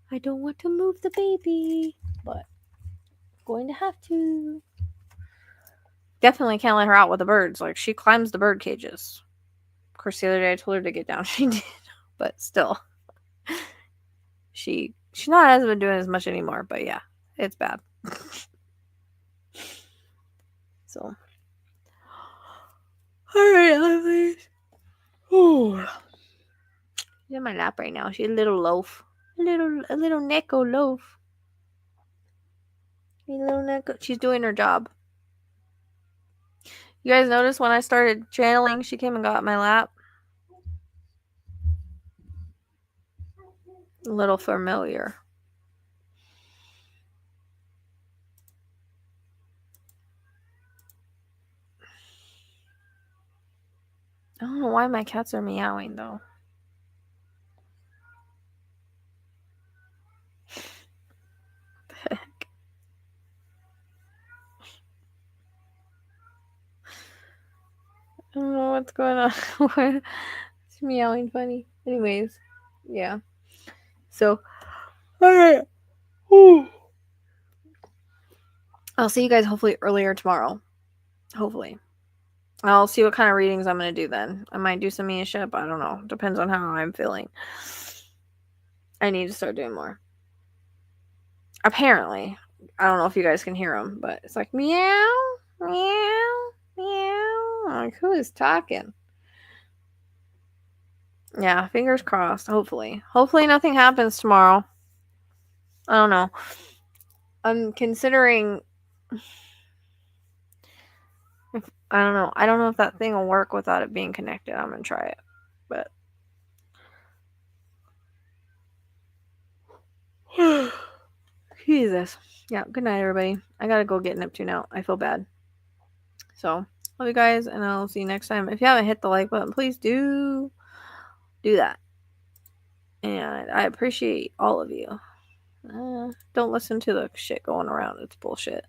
Speaker 2: I don't want to move the baby, but I'm going to have to. Definitely can't let her out with the birds. Like, she climbs the bird cages. Of course, the other day I told her to get down. She did, but still, she hasn't been doing as much anymore. But yeah, it's bad. So, all right, lovelies. Oh, she's in my lap right now. She's a little loaf, a little Neko loaf. A little Neko. She's doing her job. You guys notice when I started channeling, she came and got my lap. A little familiar. I don't know why my cats are meowing though. The heck? I don't know what's going on. It's meowing funny. Anyways, yeah. So, alright. I'll see you guys hopefully earlier tomorrow. Hopefully. I'll see what kind of readings I'm going to do then. I might do some mediumship. I don't know. Depends on how I'm feeling. I need to start doing more. Apparently. I don't know if you guys can hear them, but it's like meow, meow, meow. I'm like, who is talking? Yeah, fingers crossed. Hopefully. Hopefully nothing happens tomorrow. I don't know. I'm considering... I don't know. I don't know if that thing will work without it being connected. I'm going to try it. But... Jesus. Yeah, good night, everybody. I gotta go get Neptune out. I feel bad. So, love you guys, and I'll see you next time. If you haven't hit the like button, please do that. And I appreciate all of you. Don't listen to the shit going around. It's bullshit.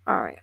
Speaker 2: Alright.